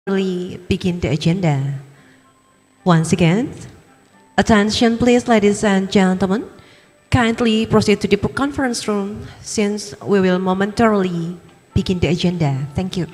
Really begin the agenda. Once again, attention please, ladies and gentlemen. Kindly proceed to the conference room since we will momentarily begin the agenda. Thank you.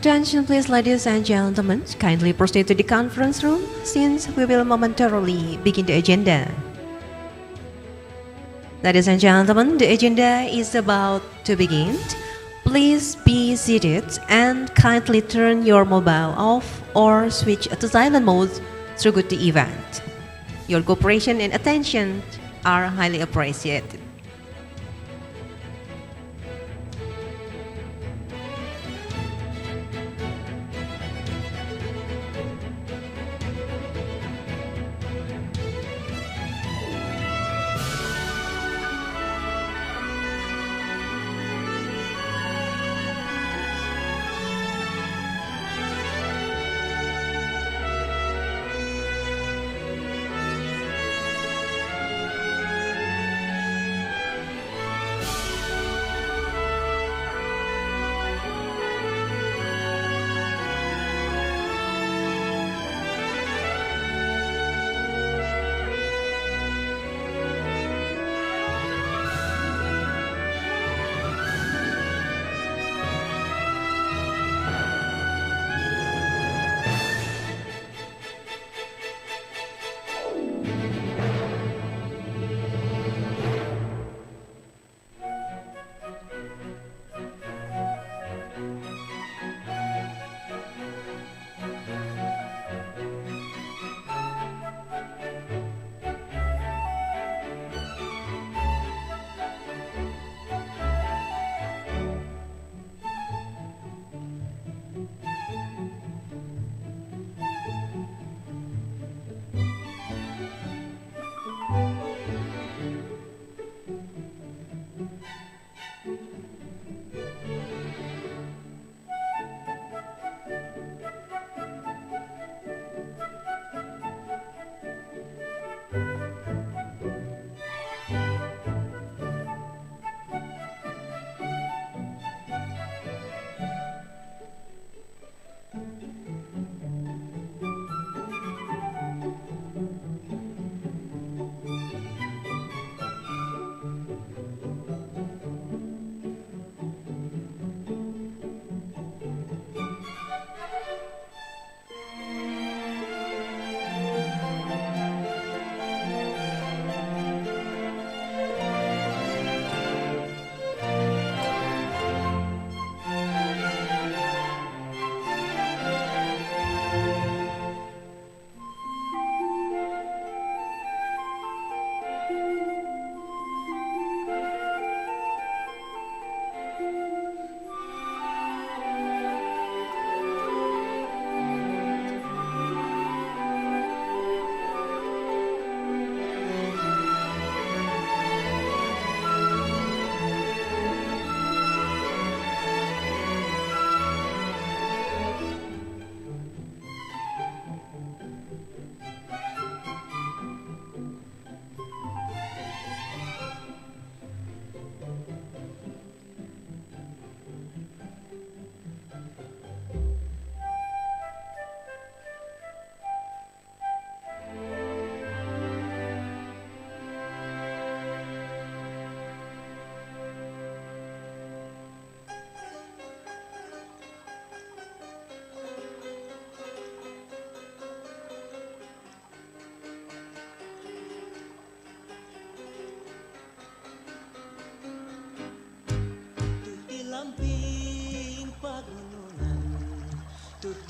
Attention please, ladies and gentlemen. Kindly proceed to the conference room since we will momentarily begin the agenda. Ladies and gentlemen, the agenda is about to begin. Please be seated and kindly turn your mobile off or switch to silent mode throughout the event. Your cooperation and attention are highly appreciated.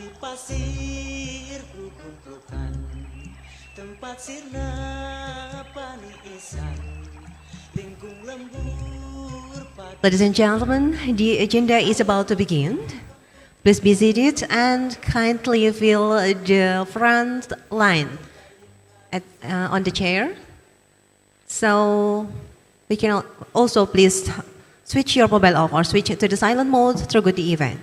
Di pasir kukumpulkan tempat sirna paniesan lingkung lembur. Ladies and gentlemen, the agenda is about to begin. Please be seated and kindly fill the front line on the chair. So we can also please switch your mobile off or switch to the silent mode throughout the event.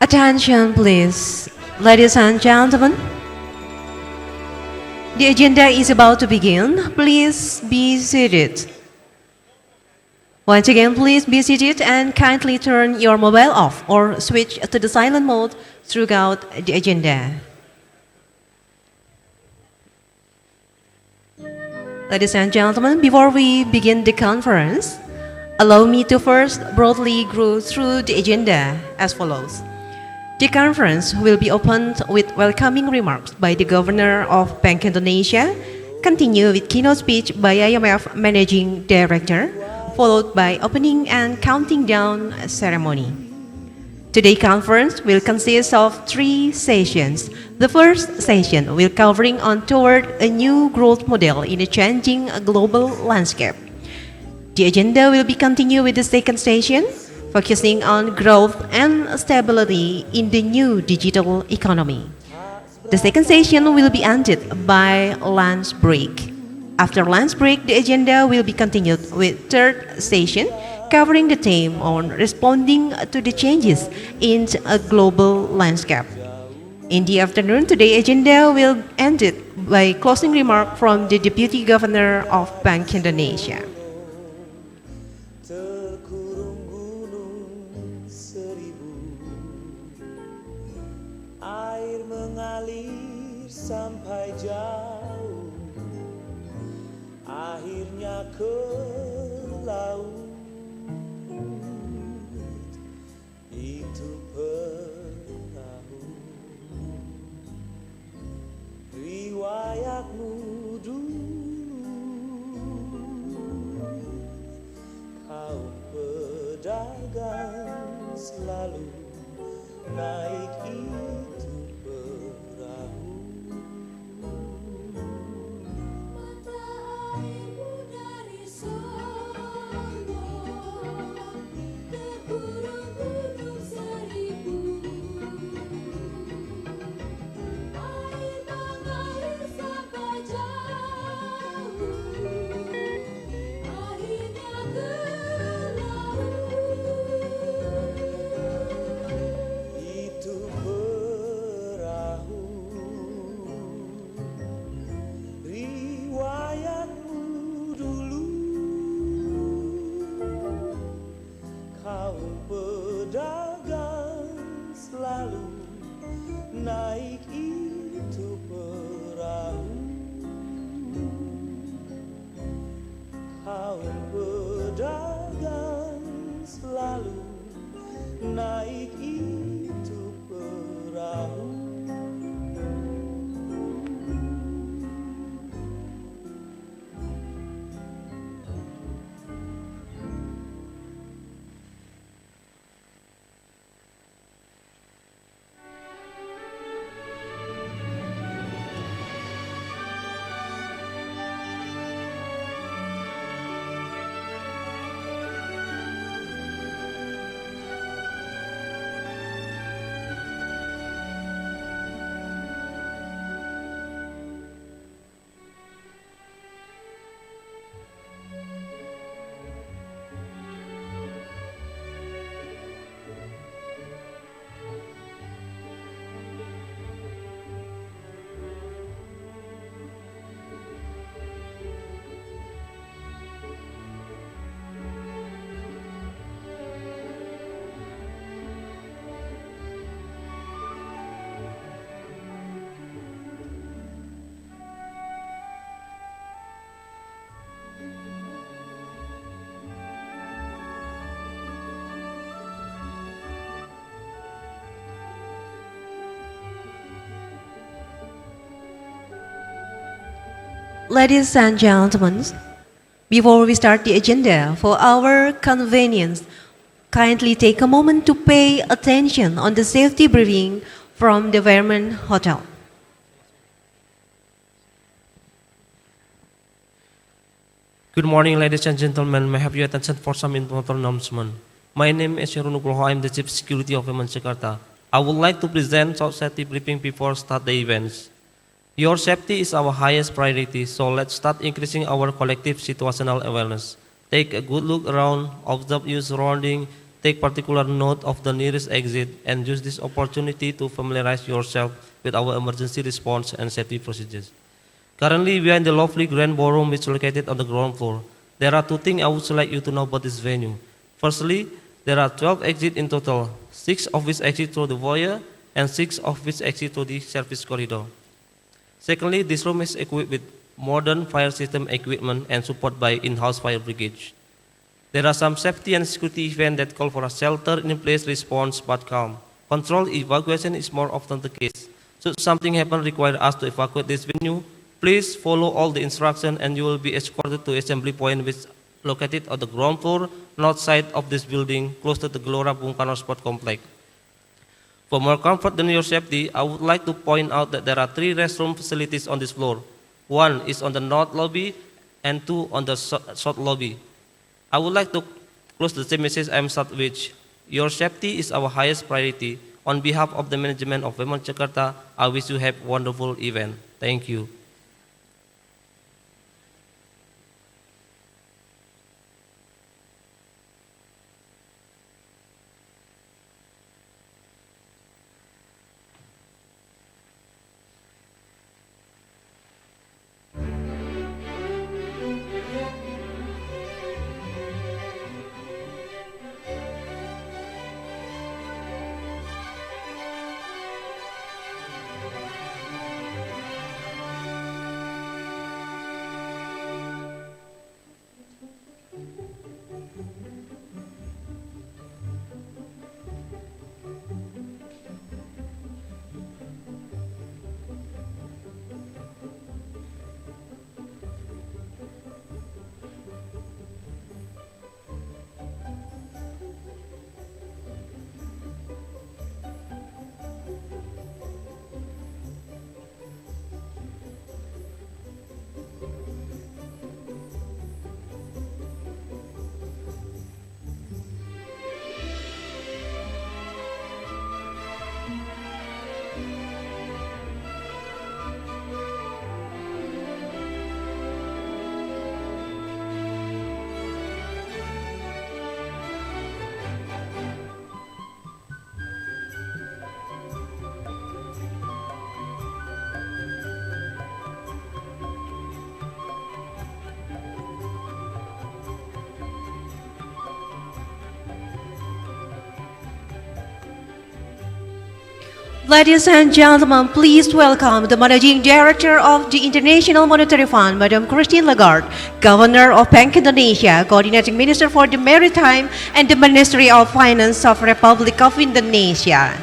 Attention, please. Ladies and gentlemen, the agenda is about to begin. Please be seated. Once again, please be seated and kindly turn your mobile off or switch to the silent mode throughout the agenda. Ladies and gentlemen, before we begin the conference, allow me to first broadly go through the agenda as follows. The conference will be opened with welcoming remarks by the Governor of Bank Indonesia, continue with keynote speech by IMF Managing Director, followed by opening and counting down ceremony. Today's conference will consist of 3 sessions. The first session will covering on toward a new growth model in a changing global landscape. The agenda will be continued with the second session, focusing on growth and stability in the new digital economy. The second session will be ended by lunch break. After lunch break, the agenda will be continued with third session, covering the theme on responding to the changes in a global landscape. In the afternoon, today's agenda will end it by closing remark from the Deputy Governor of Bank Indonesia. Terkurung gunung seribu, air mengalir sampai jauh, akhirnya ke laut. Itu perahu, riwayatmu dulu, kau pedagang selalu naik itu perahu. Mata airmu dari sono, terkurung gunung seribu. Air mengalir sampai jauh, akhirnya ke Itu perahu, riwayatmu dulu, kaum pedagang selalu naik itu perahu. Kaum pedagang selalu naik itu perahu. Ladies and gentlemen, before we start the agenda, for our convenience, kindly take a moment to pay attention on the safety briefing from the Environment Hotel. Good morning, ladies and gentlemen. May I have your attention for some important announcement. My name is Nugroho. I am the Chief Security Officer of Jakarta. I would like to present short safety briefing before start the events. Your safety is our highest priority, so let's start increasing our collective situational awareness. Take a good look around, observe your surrounding, take particular note of the nearest exit and use this opportunity to familiarize yourself with our emergency response and safety procedures. Currently, we are in the lovely Grand Ballroom, which is located on the ground floor. There are 2 things I would like you to know about this venue. Firstly, there are 12 exits in total, 6 of which exit through the foyer and 6 of which exit through the service corridor. Secondly, this room is equipped with modern fire system equipment and support by in-house fire brigade. There are some safety and security events that call for a shelter-in-place response but calm. Controlled evacuation is more often the case. Should something happen require us to evacuate this venue, please follow all the instructions and you will be escorted to assembly point which is located on the ground floor, north side of this building, close to the Gelora Bung Karno Sport Complex. For more comfort and your safety, I would like to point out that there are 3 restroom facilities on this floor. 1 is on the north lobby and 2 on the south lobby. I would like to close the same message I am start with. Your safety is our highest priority. On behalf of the management of Women Jakarta, I wish you have a wonderful event. Thank you. Ladies and gentlemen, please welcome the Managing Director of the International Monetary Fund, Madam Christine Lagarde, Governor of Bank Indonesia, Coordinating Minister for the Maritime and the Ministry of Finance of Republic of Indonesia.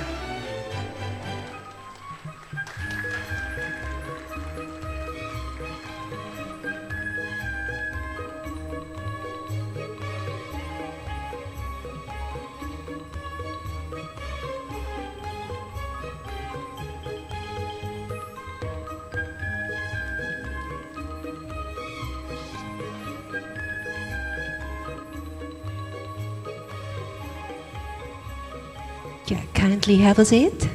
Yeah, kindly have a seat.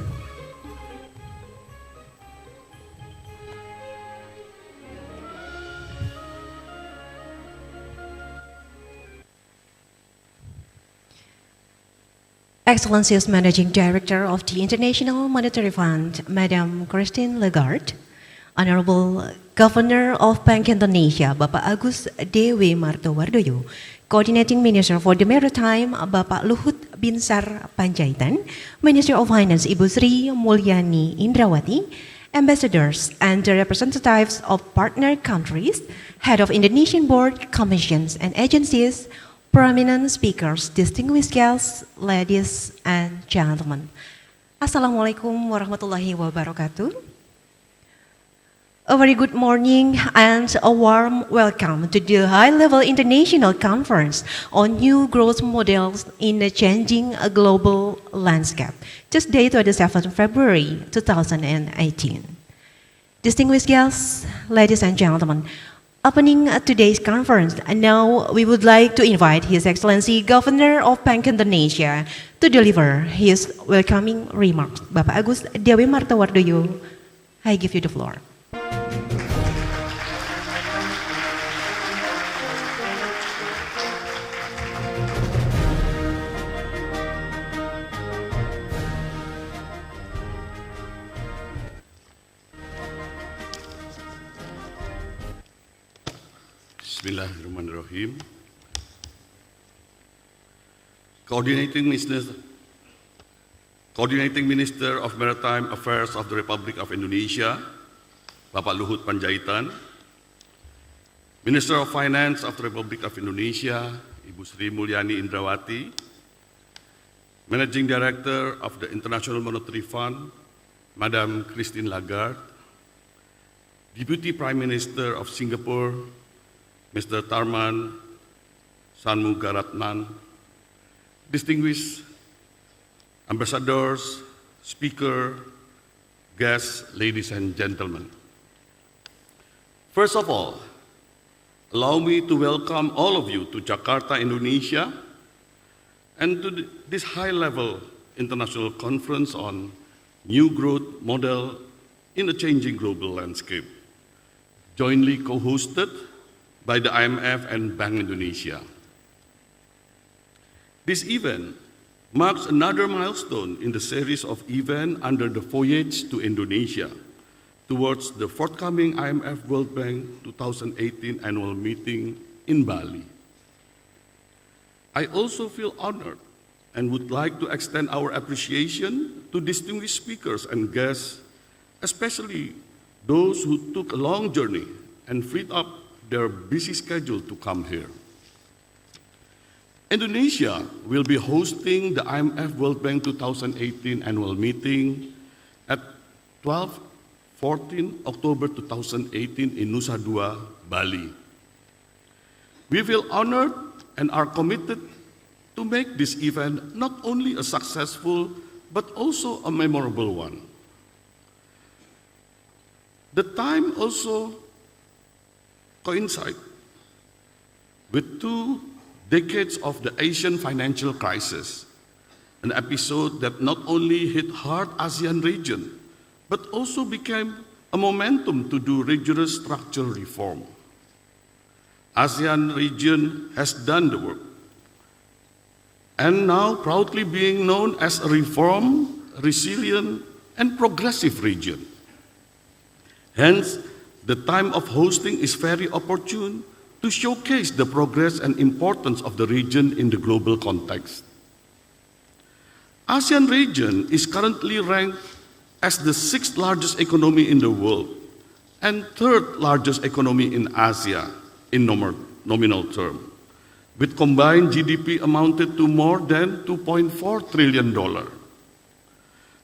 Excellencies Managing Director of the International Monetary Fund, Madam Christine Lagarde, Honorable Governor of Bank Indonesia, Bapak Agus Dewi Martowardoyo, Coordinating Minister for the Maritime, Bapak Luhut Binsar Panjaitan, Minister of Finance, Ibu Sri Mulyani Indrawati, ambassadors and the representatives of partner countries, head of Indonesian board, commissions and agencies, prominent speakers, distinguished guests, ladies and gentlemen. Assalamualaikum warahmatullahi wabarakatuh. A very good morning and a warm welcome to the high-level international conference on new growth models in a changing global landscape, just day 27 February 2018. Distinguished guests, ladies and gentlemen, opening today's conference, and now we would like to invite His Excellency Governor of Bank Indonesia to deliver his welcoming remarks. Bapak Agus Dewi Martowardoyo, I give you the floor. Bismillahirrahmanirrahim. Coordinating Minister of Maritime Affairs of the Republic of Indonesia, Bapak Luhut Panjaitan, Minister of Finance of the Republic of Indonesia, Ibu Sri Mulyani Indrawati, Managing Director of the International Monetary Fund, Madam Christine Lagarde, Deputy Prime Minister of Singapore, Mr. Tharman Shanmugaratnam, distinguished ambassadors, speaker, guests, ladies and gentlemen. First of all, allow me to welcome all of you to Jakarta, Indonesia, and to this high-level international conference on new growth model in a changing global landscape, jointly co-hosted by the IMF and Bank Indonesia. This event marks another milestone in the series of events under the Voyage to Indonesia towards the forthcoming IMF-World Bank 2018 Annual Meeting in Bali. I also feel honored and would like to extend our appreciation to distinguished speakers and guests, especially those who took a long journey and freed up their busy schedule to come here. Indonesia will be hosting the IMF World Bank 2018 Annual Meeting at 12-14 October 2018 in Nusa Dua, Bali. We feel honored and are committed to make this event not only a successful but also a memorable one. The time also coincides with 2 decades of the Asian financial crisis, an episode that not only hit hard ASEAN region, but also became a momentum to do rigorous structural reform. ASEAN region has done the work, and now proudly being known as a reform, resilient, and progressive region. Hence, the time of hosting is very opportune to showcase the progress and importance of the region in the global context. ASEAN region is currently ranked as the 6th largest economy in the world and 3rd largest economy in Asia in nominal term, with combined GDP amounted to more than $2.4 trillion.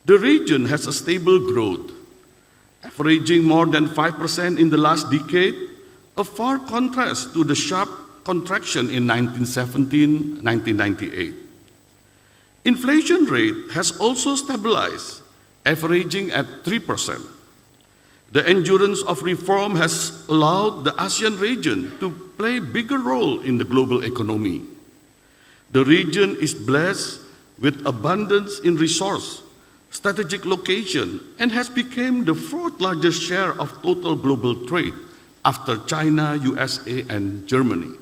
The region has a stable growth, averaging more than 5% in the last decade, a far contrast to the sharp contraction in 1998. Inflation rate has also stabilized, averaging at 3%. The endurance of reform has allowed the ASEAN region to play a bigger role in the global economy. The region is blessed with abundance in resource, strategic location, and has become the 4th largest share of total global trade after China, USA, and Germany,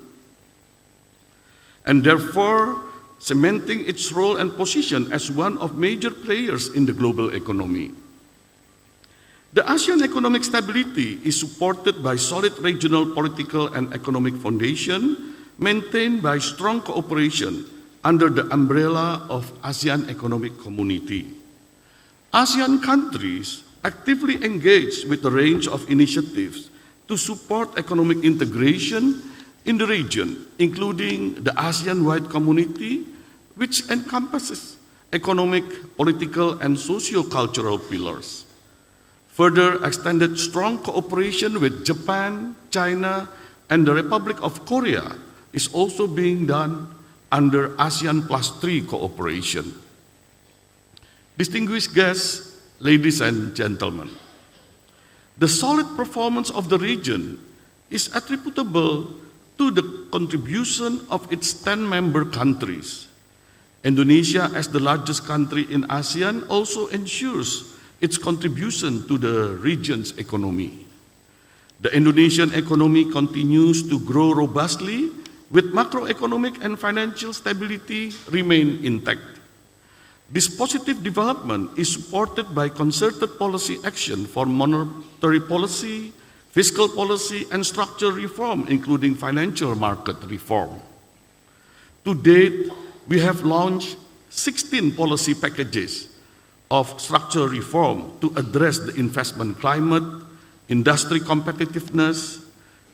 and therefore cementing its role and position as one of major players in the global economy. The ASEAN economic stability is supported by solid regional political and economic foundation maintained by strong cooperation under the umbrella of ASEAN Economic Community. ASEAN countries actively engage with a range of initiatives to support economic integration in the region, including the ASEAN-wide community, which encompasses economic, political, and socio-cultural pillars. Further extended strong cooperation with Japan, China, and the Republic of Korea is also being done under ASEAN Plus 3 cooperation. Distinguished guests, ladies and gentlemen, the solid performance of the region is attributable to the contribution of its 10 member countries. Indonesia, as the largest country in ASEAN, also ensures its contribution to the region's economy. The Indonesian economy continues to grow robustly, with macroeconomic and financial stability remain intact. This positive development is supported by concerted policy action for monetary policy, fiscal policy and structural reform, including financial market reform. To date, we have launched 16 policy packages of structural reform to address the investment climate, industry competitiveness,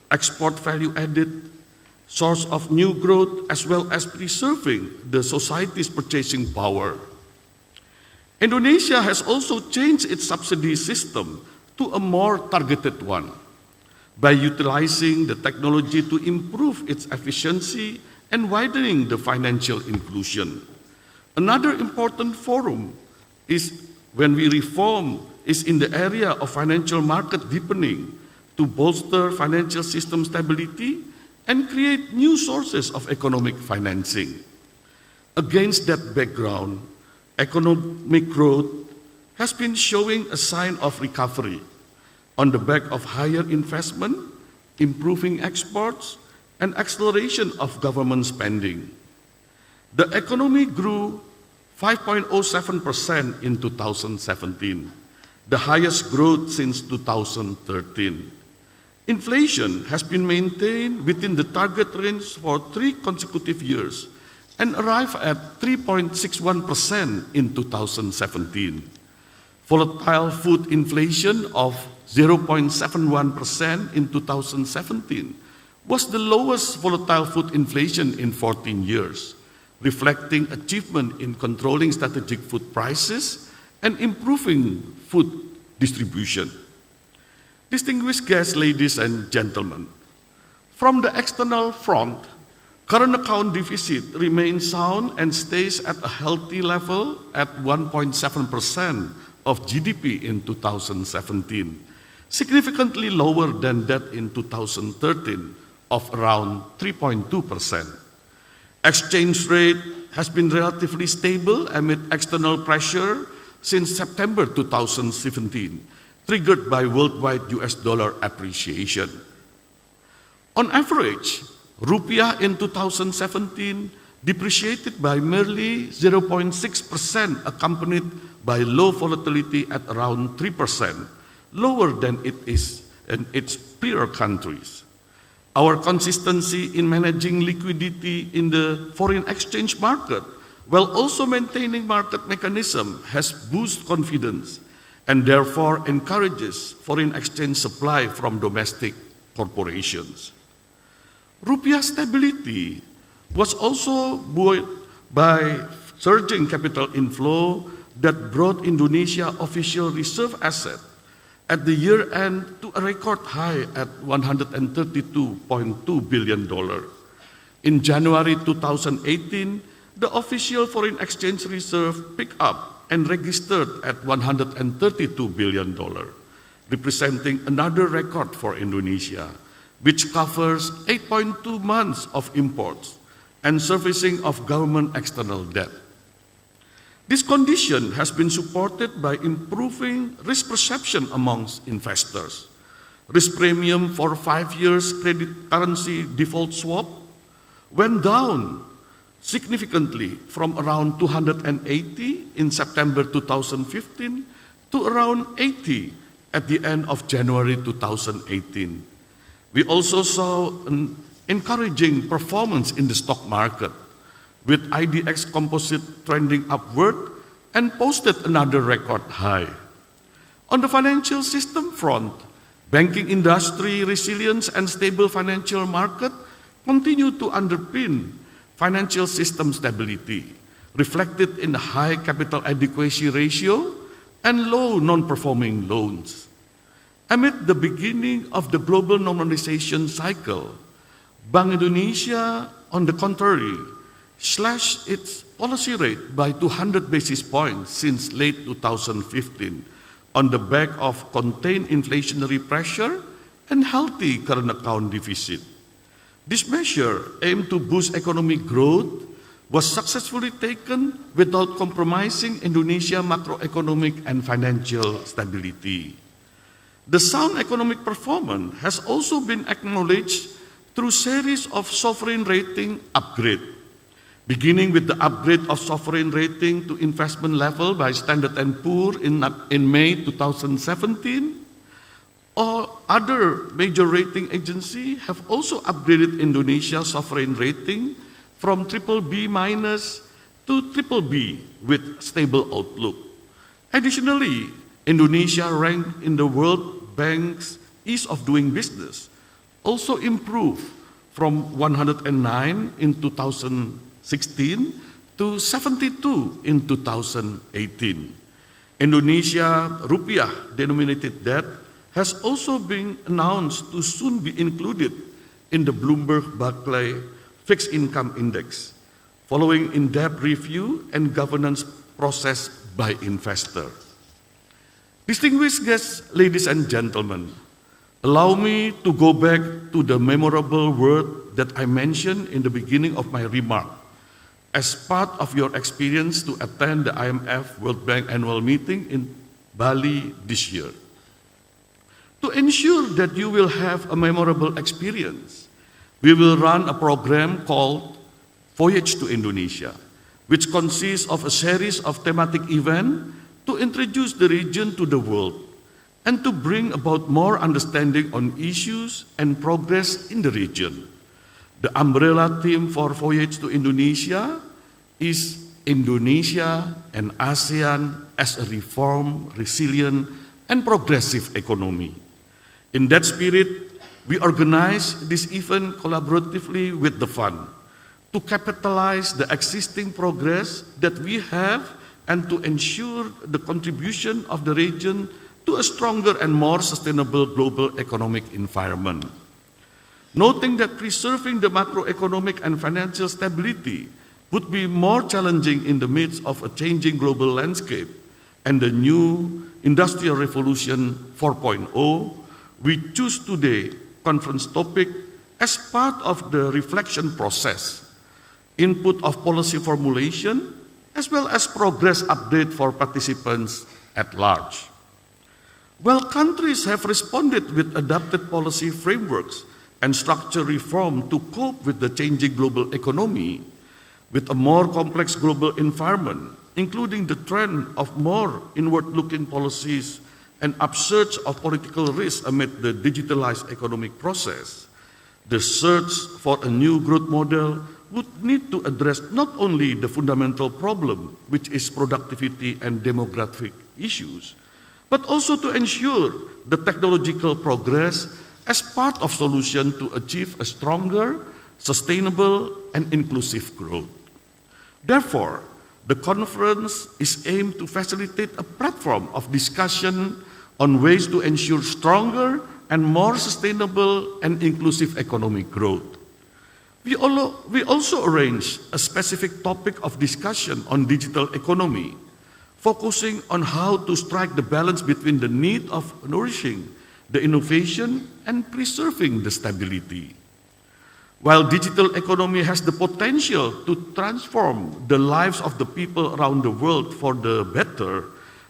export value added, source of new growth, as well as preserving the society's purchasing power. Indonesia has also changed its subsidy system to a more targeted one by utilizing the technology to improve its efficiency and widening the financial inclusion. Another important forum is when we reform is in the area of financial market deepening to bolster financial system stability and create new sources of economic financing. Against that background, economic growth has been showing a sign of recovery on the back of higher investment, improving exports, and acceleration of government spending. The economy grew 5.07% in 2017, the highest growth since 2013. Inflation has been maintained within the target range for 3 consecutive years and arrived at 3.61% in 2017. Volatile food inflation of 0.71% in 2017 was the lowest volatile food inflation in 14 years, reflecting achievement in controlling strategic food prices and improving food distribution. Distinguished guests, ladies and gentlemen, from the external front, current account deficit remains sound and stays at a healthy level at 1.7% of GDP in 2017, significantly lower than that in 2013 of around 3.2%. Exchange rate has been relatively stable amid external pressure since September 2017, triggered by worldwide US dollar appreciation. On average, rupiah in 2017 depreciated by merely 0.6%, accompanied by low volatility at around 3%, lower than it is in its peer countries. Our consistency in managing liquidity in the foreign exchange market, while also maintaining market mechanism, has boosted confidence and therefore encourages foreign exchange supply from domestic corporations. Rupiah stability was also buoyed by surging capital inflow that brought Indonesia official reserve asset at the year end to a record high at $132.2 billion. In January 2018, the official foreign exchange reserve picked up and registered at $132 billion, representing another record for Indonesia, which covers 8.2 months of imports and servicing of government external debt. This condition has been supported by improving risk perception amongst investors. Risk premium for 5 years credit currency default swap went down significantly from around 280 in September 2015 to around 80 at the end of January 2018. We also saw an encouraging performance in the stock market, with IDX composite trending upward and posted another record high. On the financial system front, banking industry resilience and stable financial market continue to underpin financial system stability, reflected in the high capital adequacy ratio and low non-performing loans. Amid the beginning of the global normalization cycle, Bank Indonesia, on the contrary, slashed its policy rate by 200 basis points since late 2015 on the back of contained inflationary pressure and healthy current account deficit. This measure, aimed to boost economic growth, was successfully taken without compromising Indonesia's macroeconomic and financial stability. The sound economic performance has also been acknowledged through series of sovereign rating upgrades, beginning with the upgrade of sovereign rating to investment level by Standard & Poor's in May 2017, or other major rating agencies have also upgraded Indonesia's sovereign rating from BBB minus to BBB with stable outlook. Additionally, Indonesia ranked in the World Bank's ease of doing business also improved from 109 in 2016 to 72 in 2018. Indonesia rupiah denominated debt has also been announced to soon be included in the Bloomberg Barclay Fixed Income Index, following in-depth review and governance process by investors. Distinguished guests, ladies and gentlemen, allow me to go back to the memorable word that I mentioned in the beginning of my remark. As part of your experience to attend the IMF-World Bank Annual Meeting in Bali this year. To ensure that you will have a memorable experience, we will run a program called Voyage to Indonesia, which consists of a series of thematic events to introduce the region to the world and to bring about more understanding on issues and progress in the region. The umbrella theme for Voyage to Indonesia is Indonesia and ASEAN as a reformed, resilient, and progressive economy. In that spirit, we organize this event collaboratively with the fund to capitalize the existing progress that we have and to ensure the contribution of the region to a stronger and more sustainable global economic environment. Noting that preserving the macroeconomic and financial stability would be more challenging in the midst of a changing global landscape and the new Industrial Revolution 4.0, we choose today conference topic as part of the reflection process, input of policy formulation, as well as progress update for participants at large. While countries have responded with adapted policy frameworks and structural reform to cope with the changing global economy, with a more complex global environment, including the trend of more inward-looking policies and upsurge of political risk amid the digitalized economic process, the search for a new growth model would need to address not only the fundamental problem, which is productivity and demographic issues, but also to ensure the technological progress as part of solution to achieve a stronger, sustainable, and inclusive growth. Therefore, the conference is aimed to facilitate a platform of discussion on ways to ensure stronger and more sustainable and inclusive economic growth. We also arranged a specific topic of discussion on digital economy, focusing on how to strike the balance between the need of nourishing the innovation and preserving the stability. While digital economy has the potential to transform the lives of the people around the world for the better,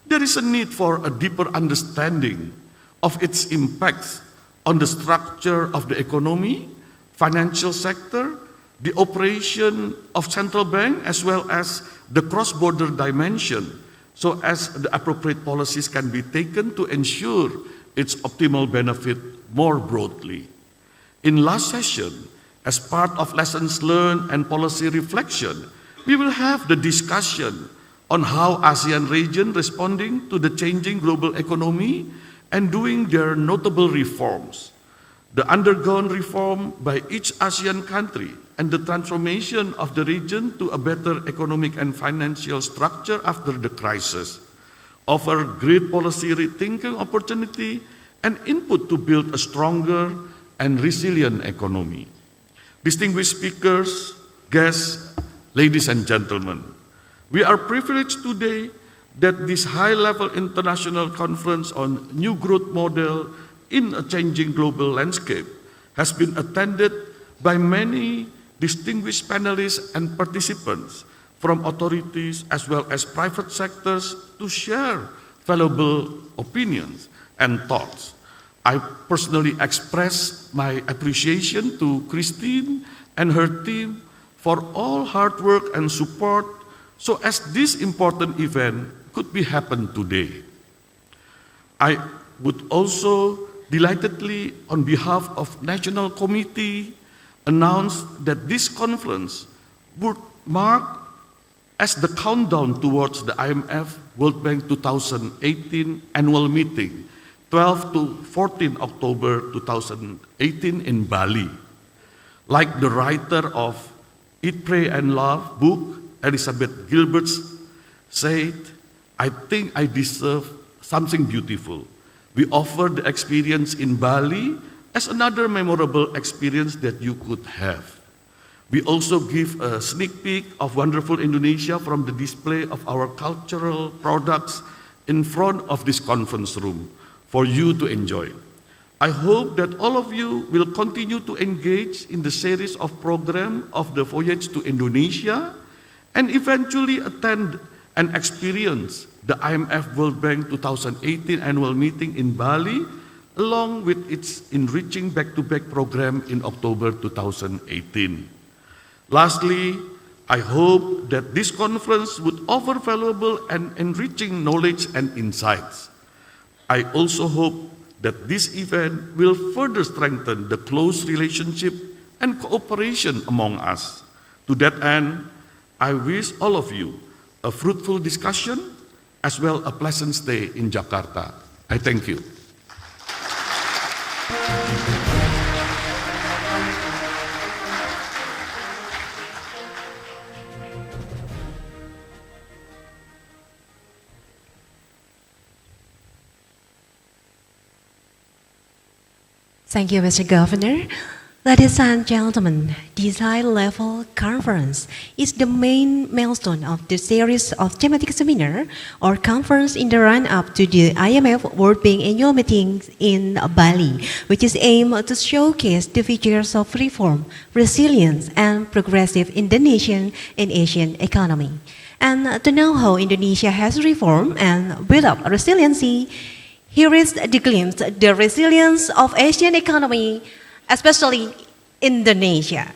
there is a need for a deeper understanding of its impacts on the structure of the economy, financial sector, the operation of central bank, as well as the cross-border dimension, so as the appropriate policies can be taken to ensure its optimal benefit more broadly. In last session, as part of lessons learned and policy reflection, we will have the discussion on how ASEAN region responding to the changing global economy and doing their notable reforms, the undergone reform by each ASEAN country, and the transformation of the region to a better economic and financial structure after the crisis, offer great policy rethinking opportunity and input to build a stronger and resilient economy. Distinguished speakers, guests, ladies and gentlemen, we are privileged today that this high-level international conference on new growth model in a changing global landscape has been attended by many distinguished panelists and participants from authorities as well as private sectors to share valuable opinions and thoughts. I personally express my appreciation to Christine and her team for all hard work and support so as this important event could be happen today. I would also delightedly, on behalf of National Committee, announced that this conference would mark as the countdown towards the IMF-World Bank 2018 annual meeting, 12 to 14 October 2018 in Bali. Like the writer of Eat, Pray and Love book, Elizabeth Gilbert, said, "I think I deserve something beautiful." We offer the experience in Bali as another memorable experience that you could have. We also give a sneak peek of wonderful Indonesia from the display of our cultural products in front of this conference room for you to enjoy. I hope that all of you will continue to engage in the series of programs of the Voyage to Indonesia and eventually attend and experience the IMF World Bank 2018 annual meeting in Bali, along with its enriching back-to-back program in October 2018. Lastly, I hope that this conference would offer valuable and enriching knowledge and insights. I also hope that this event will further strengthen the close relationship and cooperation among us. To that end, I wish all of you a fruitful discussion as well a pleasant stay in Jakarta. I thank you. Thank you, Mr. Governor. Ladies and gentlemen, this high-level conference is the main milestone of the series of thematic seminar or conference in the run-up to the IMF-World Bank Annual Meetings in Bali, which is aimed to showcase the features of reform, resilience, and progressive Indonesian and Asian economy. And to know how Indonesia has reformed and built up resiliency, here is the glimpse, the resilience of Asian economy, especially Indonesia.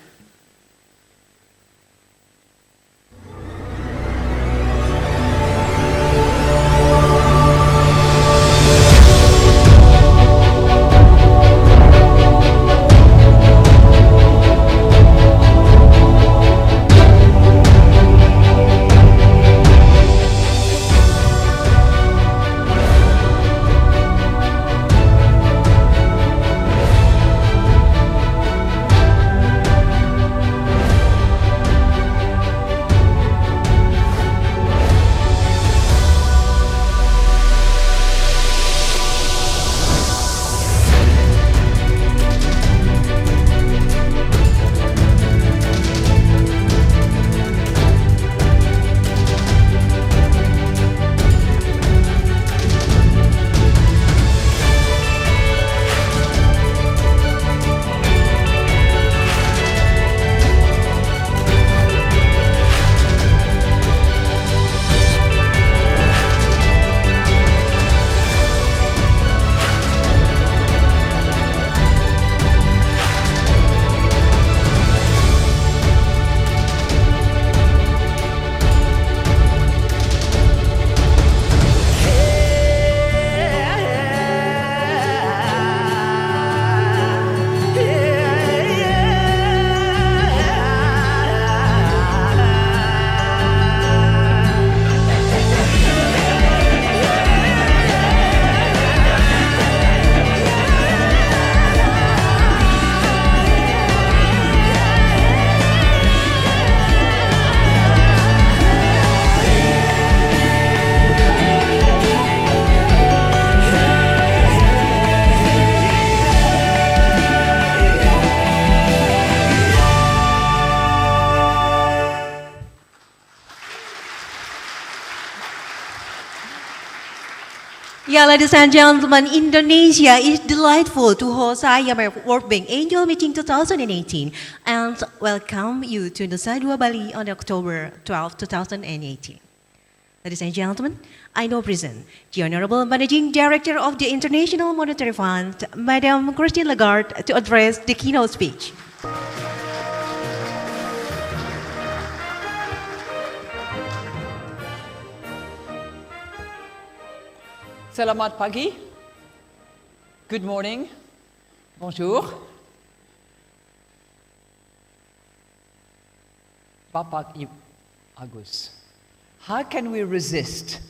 Yeah, ladies and gentlemen, Indonesia is delightful to host IMF World Bank Annual Meeting 2018 and welcome you to Nusa Dua, Bali on October 12, 2018. Ladies and gentlemen, I now present the Honorable Managing Director of the International Monetary Fund, Madam Christine Lagarde, to address the keynote speech. Selamat pagi. Good morning. Bonjour. Bapak Agus. How can we resist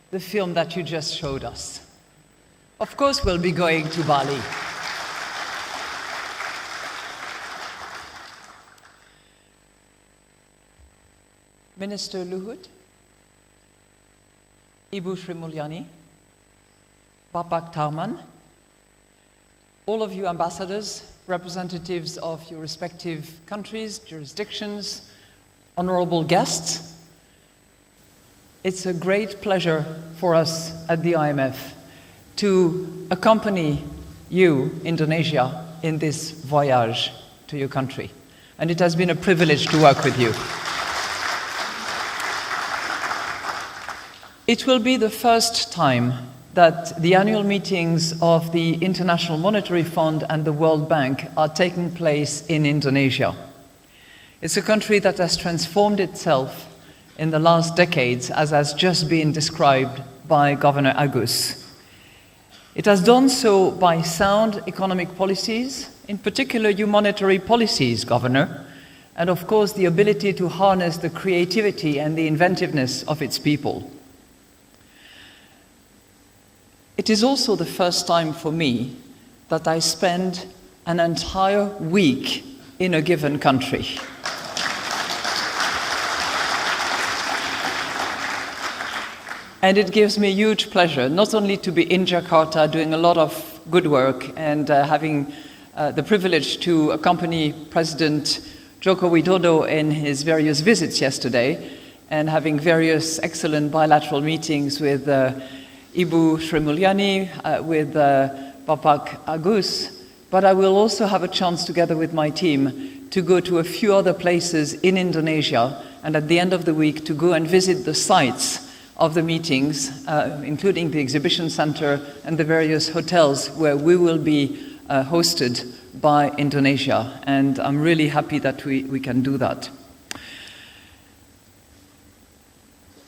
the film that you just showed us? Of course we'll be going to Bali. Minister Luhut, Ibu Sri Mulyani, Bapak Tarman, all of you ambassadors, representatives of your respective countries, jurisdictions, honorable guests, it's a great pleasure for us at the IMF to accompany you, Indonesia, in this voyage to your country. And it has been a privilege to work with you. It will be the first time that the annual meetings of the International Monetary Fund and the World Bank are taking place in Indonesia. It's a country that has transformed itself in the last decades, as has just been described by Governor Agus. It has done so by sound economic policies, in particular your monetary policies, Governor, and of course the ability to harness the creativity and the inventiveness of its people. It is also the first time for me that I spend an entire week in a given country. And it gives me huge pleasure not only to be in Jakarta doing a lot of good work and having the privilege to accompany President Joko Widodo in his various visits yesterday and having various excellent bilateral meetings with Ibu Sri Mulyani, with Bapak Agus, but I will also have a chance together with my team to go to a few other places in Indonesia and at the end of the week to go and visit the sites of the meetings, including the exhibition center and the various hotels where we will be hosted by Indonesia. And I'm really happy that we can do that.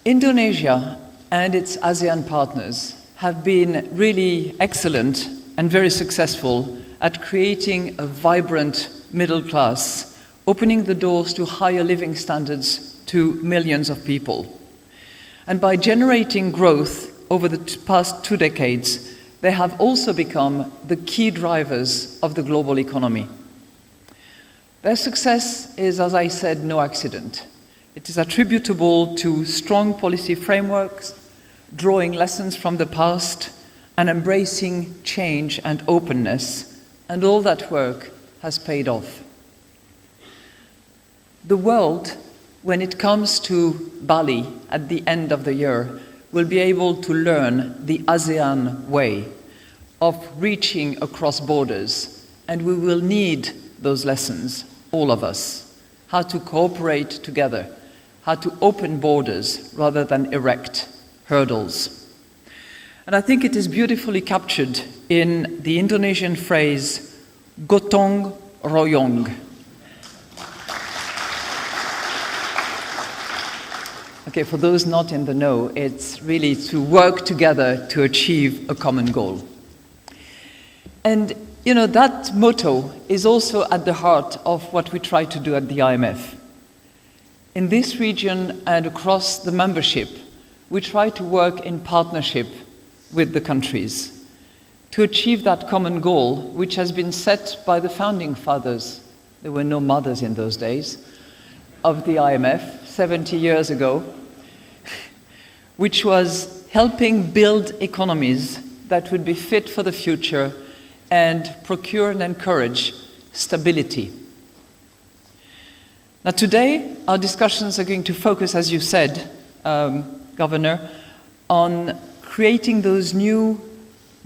Indonesia and its ASEAN partners have been really excellent and very successful at creating a vibrant middle class, opening the doors to higher living standards to millions of people. And by generating growth over the past 2 decades, they have also become the key drivers of the global economy. Their success is, as I said, no accident. It is attributable to strong policy frameworks, drawing lessons from the past, and embracing change and openness, and all that work has paid off. The world, when it comes to Bali at the end of the year, will be able to learn the ASEAN way of reaching across borders, and we will need those lessons, all of us, how to cooperate together, how to open borders rather than erect hurdles. And I think it is beautifully captured in the Indonesian phrase, gotong royong. Okay, for those not in the know, it's really to work together to achieve a common goal. And, you know, that motto is also at the heart of what we try to do at the IMF. In this region and across the membership, we try to work in partnership with the countries to achieve that common goal, which has been set by the founding fathers. There were no mothers in those days, of the IMF 70 years ago, which was helping build economies that would be fit for the future and procure and encourage stability. Now today, our discussions are going to focus, as you said, Governor, on creating those new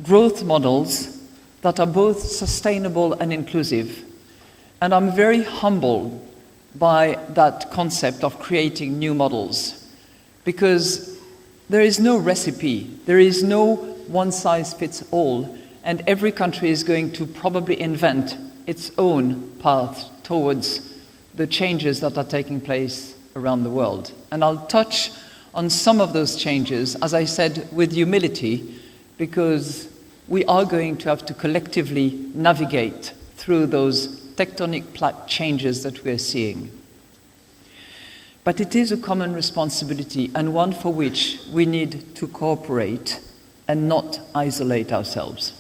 growth models that are both sustainable and inclusive. And I'm very humbled by that concept of creating new models, because there is no recipe, there is no one-size-fits-all, and every country is going to probably invent its own path towards the changes that are taking place around the world. And I'll touch on some of those changes, as I said, with humility, because we are going to have to collectively navigate through those tectonic changes that we're seeing. But it is a common responsibility, and one for which we need to cooperate and not isolate ourselves.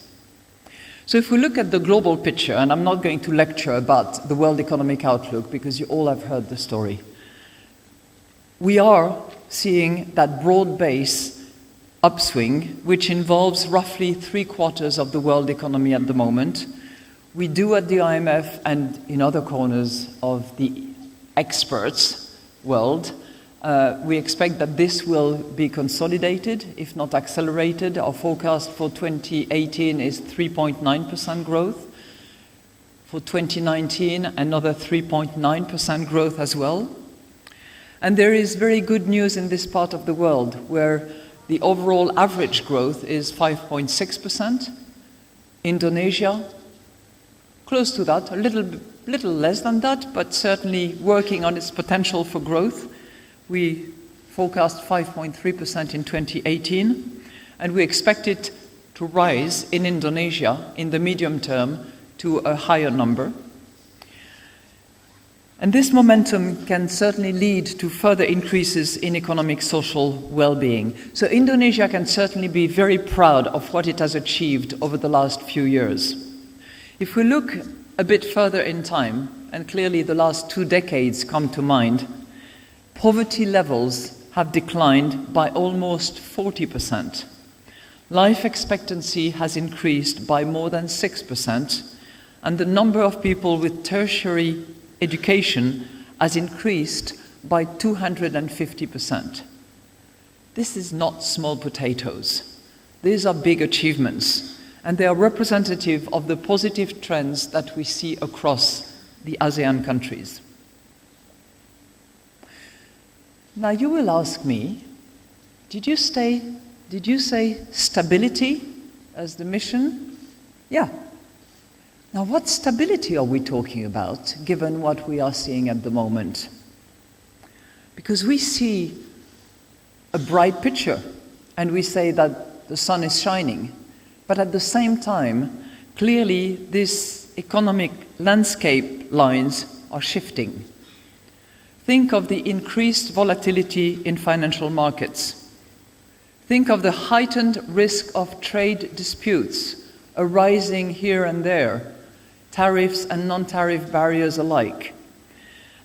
So if we look at the global picture, and I'm not going to lecture about the World Economic Outlook because you all have heard the story, we are seeing that broad-based upswing, which involves roughly 3/4 of the world economy at the moment. We do at the IMF and in other corners of the experts' world, we expect that this will be consolidated, if not accelerated. Our forecast for 2018 is 3.9% growth. For 2019, another 3.9% growth as well. And there is very good news in this part of the world, where the overall average growth is 5.6%. Indonesia, close to that, a little less than that, but certainly working on its potential for growth. We forecast 5.3% in 2018, and we expect it to rise in Indonesia in the medium term to a higher number. And this momentum can certainly lead to further increases in economic social well-being. So Indonesia can certainly be very proud of what it has achieved over the last few years. If we look a bit further in time, and clearly the last 2 decades come to mind, poverty levels have declined by almost 40%. Life expectancy has increased by more than 6%, and the number of people with tertiary education has increased by 250%. This is not small potatoes. These are big achievements, and they are representative of the positive trends that we see across the ASEAN countries. Now you will ask me, did you say stability as the mission? Yeah. Now what stability are we talking about, given what we are seeing at the moment? Because we see a bright picture, and we say that the sun is shining, but at the same time, clearly this economic landscape lines are shifting. Think of the increased volatility in financial markets. Think of the heightened risk of trade disputes arising here and there, tariffs and non-tariff barriers alike.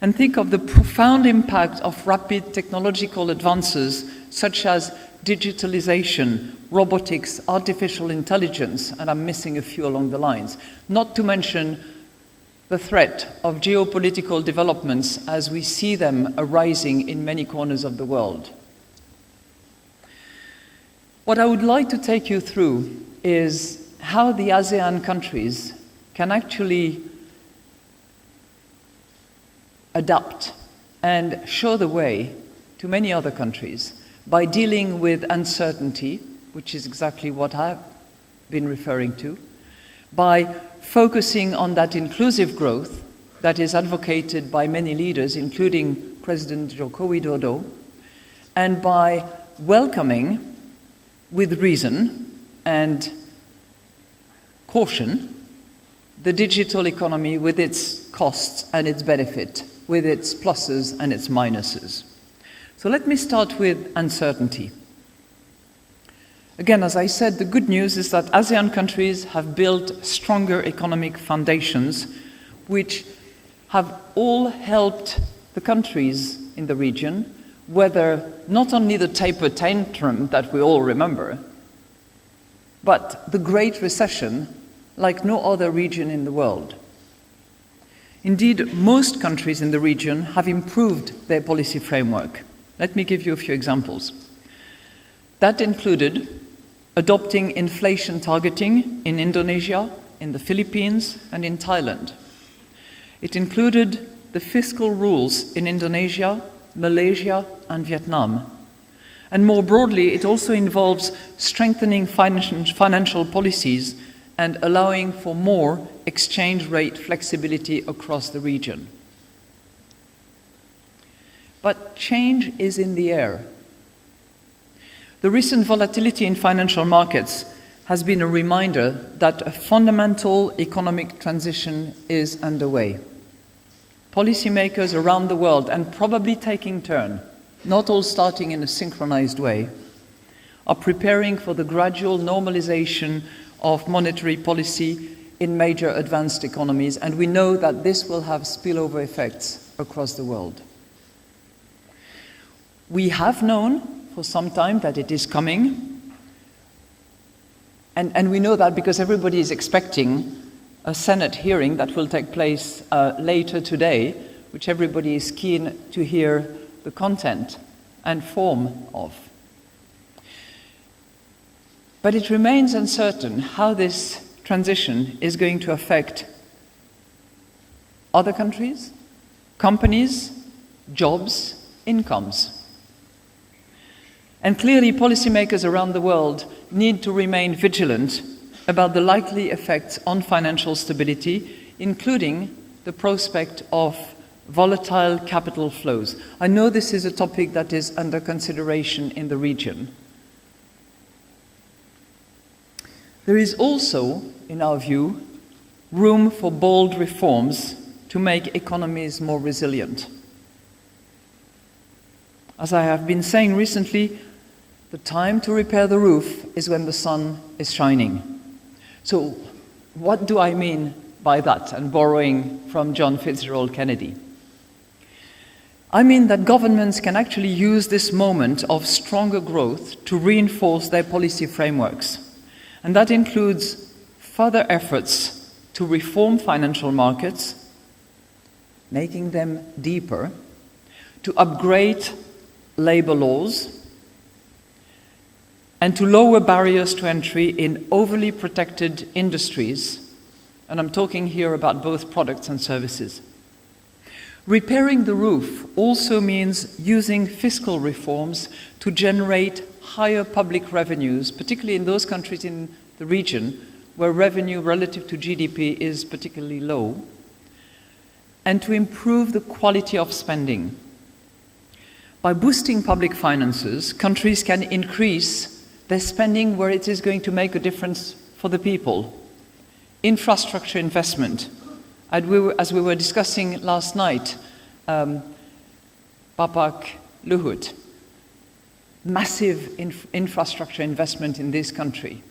And think of the profound impact of rapid technological advances such as digitalization, robotics, artificial intelligence, and I'm missing a few along the lines, not to mention the threat of geopolitical developments as we see them arising in many corners of the world. What I would like to take you through is how the ASEAN countries can actually adapt and show the way to many other countries by dealing with uncertainty, which is exactly what I've been referring to, by focusing on that inclusive growth that is advocated by many leaders, including President Joko Widodo, and by welcoming, with reason and caution, the digital economy with its costs and its benefit, with its pluses and its minuses. So let me start with uncertainty. Again, as I said, the good news is that ASEAN countries have built stronger economic foundations, which have all helped the countries in the region weather not only the taper tantrum that we all remember, but the Great Recession like no other region in the world. Indeed, most countries in the region have improved their policy framework. Let me give you a few examples. That included adopting inflation targeting in Indonesia, in the Philippines, and in Thailand. It included the fiscal rules in Indonesia, Malaysia, and Vietnam. And more broadly, it also involves strengthening financial policies and allowing for more exchange rate flexibility across the region. But change is in the air. The recent volatility in financial markets has been a reminder that a fundamental economic transition is underway. Policymakers around the world, and probably taking turn, not all starting in a synchronized way, are preparing for the gradual normalization of monetary policy in major advanced economies, and we know that this will have spillover effects across the world. We have known for some time that it is coming, and we know that because everybody is expecting a Senate hearing that will take place later today, which everybody is keen to hear the content and form of. But it remains uncertain how this transition is going to affect other countries, companies, jobs, incomes. And clearly, policymakers around the world need to remain vigilant about the likely effects on financial stability, including the prospect of volatile capital flows. I know this is a topic that is under consideration in the region. There is also, in our view, room for bold reforms to make economies more resilient. As I have been saying recently, the time to repair the roof is when the sun is shining. So, what do I mean by that? And borrowing from John Fitzgerald Kennedy. I mean that governments can actually use this moment of stronger growth to reinforce their policy frameworks. And that includes further efforts to reform financial markets, making them deeper, to upgrade labor laws, and to lower barriers to entry in overly protected industries, and I'm talking here about both products and services. Repairing the roof also means using fiscal reforms to generate higher public revenues, particularly in those countries in the region where revenue relative to GDP is particularly low, and to improve the quality of spending. By boosting public finances, countries can increase their spending where it is going to make a difference for the people. Infrastructure investment, as we were discussing last night, Bapak Luhut, massive infrastructure investment in this country.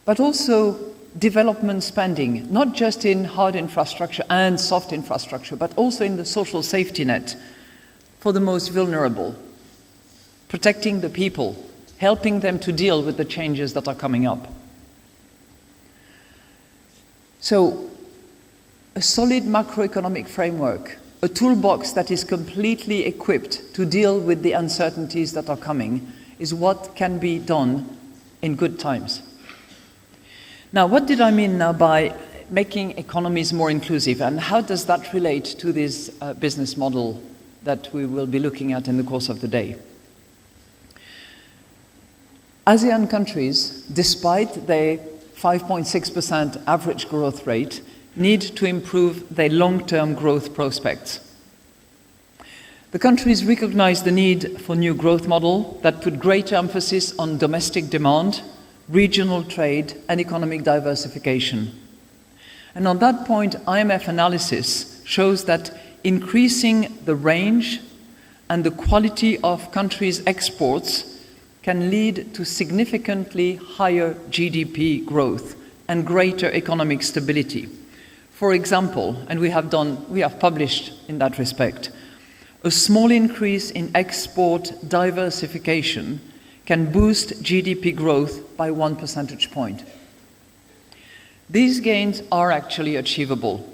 But also development spending, not just in hard infrastructure and soft infrastructure, but also in the social safety net for the most vulnerable, protecting the people, helping them to deal with the changes that are coming up. So, a solid macroeconomic framework, a toolbox that is completely equipped to deal with the uncertainties that are coming, is what can be done in good times. Now, what did I mean now by making economies more inclusive, and how does that relate to this business model that we will be looking at in the course of the day? ASEAN countries, despite their 5.6% average growth rate, need to improve their long-term growth prospects. The countries recognize the need for new growth models that put greater emphasis on domestic demand, regional trade, and economic diversification. And on that point, IMF analysis shows that increasing the range and the quality of countries' exports can lead to significantly higher GDP growth and greater economic stability. For example, and we have published in that respect, a small increase in export diversification can boost GDP growth by 1 percentage point. These gains are actually achievable.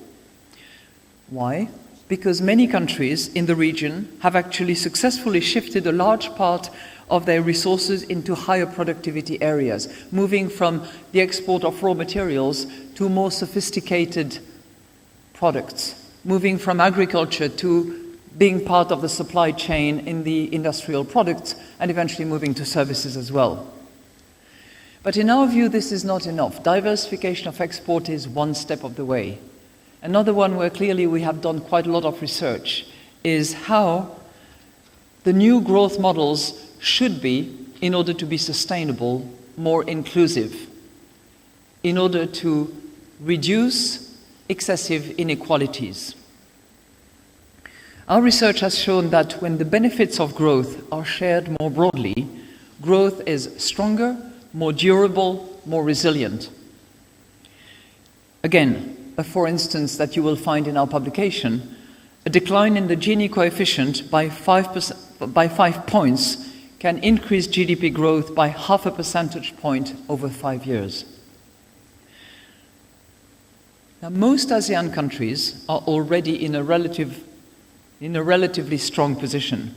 Why? Because many countries in the region have actually successfully shifted a large part of their resources into higher productivity areas, moving from the export of raw materials to more sophisticated products, moving from agriculture to being part of the supply chain in the industrial products, and eventually moving to services as well. But in our view, this is not enough. Diversification of export is one step of the way. Another one where clearly we have done quite a lot of research is how the new growth models should be in order to be sustainable, more inclusive, in order to reduce excessive inequalities. Our research has shown that when the benefits of growth are shared more broadly, growth is stronger, more durable, more resilient. Again, for instance that you will find in our publication, a decline in the Gini coefficient by 5 points can increase GDP growth by 0.5 percentage point over 5 years. Now, most ASEAN countries are already in a relatively strong position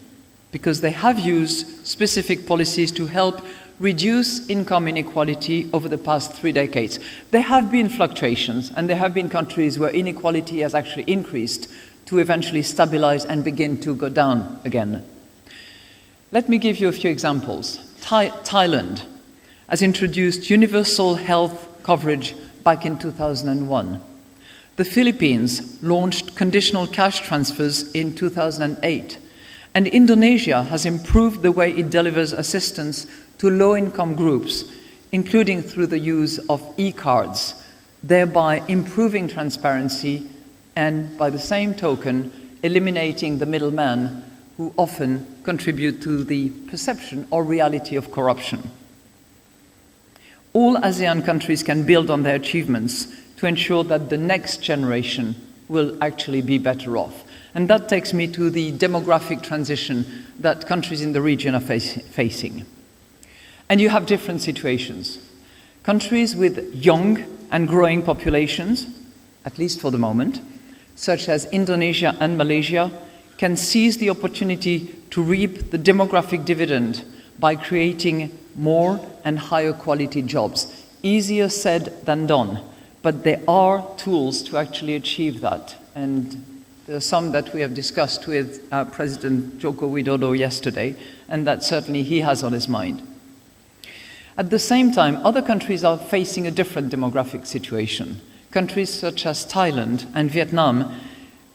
because they have used specific policies to help reduce income inequality over the past 3 decades. There have been fluctuations, and there have been countries where inequality has actually increased to eventually stabilize and begin to go down again. Let me give you a few examples. Thailand has introduced universal health coverage back in 2001. The Philippines launched conditional cash transfers in 2008. And Indonesia has improved the way it delivers assistance to low-income groups, including through the use of e-cards, thereby improving transparency and, by the same token, eliminating the middleman who often contribute to the perception or reality of corruption. All ASEAN countries can build on their achievements to ensure that the next generation will actually be better off. And that takes me to the demographic transition that countries in the region are facing. And you have different situations. Countries with young and growing populations, at least for the moment, such as Indonesia and Malaysia, can seize the opportunity to reap the demographic dividend by creating more and higher quality jobs. Easier said than done, but there are tools to actually achieve that. And there are some that we have discussed with President Joko Widodo yesterday, and that certainly he has on his mind. At the same time, other countries are facing a different demographic situation. Countries such as Thailand and Vietnam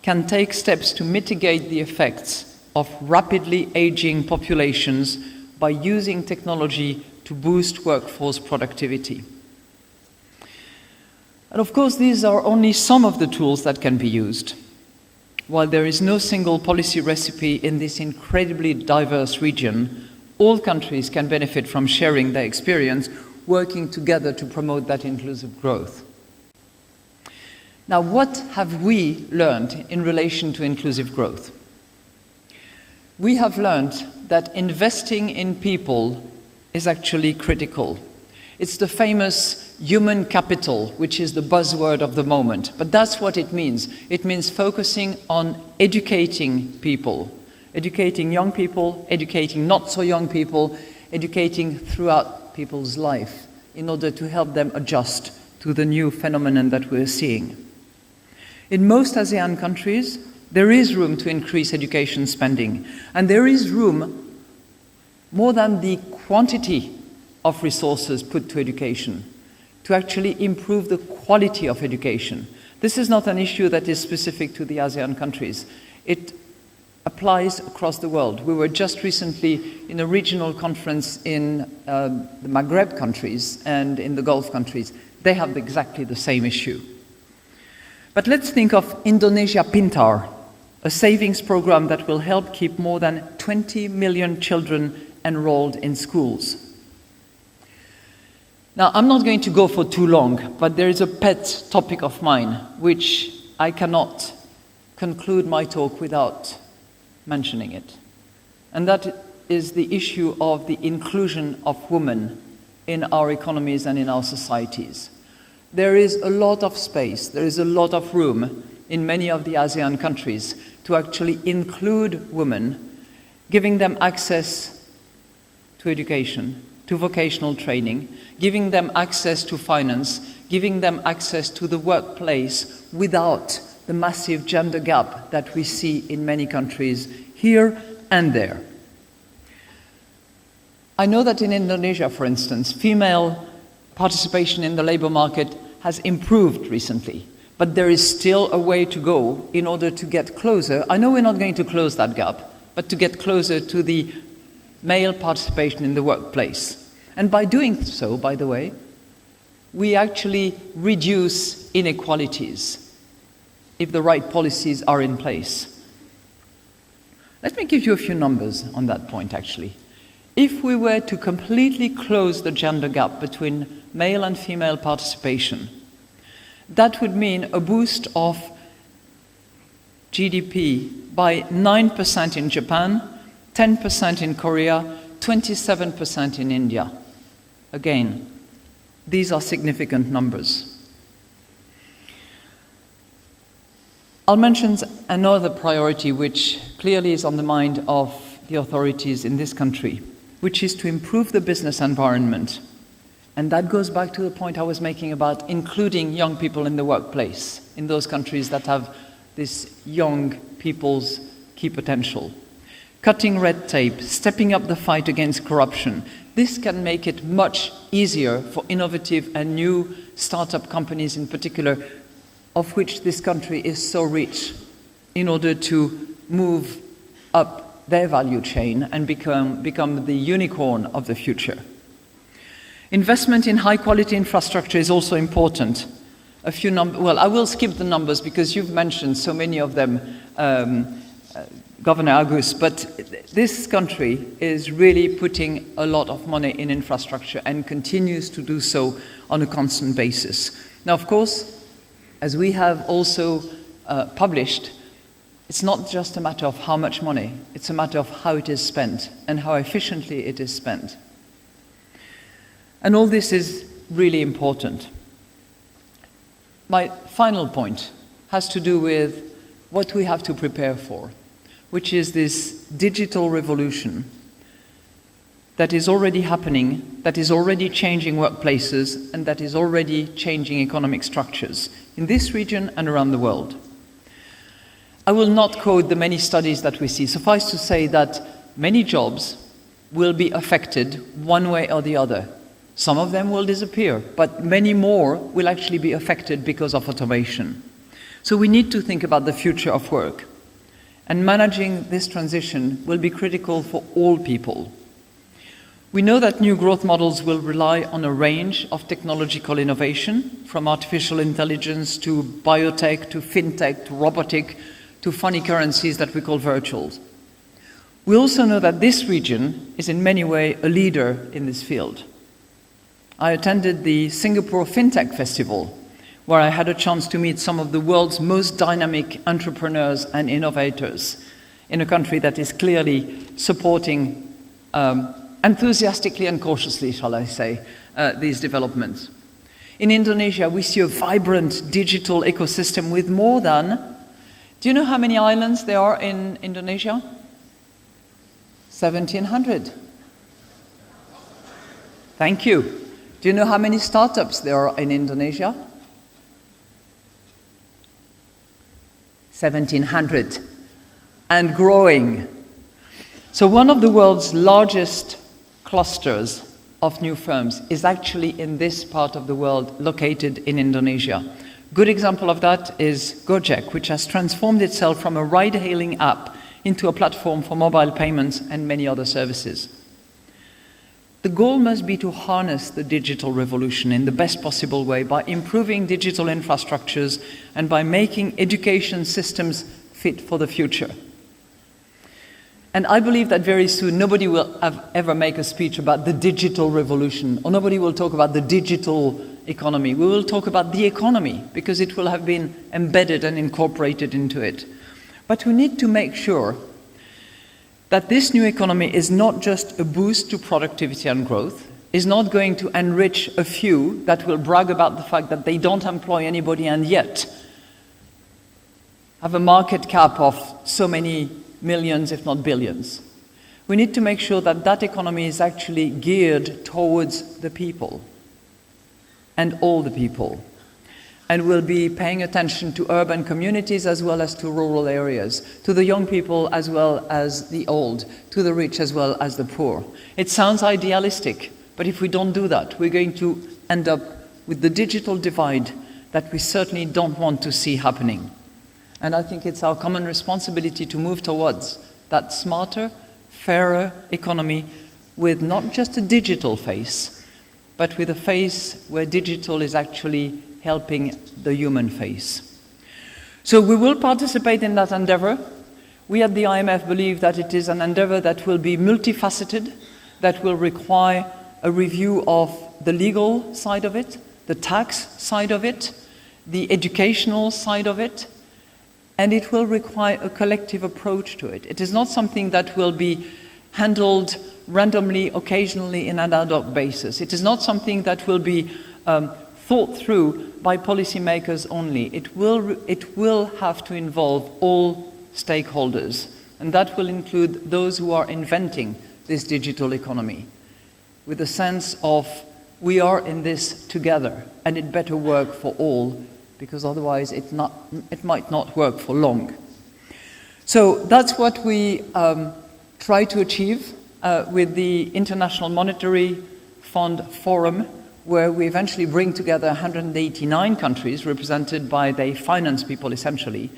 can take steps to mitigate the effects of rapidly aging populations by using technology to boost workforce productivity. And of course, these are only some of the tools that can be used. While there is no single policy recipe in this incredibly diverse region, all countries can benefit from sharing their experience, working together to promote that inclusive growth. Now, what have we learned in relation to inclusive growth? We have learned that investing in people is actually critical. It's the famous human capital, which is the buzzword of the moment. But that's what it means. It means focusing on educating people, educating young people, educating not so young people, educating throughout people's life in order to help them adjust to the new phenomenon that we're seeing. In most ASEAN countries, there is room to increase education spending, and there is room more than the quantity of resources put to education, to actually improve the quality of education. This is not an issue that is specific to the ASEAN countries. It applies across the world. We were just recently in a regional conference in the Maghreb countries and in the Gulf countries. They have exactly the same issue. But let's think of Indonesia Pintar, a savings program that will help keep more than 20 million children enrolled in schools. Now, I'm not going to go for too long, but there is a pet topic of mine which I cannot conclude my talk without mentioning it. And that is the issue of the inclusion of women in our economies and in our societies. There is a lot of space, there is a lot of room in many of the ASEAN countries to actually include women, giving them access to education, to vocational training, giving them access to finance, giving them access to the workplace without the massive gender gap that we see in many countries here and there. I know that in Indonesia, for instance, female participation in the labor market has improved recently, but there is still a way to go in order to get closer. I know we're not going to close that gap, but to get closer to the male participation in the workplace. And by doing so, by the way, we actually reduce inequalities if the right policies are in place. Let me give you a few numbers on that point, actually. If we were to completely close the gender gap between male and female participation, that would mean a boost of GDP by 9% in Japan, 10% in Korea, 27% in India. Again, these are significant numbers. I'll mention another priority which clearly is on the mind of the authorities in this country, which is to improve the business environment. And that goes back to the point I was making about including young people in the workplace in those countries that have this young people's key potential. Cutting red tape, stepping up the fight against corruption. This can make it much easier for innovative and new startup companies in particular, of which this country is so rich, in order to move up their value chain and become the unicorn of the future. Investment in high-quality infrastructure is also important. I will skip the numbers because you've mentioned so many of them, Governor August, but this country is really putting a lot of money in infrastructure and continues to do so on a constant basis. Now, of course, as we have also published, it's not just a matter of how much money, it's a matter of how it is spent and how efficiently it is spent. And all this is really important. My final point has to do with what we have to prepare for, which is this digital revolution that is already happening, that is already changing workplaces, and that is already changing economic structures in this region and around the world. I will not quote the many studies that we see. Suffice to say that many jobs will be affected one way or the other. Some of them will disappear, but many more will actually be affected because of automation. So we need to think about the future of work. And managing this transition will be critical for all people. We know that new growth models will rely on a range of technological innovation, from artificial intelligence to biotech to fintech to robotic to funny currencies that we call virtuals. We also know that this region is in many ways a leader in this field. I attended the Singapore Fintech Festival, where I had a chance to meet some of the world's most dynamic entrepreneurs and innovators in a country that is clearly supporting enthusiastically and cautiously, shall I say, these developments. In Indonesia, we see a vibrant digital ecosystem with more than, do you know how many islands there are in Indonesia? 1,700. Thank you. Do you know how many startups there are in Indonesia? 1,700 and growing. So one of the world's largest clusters of new firms is actually in this part of the world, located in Indonesia. Good example of that is Gojek, which has transformed itself from a ride-hailing app into a platform for mobile payments and many other services. The goal must be to harness the digital revolution in the best possible way by improving digital infrastructures and by making education systems fit for the future. And I believe that very soon nobody will ever make a speech about the digital revolution, or nobody will talk about the digital economy. We will talk about the economy because it will have been embedded and incorporated into it. But we need to make sure that this new economy is not just a boost to productivity and growth, is not going to enrich a few that will brag about the fact that they don't employ anybody and yet have a market cap of so many millions, if not billions. We need to make sure that that economy is actually geared towards the people and all the people. And we'll be paying attention to urban communities as well as to rural areas, to the young people as well as the old, to the rich as well as the poor. It sounds idealistic, but if we don't do that, we're going to end up with the digital divide that we certainly don't want to see happening. And I think it's our common responsibility to move towards that smarter, fairer economy with not just a digital face, but with a face where digital is actually helping the human face. So we will participate in that endeavor. We at the IMF believe that it is an endeavor that will be multifaceted, that will require a review of the legal side of it, the tax side of it, the educational side of it, and it will require a collective approach to it. It is not something that will be handled randomly, occasionally, in an ad hoc basis. It is not something that will be thought through by policymakers only. It will have to involve all stakeholders, and that will include those who are inventing this digital economy, with a sense of we are in this together, and it better work for all, because otherwise it might not work for long. So that's what we try to achieve with the International Monetary Fund Forum, where we eventually bring together 189 countries represented by the finance people essentially.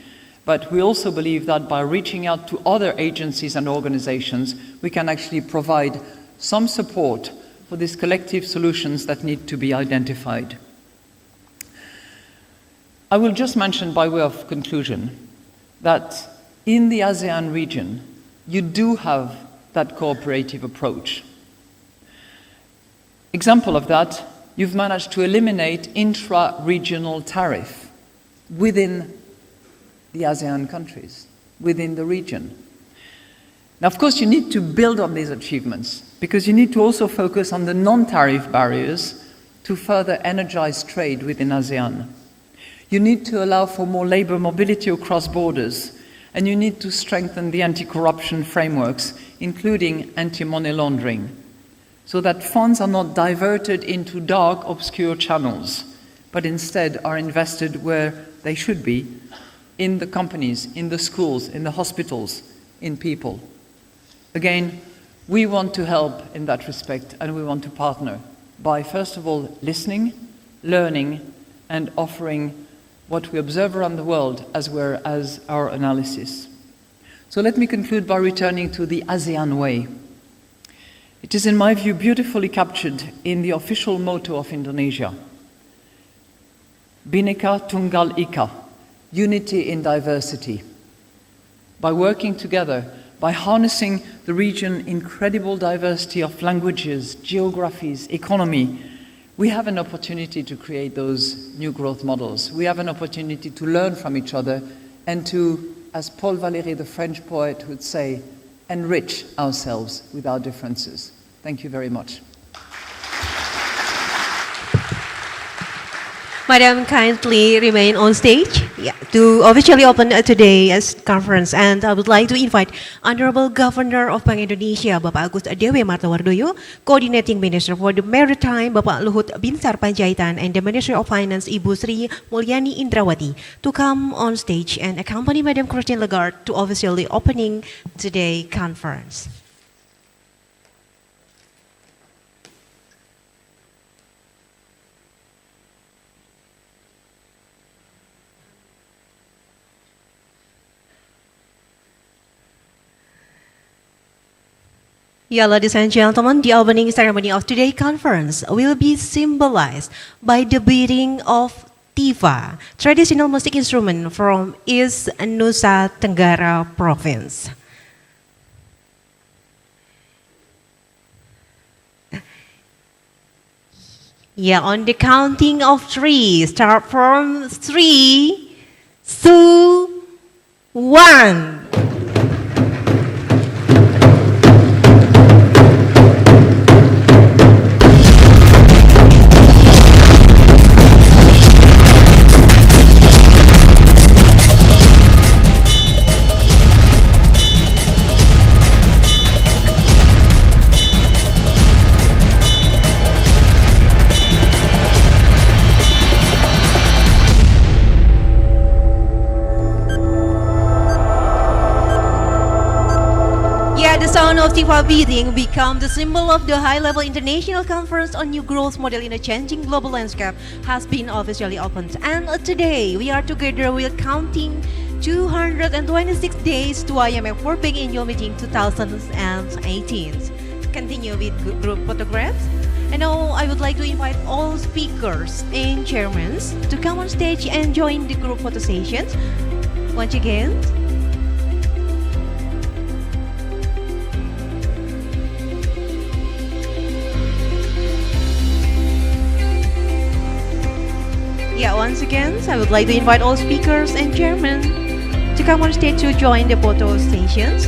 But we also believe that by reaching out to other agencies and organizations, we can actually provide some support for these collective solutions that need to be identified. I will just mention by way of conclusion that in the ASEAN region, you do have that cooperative approach. Example of that, you've managed to eliminate intra-regional tariff within the ASEAN countries, within the region. Now, of course, you need to build on these achievements because you need to also focus on the non-tariff barriers to further energize trade within ASEAN. You need to allow for more labor mobility across borders, and you need to strengthen the anti-corruption frameworks, including anti-money laundering, so that funds are not diverted into dark, obscure channels, but instead are invested where they should be, in the companies, in the schools, in the hospitals, in people. Again, we want to help in that respect, and we want to partner by, first of all, listening, learning, and offering what we observe around the world as well as our analysis. So let me conclude by returning to the ASEAN way. It is, in my view, beautifully captured in the official motto of Indonesia, Bhinneka Tunggal Ika, unity in diversity. By working together, by harnessing the region's incredible diversity of languages, geographies, economy, we have an opportunity to create those new growth models. We have an opportunity to learn from each other and to, as Paul Valéry, the French poet, would say, enrich ourselves with our differences. Thank you very much. Madam, kindly remain on stage to officially open today's conference. And I would like to invite Honorable Governor of Bank Indonesia, Bapak Agus Dewi Martawardoyo, Coordinating Minister for the Maritime, Bapak Luhut Binsar Panjaitan, and the Ministry of Finance, Ibu Sri Mulyani Indrawati, to come on stage and accompany Madam Christine Lagarde to officially opening today's conference. Yeah, ladies and gentlemen, the opening ceremony of today's conference will be symbolized by the beating of tifa, traditional music instrument from East Nusa Tenggara Province. Yeah, on the counting of three, start from 3, 2, 1. The sound of tifa beating become the symbol of the high-level international conference on new growth model in a changing global landscape has been officially opened. And today we are together with counting 226 days to IMF-World Bank Annual Meeting 2018. Continue with group photographs. And now I would like to invite all speakers and chairmen to come on stage and join the group photo sessions. Once again, once again, I would like to invite all speakers and chairmen to come on stage to join the photo stations.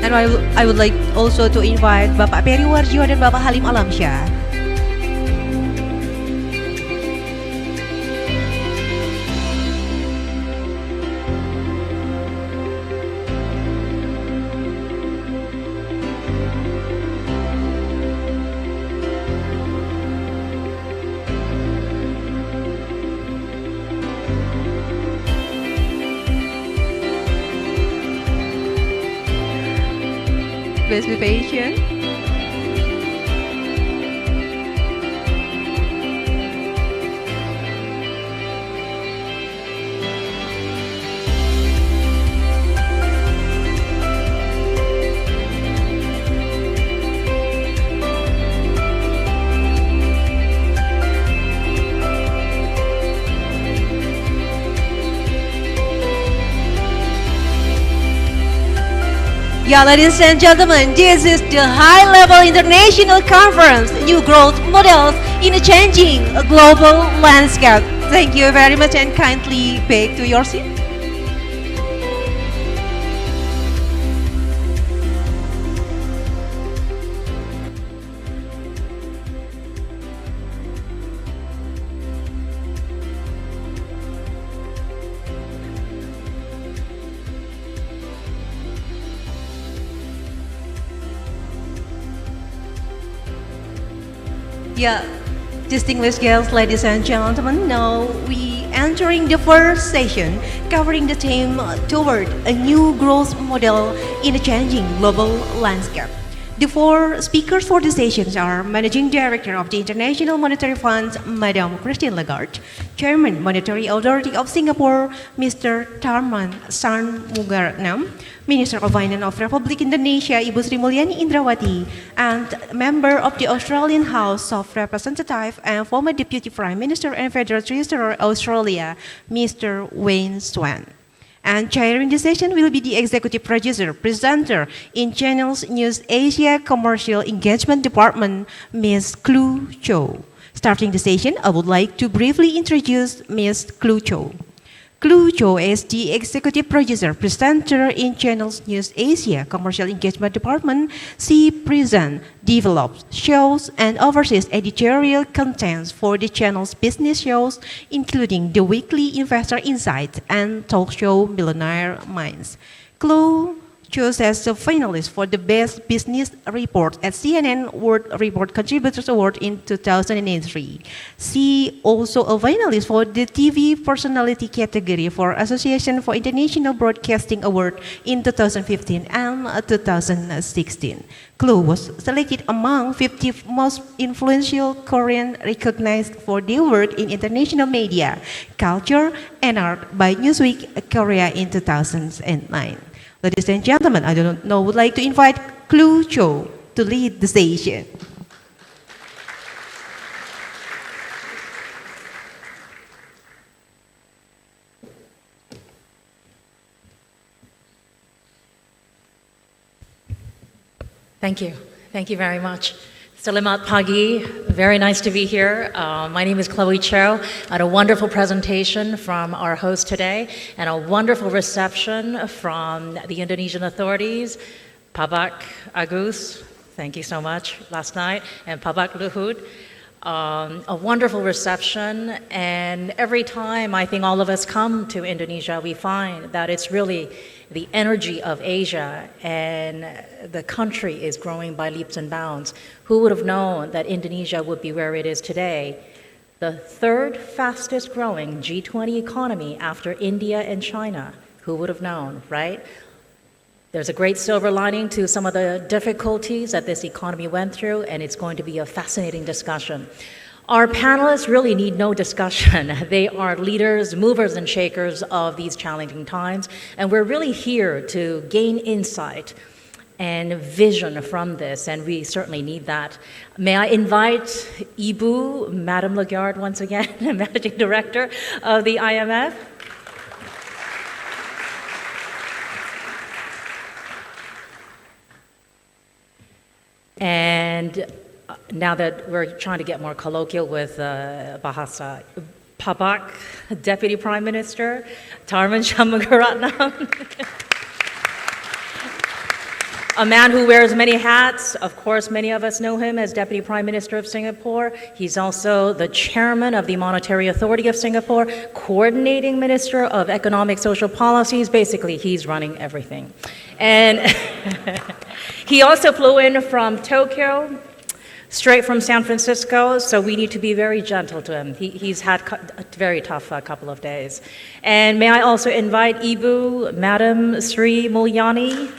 And I would like also to invite Bapak Peri Warjo dan Bapak Halim Alamsyah. Please be patient. Yeah, ladies and gentlemen, this is the high-level international conference, New Growth Models in a Changing Global Landscape. Thank you very much and kindly back to your seat. Yeah, distinguished guests, ladies and gentlemen, now we entering the first session covering the theme toward a new growth model in a changing global landscape. The four speakers for the sessions are Managing Director of the International Monetary Fund, Madam Christine Lagarde, Chairman Monetary Authority of Singapore, Mr. Tharman Shanmugaratnam, Minister of Finance of Republic Indonesia, Ibu Sri Mulyani Indrawati, and member of the Australian House of Representatives and former Deputy Prime Minister and Federal Treasurer Australia, Mr. Wayne Swan. And chairing the session will be the executive producer, presenter in Channels News Asia Commercial Engagement Department, Ms. Klu Cho. Starting the session, I would like to briefly introduce Ms. Klu Cho. Klu Cho is the executive producer, presenter in Channels News Asia Commercial Engagement Department. She presents, develops, shows, and oversees editorial contents for the channel's business shows, including the weekly Investor Insight and talk show Millionaire Minds. Klu chose as a finalist for the Best Business Report at CNN World Report Contributors Award in 2003. She also a finalist for the TV Personality category for Association for International Broadcasting Award in 2015 and 2016. Klu was selected among 50 most influential Korean recognized for their work in international media, culture, and art by Newsweek Korea in 2009. Ladies and gentlemen, I would like to invite Klu Cho to lead the session. Thank you. Thank you very much. Selamat pagi. Very nice to be here. My name is Chloe Cho. I had a wonderful presentation from our host today and a wonderful reception from the Indonesian authorities, Pabak Agus, thank you so much, last night, and Pabak Luhut. A wonderful reception, and every time I think all of us come to Indonesia, we find that it's really the energy of Asia, and the country is growing by leaps and bounds. Who would have known that Indonesia would be where it is today? The third fastest growing G20 economy after India and China. Who would have known, right? There's a great silver lining to some of the difficulties that this economy went through, and it's going to be a fascinating discussion. Our panelists really need no discussion. They are leaders, movers, and shakers of these challenging times, and we're really here to gain insight and vision from this, and we certainly need that. May I invite Ibu, Madame Lagarde, once again, Managing Director of the IMF. And now that we're trying to get more colloquial with Bahasa, Pabak, Deputy Prime Minister, Tharman Shanmugaratnam. A man who wears many hats. Of course, many of us know him as Deputy Prime Minister of Singapore. He's also the Chairman of the Monetary Authority of Singapore, Coordinating Minister of Economic Social Policies. Basically, he's running everything. And he also flew in from Tokyo, straight from San Francisco, so we need to be very gentle to him. He's had a very tough couple of days. And may I also invite Ibu, Madam Sri Mulyani.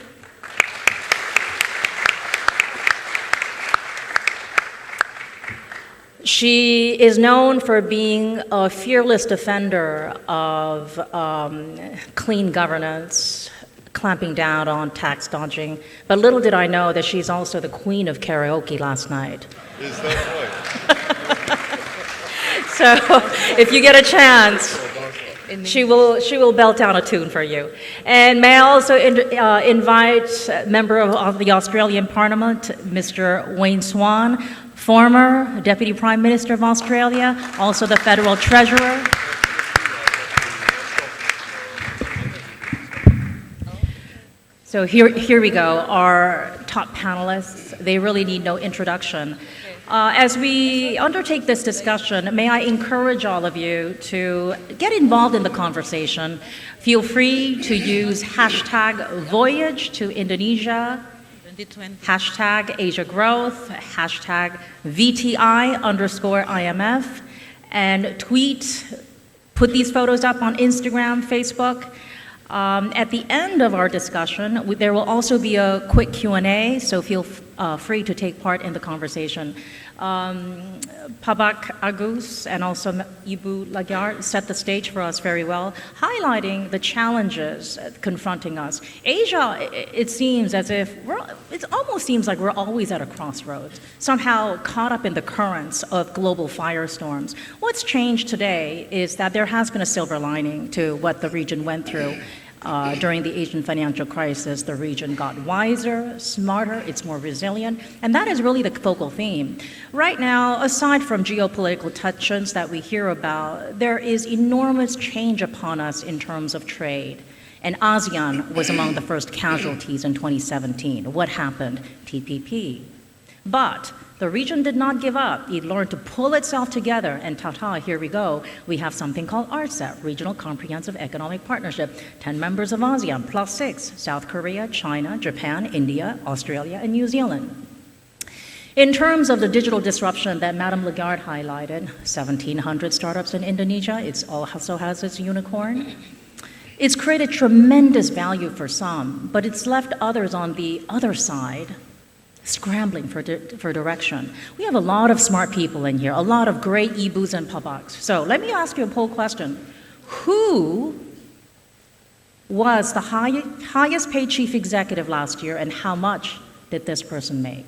She is known for being a fearless defender of clean governance, clamping down on tax dodging. But little did I know that she's also the queen of karaoke last night. Is that right? So if you get a chance, she will belt out a tune for you. And may I also invite a member of the Australian Parliament, Mr. Wayne Swan, former Deputy Prime Minister of Australia, also the Federal Treasurer. So here we go, our top panelists. They really need no introduction. As we undertake this discussion, may I encourage all of you to get involved in the conversation. Feel free to use hashtag Voyage to Indonesia, hashtag Asia Growth, hashtag VTI_IMF, and tweet, put these photos up on Instagram, Facebook. At the end of our discussion, there will also be a quick Q&A, so feel free to take part in the conversation. Pabak Agus and also Ibu Lagarde set the stage for us very well, highlighting the challenges confronting us. Asia, it seems as if it almost seems like we're always at a crossroads, somehow caught up in the currents of global firestorms. What's changed today is that there has been a silver lining to what the region went through. During the Asian financial crisis, the region got wiser, smarter, it's more resilient, and that is really the focal theme. Right now, aside from geopolitical tensions that we hear about, there is enormous change upon us in terms of trade. And ASEAN was among the first casualties in 2017. What happened? TPP. But the region did not give up. It learned to pull itself together, and ta-ta, here we go. We have something called RCEP, Regional Comprehensive Economic Partnership. 10 members of ASEAN, plus 6, South Korea, China, Japan, India, Australia, and New Zealand. In terms of the digital disruption that Madame Lagarde highlighted, 1,700 startups in Indonesia, it also has its unicorn. It's created tremendous value for some, but it's left others on the other side scrambling for direction. We have a lot of smart people in here, a lot of great Ibus and Pabaks. So let me ask you a poll question. Who was the highest paid chief executive last year, and how much did this person make?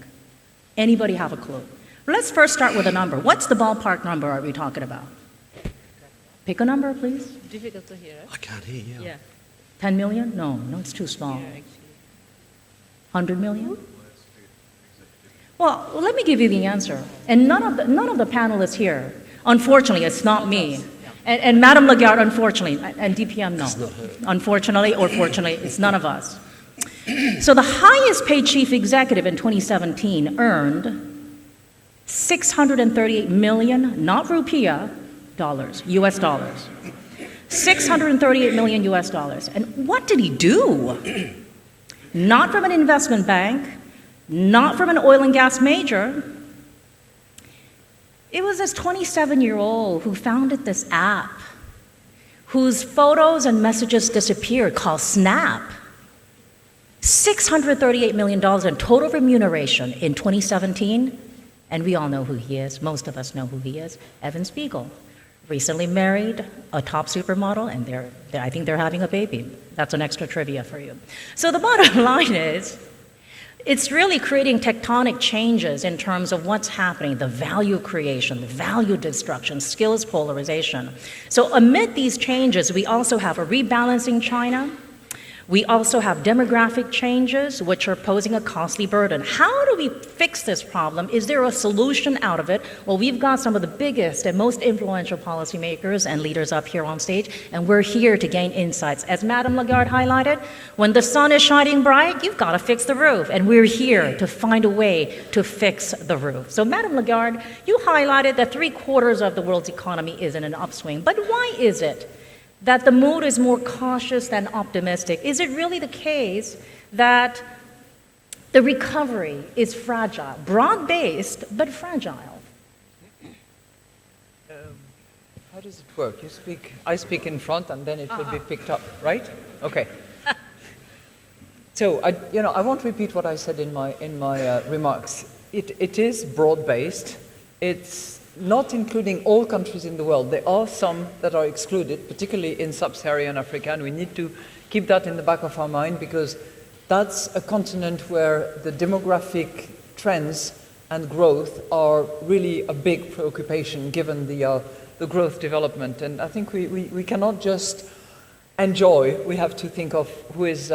Anybody have a clue? Let's first start with a number. What's the ballpark number are we talking about? Pick a number, please. Difficult to hear. I can't hear you. Yeah. 10 million? No, it's too small. 100 million? Well, let me give you the answer. And none of the panelists here, unfortunately, it's not me. And Madame Lagarde, unfortunately, and DPM, no. Unfortunately or fortunately, it's none of us. So the highest paid chief executive in 2017 earned 638 million, not rupiah, dollars, US dollars. 638 million US dollars. And what did he do? Not from an investment bank, not from an oil and gas major. It was this 27-year-old who founded this app, whose photos and messages disappeared, called Snap. $638 million in total remuneration in 2017, and we all know who he is. Most of us know who he is. Evan Spiegel, recently married, a top supermodel, and I think they're having a baby. That's an extra trivia for you. So the bottom line is, it's really creating tectonic changes in terms of what's happening, the value creation, the value destruction, skills polarization. So amid these changes, we also have a rebalancing China. We also have demographic changes, which are posing a costly burden. How do we fix this problem? Is there a solution out of it? Well, we've got some of the biggest and most influential policymakers and leaders up here on stage, and we're here to gain insights. As Madame Lagarde highlighted, when the sun is shining bright, you've got to fix the roof, and we're here to find a way to fix the roof. So, Madame Lagarde, you highlighted that 3/4 of the world's economy is in an upswing, but why is it that the mood is more cautious than optimistic? Is it really the case that the recovery is fragile, broad-based, but fragile? How does it work? I speak in front, and then it will be picked up, right? Okay. So, I won't repeat what I said in my remarks. It is broad-based. It's not including all countries in the world. There are some that are excluded, particularly in sub-Saharan Africa, and we need to keep that in the back of our mind, because that's a continent where the demographic trends and growth are really a big preoccupation given the growth development. And I think we cannot just enjoy. We have to think of who is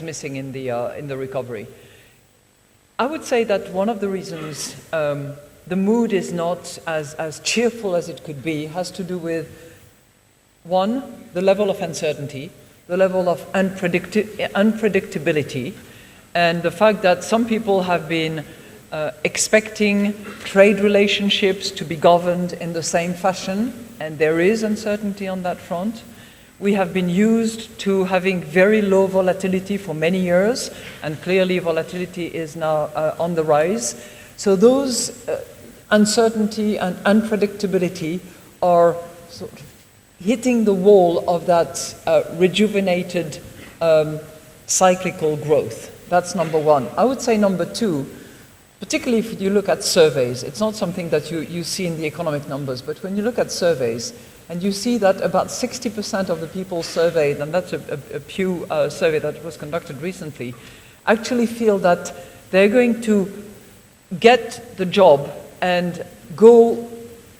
missing in the recovery. I would say that one of the reasons the mood is not as cheerful as it could be has to do with, one, the level of uncertainty, the level of unpredictability, and the fact that some people have been expecting trade relationships to be governed in the same fashion, and there is uncertainty on that front. We have been used to having very low volatility for many years, and clearly volatility is now on the rise. So those uncertainty and unpredictability are sort of hitting the wall of that rejuvenated cyclical growth. That's number one. I would say number two, particularly if you look at surveys, it's not something that you see in the economic numbers, but when you look at surveys and you see that about 60% of the people surveyed, and that's a Pew survey that was conducted recently, actually feel that they're going to get the job and go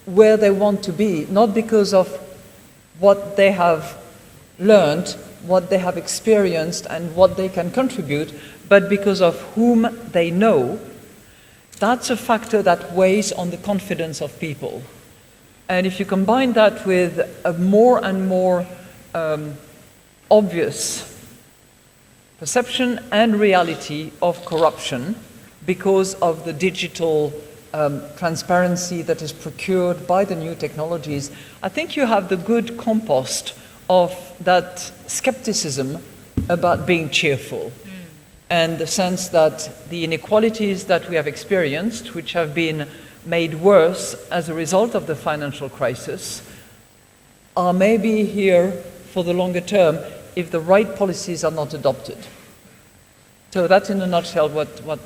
where they want to be, not because of what they have learned, what they have experienced, and what they can contribute, but because of whom they know. That's a factor that weighs on the confidence of people. And if you combine that with a more and more obvious perception and reality of corruption because of the digital transparency that is procured by the new technologies, I think you have the good compost of that skepticism about being cheerful. And the sense that the inequalities that we have experienced, which have been made worse as a result of the financial crisis, are maybe here for the longer term if the right policies are not adopted. So that's in a nutshell what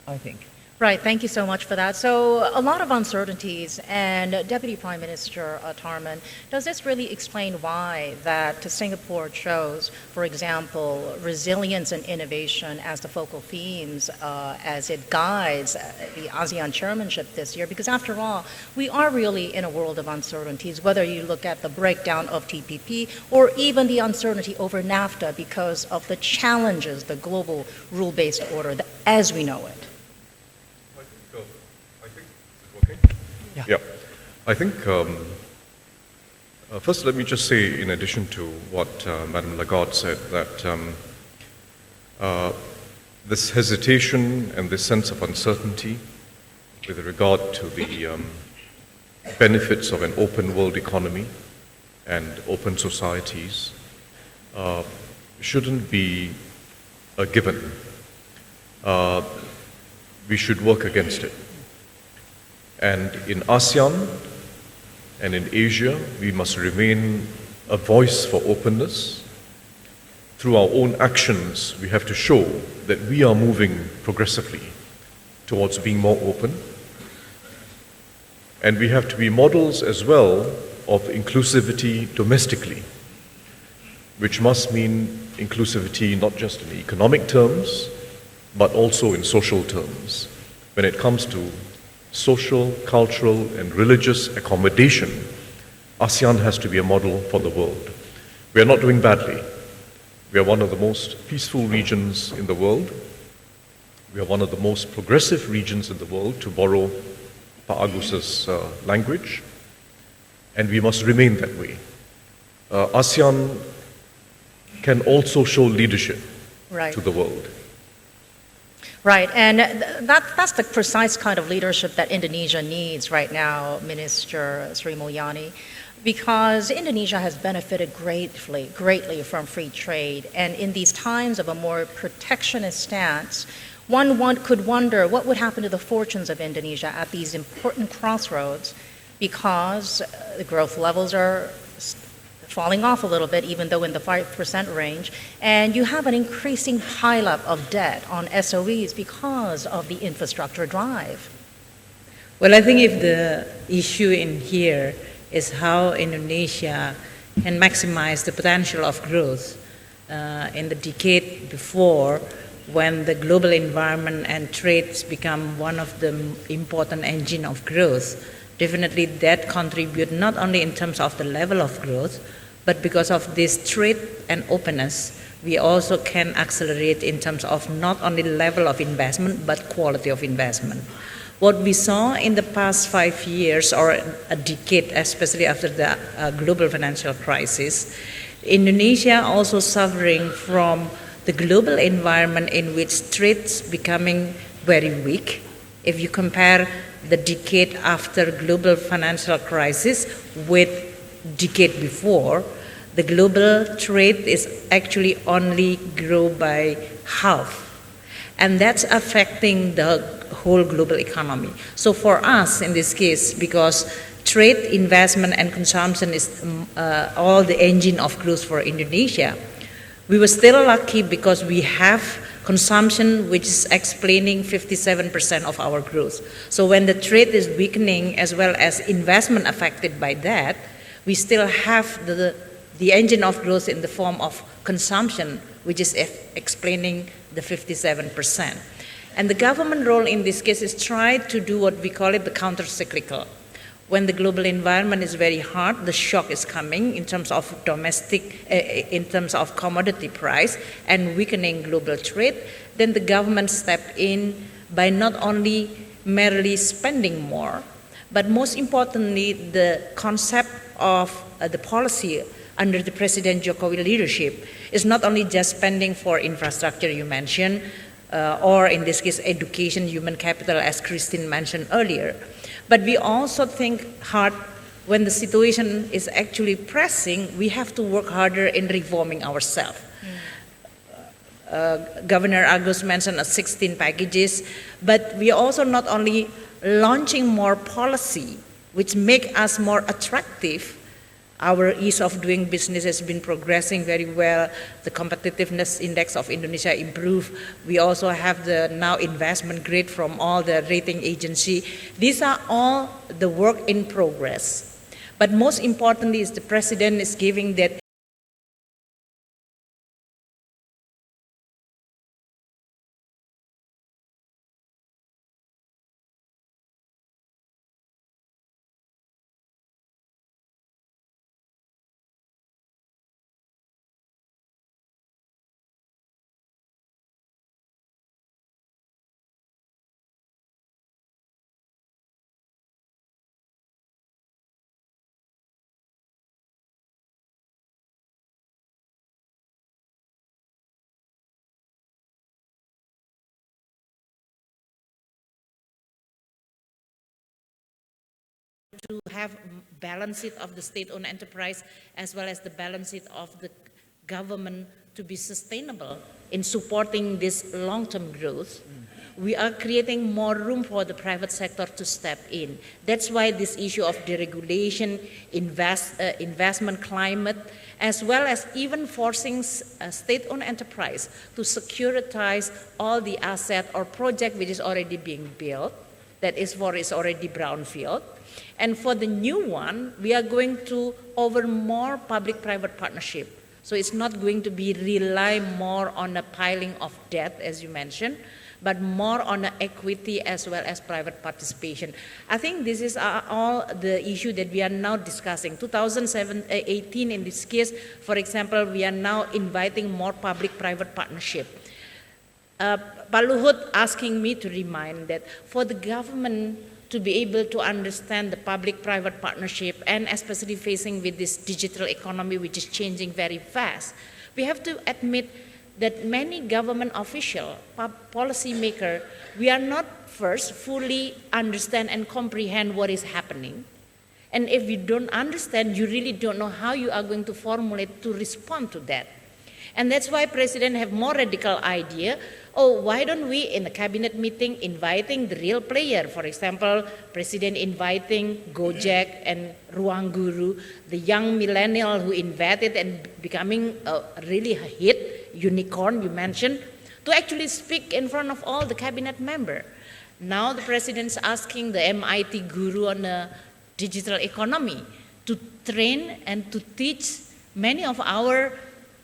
I think. Right, thank you so much for that. So a lot of uncertainties, and Deputy Prime Minister Tharman, does this really explain why that Singapore chose, for example, resilience and innovation as the focal themes as it guides the ASEAN chairmanship this year? Because after all, we are really in a world of uncertainties, whether you look at the breakdown of TPP or even the uncertainty over NAFTA because of the challenges, the global rule-based order as we know it. Yeah. I think, first let me just say, in addition to what Madame Lagarde said, that this hesitation and this sense of uncertainty with regard to the benefits of an open world economy and open societies shouldn't be a given. We should work against it. And in ASEAN and in Asia, we must remain a voice for openness through our own actions, we have to show that we are moving progressively towards being more open. And we have to be models as well of inclusivity domestically, which must mean inclusivity not just in economic terms, but also in social terms. When it comes to social, cultural, and religious accommodation, ASEAN has to be a model for the world. We are not doing badly. We are one of the most peaceful regions in the world. We are one of the most progressive regions in the world, to borrow Pa Agus's language, and we must remain that way. ASEAN can also show leadership Right. to the world. Right, and that's the precise kind of leadership that Indonesia needs right now, Minister Sri Mulyani, because Indonesia has benefited greatly from free trade, and in these times of a more protectionist stance, one could wonder what would happen to the fortunes of Indonesia at these important crossroads, because the growth levels are falling off a little bit, even though in the 5% range, and you have an increasing pileup of debt on SOEs because of the infrastructure drive. Well, I think if the issue in here is how Indonesia can maximize the potential of growth in the decade before, when the global environment and trades become one of the important engine of growth, definitely that contribute not only in terms of the level of growth, but because of this trade and openness, we also can accelerate in terms of not only level of investment, but quality of investment. What we saw in the past 5 years or a decade, especially after the global financial crisis, Indonesia also suffering from the global environment in which trade's becoming very weak. If you compare the decade after global financial crisis with decade before, the global trade is actually only grow by half. And that's affecting the whole global economy. So for us in this case, because trade, investment, and consumption is all the engine of growth for Indonesia, we were still lucky because we have consumption which is explaining 57% of our growth. So when the trade is weakening as well as investment affected by that, we still have the engine of growth in the form of consumption, which is explaining the 57%. And the government role in this case is try to do what we call it the counter-cyclical. When the global environment is very hard, the shock is coming in terms of domestic, in terms of commodity price and weakening global trade, then the government step in by not only merely spending more, but most importantly, the concept of the policy under the President Jokowi leadership is not only just spending for infrastructure you mentioned, or in this case, education, human capital, as Christine mentioned earlier. But we also think hard when the situation is actually pressing, we have to work harder in reforming ourselves. Governor Agus mentioned 16 packages, but we also not only launching more policy, which make us more attractive. Our ease of doing business has been progressing very well. The competitiveness index of Indonesia improved. We also have the now investment grade from all the rating agency. These are all the work in progress. But most importantly is the president is giving that to have balance sheet of the state-owned enterprise as well as the balance sheet of the government to be sustainable in supporting this long-term growth. we are creating more room for the private sector to step in. That's why this issue of deregulation, investment climate, as well as even forcing state-owned enterprise to securitize all the asset or project which is already being built, that is already brownfield. And for the new one, we are going to over more public-private partnership. So it's not going to be rely more on a piling of debt, as you mentioned, but more on equity as well as private participation. I think this is all the issue that we are now discussing. 2018 in this case, for example, we are now inviting more public-private partnership. Pak Luhut asking me to remind that for the government to be able to understand the public-private partnership and especially facing with this digital economy which is changing very fast, we have to admit that many government officials, policymakers, we are not first fully understand and comprehend what is happening. And if you don't understand, you really don't know how you are going to formulate to respond to that. And that's why President have more radical idea. Oh, why don't we in the cabinet meeting inviting the real player? For example, President inviting Gojek and Ruang Guru, the young millennial who invented and becoming a really hit, unicorn you mentioned, to actually speak in front of all the cabinet member. Now the President's asking the MIT guru on the digital economy to train and to teach many of our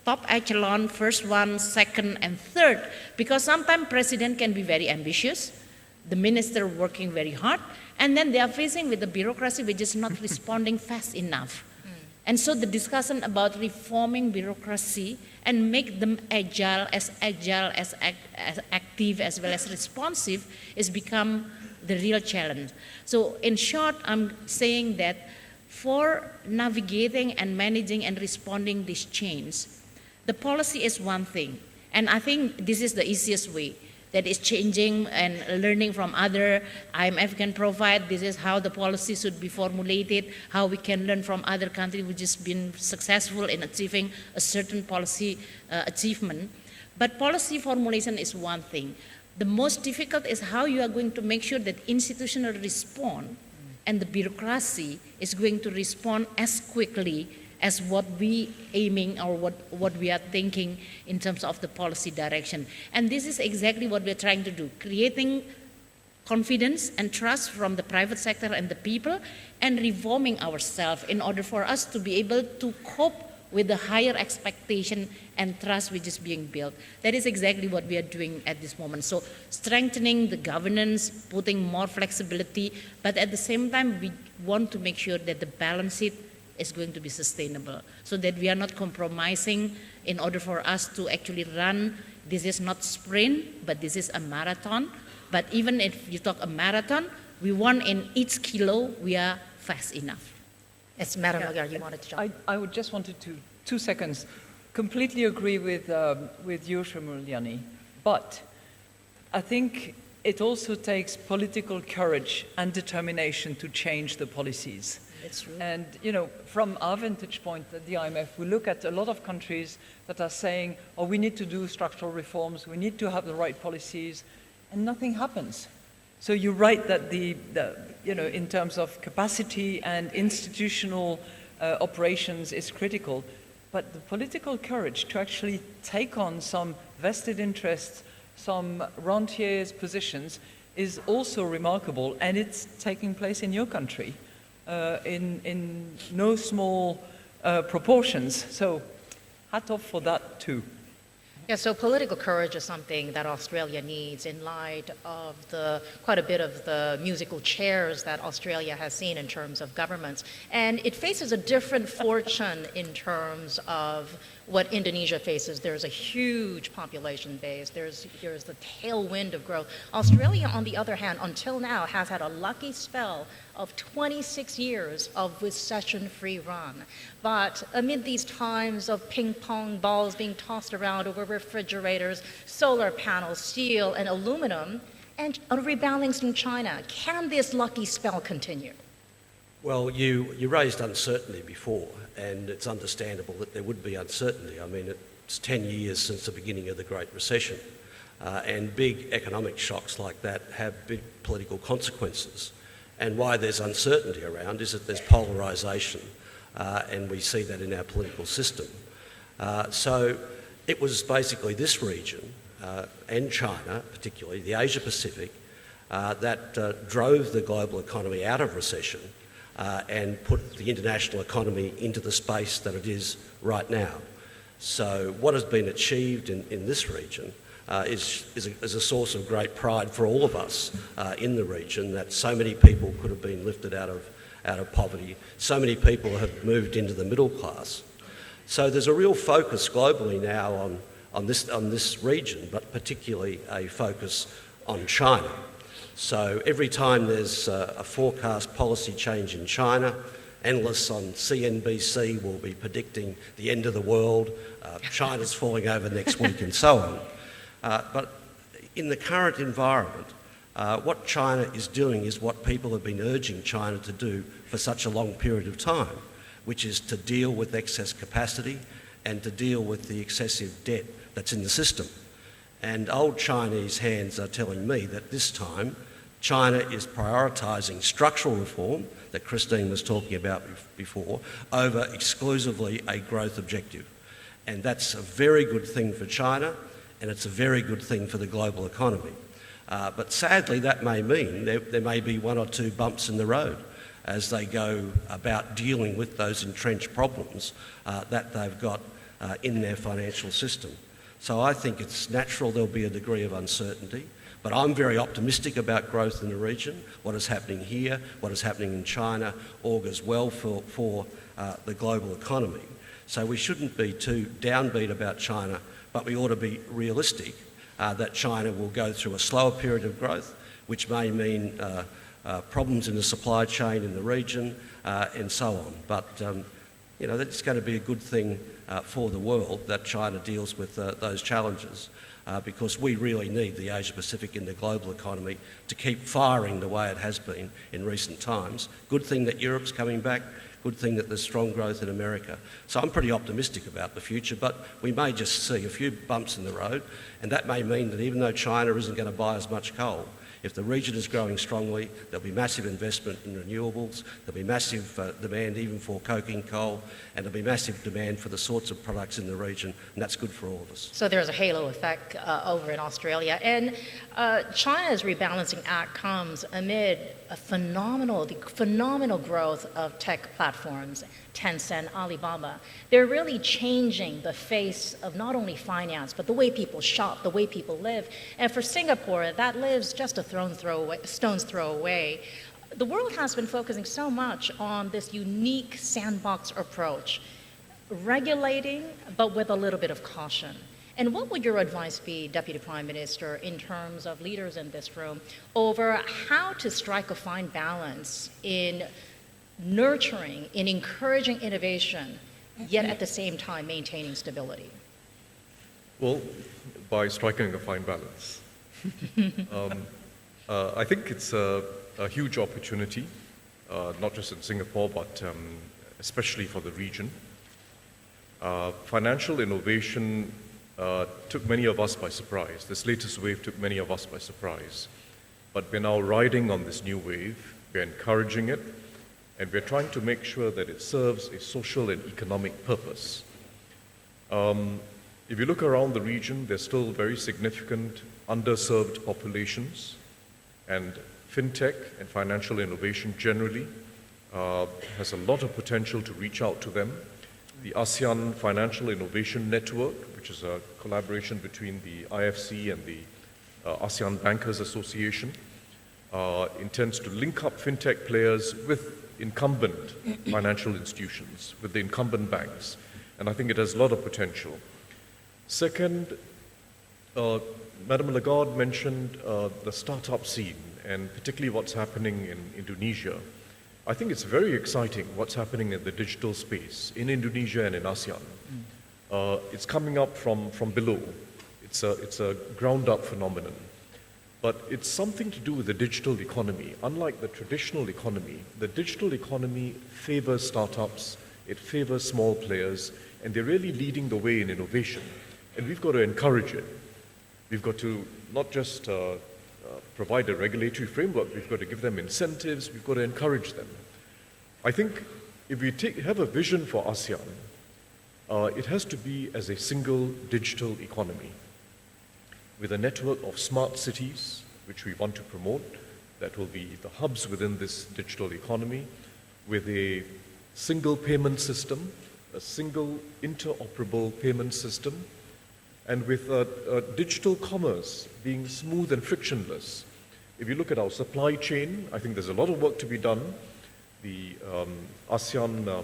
top echelon, first one, second, and third, because sometimes president can be very ambitious, the minister working very hard, and then they are facing with the bureaucracy which is not responding fast enough. And so the discussion about reforming bureaucracy and make them agile, as active, as well as responsive, is become the real challenge. So in short, I'm saying that for navigating and managing and responding this change, the policy is one thing, and I think this is the easiest way, that is changing and learning from other. IMF can provide, this is how the policy should be formulated, how we can learn from other countries which has been successful in achieving a certain policy achievement. But policy formulation is one thing. The most difficult is how you are going to make sure that institutional response and the bureaucracy is going to respond as quickly as what we aiming or what we are thinking in terms of the policy direction. And this is exactly what we're trying to do, creating confidence and trust from the private sector and the people, and reforming ourselves in order for us to be able to cope with the higher expectation and trust which is being built. That is exactly what we are doing at this moment. So strengthening the governance, putting more flexibility, but at the same time we want to make sure that the balance sheet is going to be sustainable, so that we are not compromising in order for us to actually run. This is not sprint, but this is a marathon. But even if you talk a marathon, we want in each kilo we are fast enough. Yes, Madam Lagarde, you wanted to jump. I would just wanted to, 2 seconds, completely agree with you, Shrimulyani, but I think it also takes political courage and determination to change the policies. That's true. And, you know, from our vantage point at the IMF, we look at a lot of countries that are saying, oh, we need to do structural reforms, we need to have the right policies, and nothing happens. So you're right that you know, in terms of capacity and institutional operations is critical, but the political courage to actually take on some vested interests, some rentiers' positions is also remarkable, and it's taking place in your country in no small proportions. So hat off for that too. Yeah, so political courage is something that Australia needs in light of quite a bit of the musical chairs that Australia has seen in terms of governments. And it faces a different fortune in terms of what Indonesia faces. There's a huge population base. There's the tailwind of growth. Australia, on the other hand, until now has had a lucky spell of 26 years of recession-free run. But amid these times of ping pong balls being tossed around over refrigerators, solar panels, steel, and aluminum, and a rebalancing China, can this lucky spell continue? Well, you raised uncertainty before, and it's understandable that there would be uncertainty. I mean, it's 10 years since the beginning of the Great Recession. and big economic shocks like that have big political consequences. And why there's uncertainty around is that there's polarisation, and we see that in our political system. So it was basically this region, and China particularly, the Asia Pacific, that drove the global economy out of recession and put the international economy into the space that it is right now. So what has been achieved in this region is a source of great pride for all of us in the region, that so many people could have been lifted out of poverty, so many people have moved into the middle class. So there's a real focus globally now on this region, but particularly a focus on China. So every time there's a forecast policy change in China, analysts on CNBC will be predicting the end of the world, China's falling over next week and so on. But in the current environment, what China is doing is what people have been urging China to do for such a long period of time, which is to deal with excess capacity and to deal with the excessive debt that's in the system. And old Chinese hands are telling me that this time China is prioritising structural reform that Christine was talking about before over exclusively a growth objective. And that's a very good thing for China, and it's a very good thing for the global economy. But sadly, that may mean there may be one or two bumps in the road as they go about dealing with those entrenched problems that they've got in their financial system. So I think it's natural there'll be a degree of uncertainty, but I'm very optimistic about growth in the region. What is happening here, what is happening in China augurs well for the global economy. So we shouldn't be too downbeat about China, but we ought to be realistic that China will go through a slower period of growth, which may mean problems in the supply chain in the region and so on. But you know, that's going to be a good thing for the world that China deals with those challenges, because we really need the Asia Pacific in the global economy to keep firing the way it has been in recent times. Good thing that Europe's coming back. Good thing that there's strong growth in America. So I'm pretty optimistic about the future, but we may just see a few bumps in the road, and that may mean that even though China isn't going to buy as much coal, if the region is growing strongly, there'll be massive investment in renewables, there'll be massive demand even for coking coal, and there'll be massive demand for the sorts of products in the region, and that's good for all of us. So there's a halo effect over in Australia. And China's rebalancing act comes amid the phenomenal growth of tech platforms, Tencent, Alibaba. They're really changing the face of not only finance, but the way people shop, the way people live. And for Singapore, that lives just a stone's throw away. The world has been focusing so much on this unique sandbox approach, regulating, but with a little bit of caution. And what would your advice be, Deputy Prime Minister, in terms of leaders in this room, over how to strike a fine balance in nurturing, in encouraging innovation, yet at the same time maintaining stability? Well, by striking a fine balance. I think it's a huge opportunity, not just in Singapore, but especially for the region. Financial innovation took many of us by surprise. This latest wave took many of us by surprise. But we're now riding on this new wave, we're encouraging it, and we're trying to make sure that it serves a social and economic purpose. If you look around the region, there's still very significant underserved populations, and fintech and financial innovation generally has a lot of potential to reach out to them. The ASEAN Financial Innovation Network, which is a collaboration between the IFC and the ASEAN Bankers Association, intends to link up fintech players with incumbent financial institutions, with the incumbent banks, and I think it has a lot of potential. Second, Madame Lagarde mentioned the startup scene, and particularly what's happening in Indonesia. I think it's very exciting what's happening in the digital space in Indonesia and in ASEAN. It's coming up from below. It's a ground-up phenomenon. But it's something to do with the digital economy. Unlike the traditional economy, the digital economy favors startups, it favors small players, and they're really leading the way in innovation. And we've got to encourage it. We've got to not just provide a regulatory framework, we've got to give them incentives, we've got to encourage them. I think if we have a vision for ASEAN, it has to be as a single digital economy with a network of smart cities, which we want to promote, that will be the hubs within this digital economy, with a single payment system, a single interoperable payment system, and with digital commerce being smooth and frictionless. If you look at our supply chain, I think there's a lot of work to be done. The ASEAN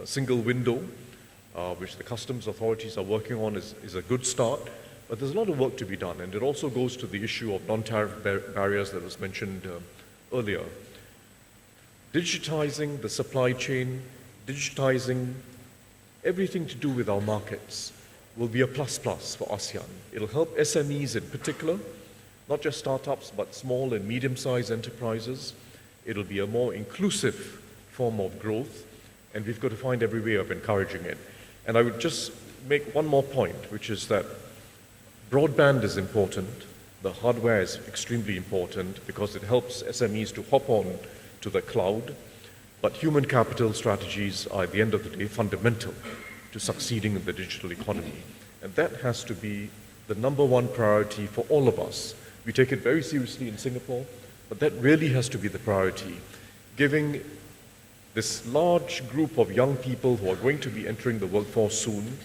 single window, which the customs authorities are working on, is a good start, but there's a lot of work to be done, and it also goes to the issue of non-tariff barriers that was mentioned earlier. Digitizing the supply chain, digitizing everything to do with our markets will be a plus for ASEAN. It'll help SMEs in particular, not just startups, but small and medium-sized enterprises. It'll be a more inclusive form of growth, and we've got to find every way of encouraging it. And I would just make one more point, which is that broadband is important. The hardware is extremely important because it helps SMEs to hop on to the cloud. But human capital strategies are, at the end of the day, fundamental to succeeding in the digital economy. And that has to be the number one priority for all of us. We take it very seriously in Singapore, but that really has to be the priority. Giving this large group of young people who are going to be entering the workforce soon,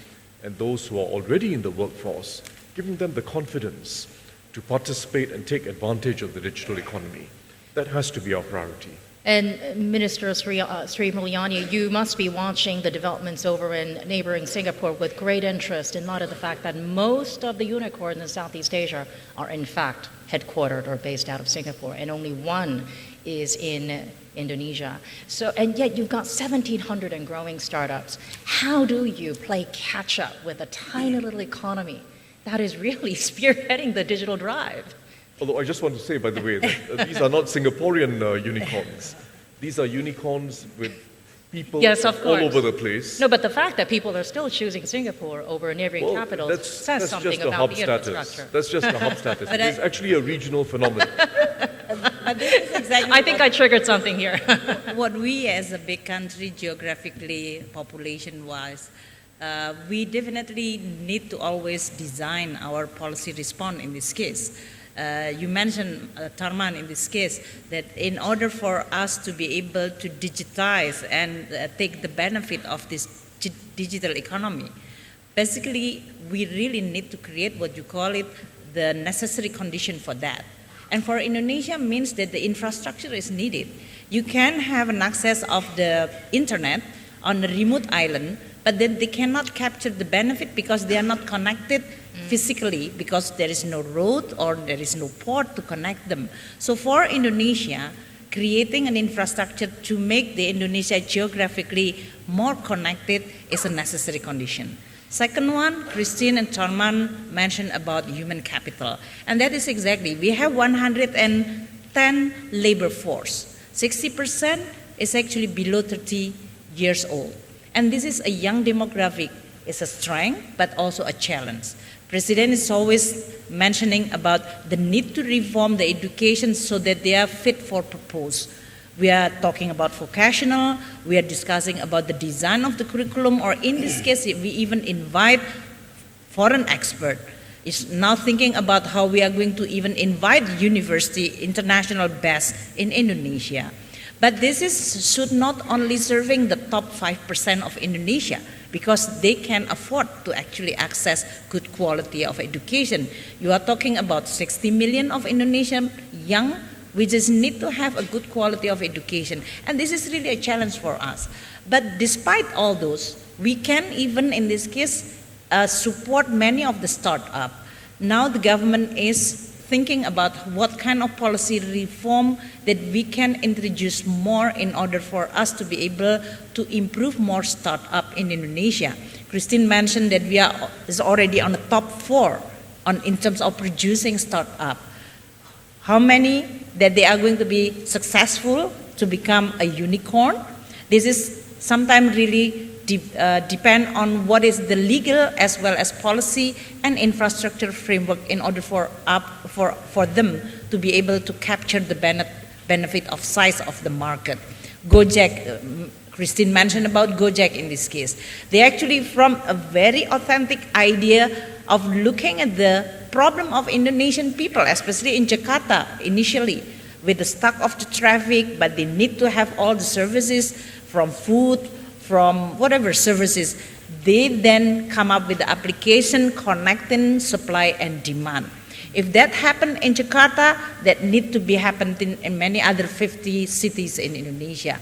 and those who are already in the workforce, giving them the confidence to participate and take advantage of the digital economy. That has to be our priority. And Minister Sri Mulyani, you must be watching the developments over in neighboring Singapore with great interest in light of the fact that most of the unicorns in Southeast Asia are in fact headquartered or based out of Singapore, and only one is in Indonesia. So, and yet you've got 1,700 and growing startups. How do you play catch up with a tiny little economy that is really spearheading the digital drive? Although I just want to say, by the way, that these are not Singaporean unicorns. These are unicorns with people Yes, of all course. over the place. No, but the fact that people are still choosing Singapore over neighboring capitals says that's something just a about hub the status. infrastructure. That's just a hub status. It's actually a regional phenomenon. But this is exactly I think I triggered something here. what we as a big country geographically, population-wise, we definitely need to always design our policy response in this case. You mentioned, Tarman, in this case, that in order for us to be able to digitize and take the benefit of this digital economy, basically we really need to create what you call it the necessary condition for that. And for Indonesia means that the infrastructure is needed. You can have an access of the internet on a remote island, but then they cannot capture the benefit because they are not connected physically, because there is no road or there is no port to connect them. So for Indonesia, creating an infrastructure to make the Indonesia geographically more connected is a necessary condition. Second one, Christine and Torman mentioned about human capital. And that is exactly, we have 110 labor force. 60% is actually below 30 years old. And this is a young demographic. It's a strength, but also a challenge. President is always mentioning about the need to reform the education so that they are fit for purpose. We are talking about vocational, we are discussing about the design of the curriculum, or in this case, we even invite foreign expert. Is now thinking about how we are going to even invite university, international best in Indonesia. But this should not only serving the top 5% of Indonesia, because they can afford to actually access good quality of education. You are talking about 60 million of Indonesian young. We just need to have a good quality of education. And this is really a challenge for us. But despite all those, we can even in this case support many of the startups. Now the government is thinking about what kind of policy reform that we can introduce more in order for us to be able to improve more startup in Indonesia. Christine mentioned that we is already on the top 4 in terms of producing startup. How many that they are going to be successful to become a unicorn? This is sometimes really depend on what is the legal as well as policy and infrastructure framework in order for them to be able to capture the benefit of size of the market. Gojek, Christine mentioned about Gojek in this case. They actually from a very authentic idea of looking at the problem of Indonesian people, especially in Jakarta initially, with the stuck of the traffic, but they need to have all the services from food, from whatever services. They then come up with the application connecting supply and demand. If that happened in Jakarta, that need to be happened in many other 50 cities in Indonesia.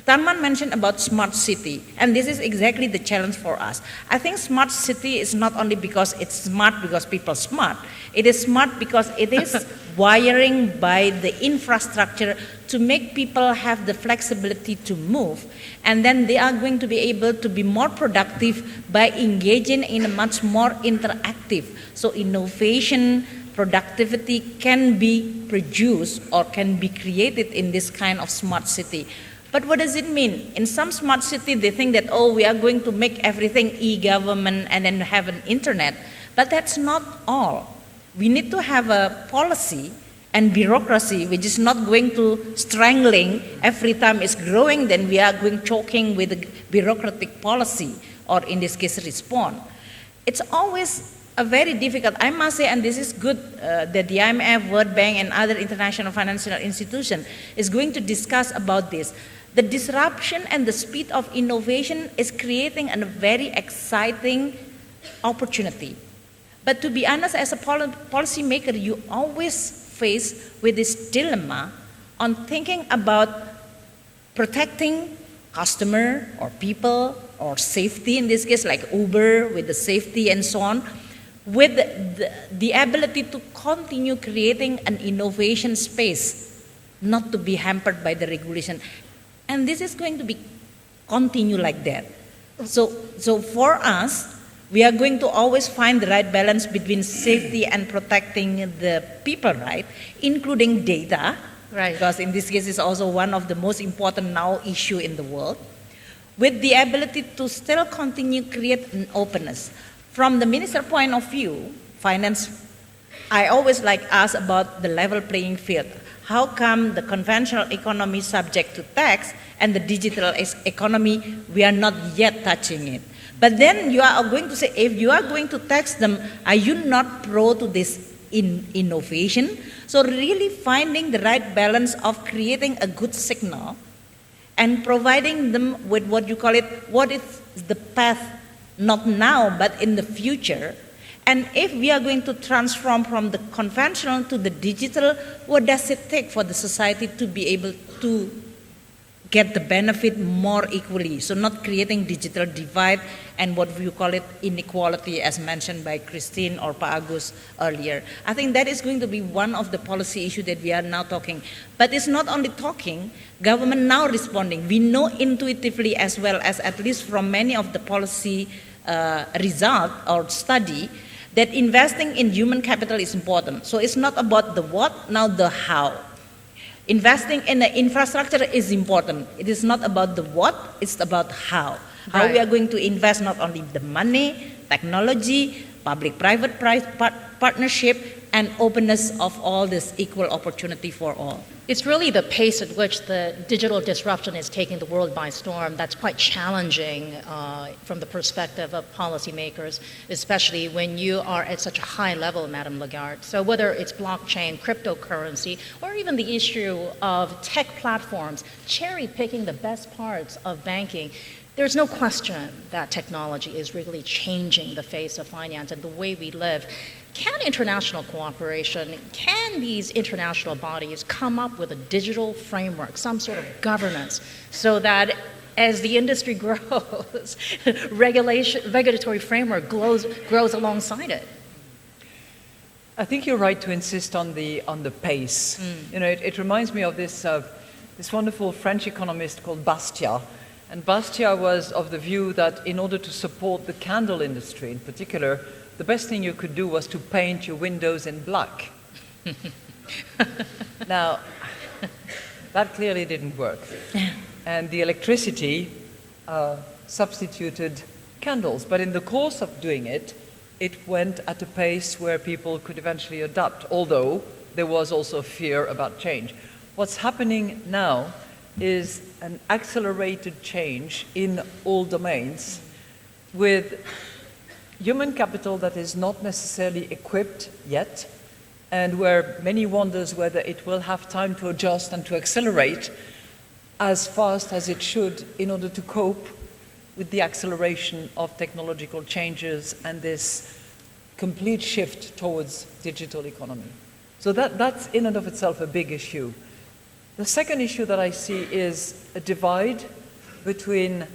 Tanman mentioned about smart city, and this is exactly the challenge for us. I think smart city is not only because it's smart because people are smart, it is smart because it is wiring by the infrastructure to make people have the flexibility to move, and then they are going to be able to be more productive by engaging in a much more interactive. So innovation, productivity can be produced or can be created in this kind of smart city. But what does it mean? In some smart city, they think that, oh, we are going to make everything e-government and then have an internet. But that's not all. We need to have a policy and bureaucracy which is not going to strangling every time it's growing, then we are going choking with a bureaucratic policy, or in this case, respond. It's always a very difficult, I must say, and this is good that the IMF, World Bank, and other international financial institutions is going to discuss about this. The disruption and the speed of innovation is creating a very exciting opportunity. But to be honest, as a policymaker, you always face with this dilemma on thinking about protecting customer or people or safety, in this case like Uber with the safety and so on, with the ability to continue creating an innovation space, not to be hampered by the regulation. And this is going to be continue like that. So for us, we are going to always find the right balance between safety and protecting the people, right? Including data, Right. because in this case it's also one of the most important now issue in the world, with the ability to still continue create an openness. From the minister point of view, finance, I always ask about the level playing field. How come the conventional economy is subject to tax and the digital economy, we are not yet touching it? But then you are going to say, if you are going to tax them, are you not pro to this innovation? So really finding the right balance of creating a good signal and providing them with what you call it, what is the path, not now, but in the future. And if we are going to transform from the conventional to the digital, what does it take for the society to be able to get the benefit more equally? So not creating digital divide and what you call it inequality, as mentioned by Christine or Pa Agus earlier. I think that is going to be one of the policy issues that we are now talking. But it's not only talking, government now responding. We know intuitively as well as at least from many of the policy result or study, that investing in human capital is important. So it's not about the what, now the how. Investing in the infrastructure is important. It is not about the what, it's about how. How Right. we are going to invest not only the money, technology, public-private partnership, and openness of all this equal opportunity for all. It's really the pace at which the digital disruption is taking the world by storm that's quite challenging from the perspective of policymakers, especially when you are at such a high level, Madam Lagarde. So whether it's blockchain, cryptocurrency, or even the issue of tech platforms, cherry-picking the best parts of banking, there's no question that technology is really changing the face of finance and the way we live. Can international cooperation, can these international bodies come up with a digital framework, some sort of governance, so that as the industry grows, regulatory framework grows alongside it? I think you're right to insist on the pace. You know, it reminds me of this wonderful French economist called Bastiat. And Bastiat was of the view that in order to support the candle industry in particular, the best thing you could do was to paint your windows in black. Now, that clearly didn't work. And the electricity substituted candles. But in the course of doing it, it went at a pace where people could eventually adapt, although there was also fear about change. What's happening now is an accelerated change in all domains with human capital that is not necessarily equipped yet, and where many wonders whether it will have time to adjust and to accelerate as fast as it should in order to cope with the acceleration of technological changes and this complete shift towards digital economy. So that's in and of itself a big issue. The second issue that I see is a divide between,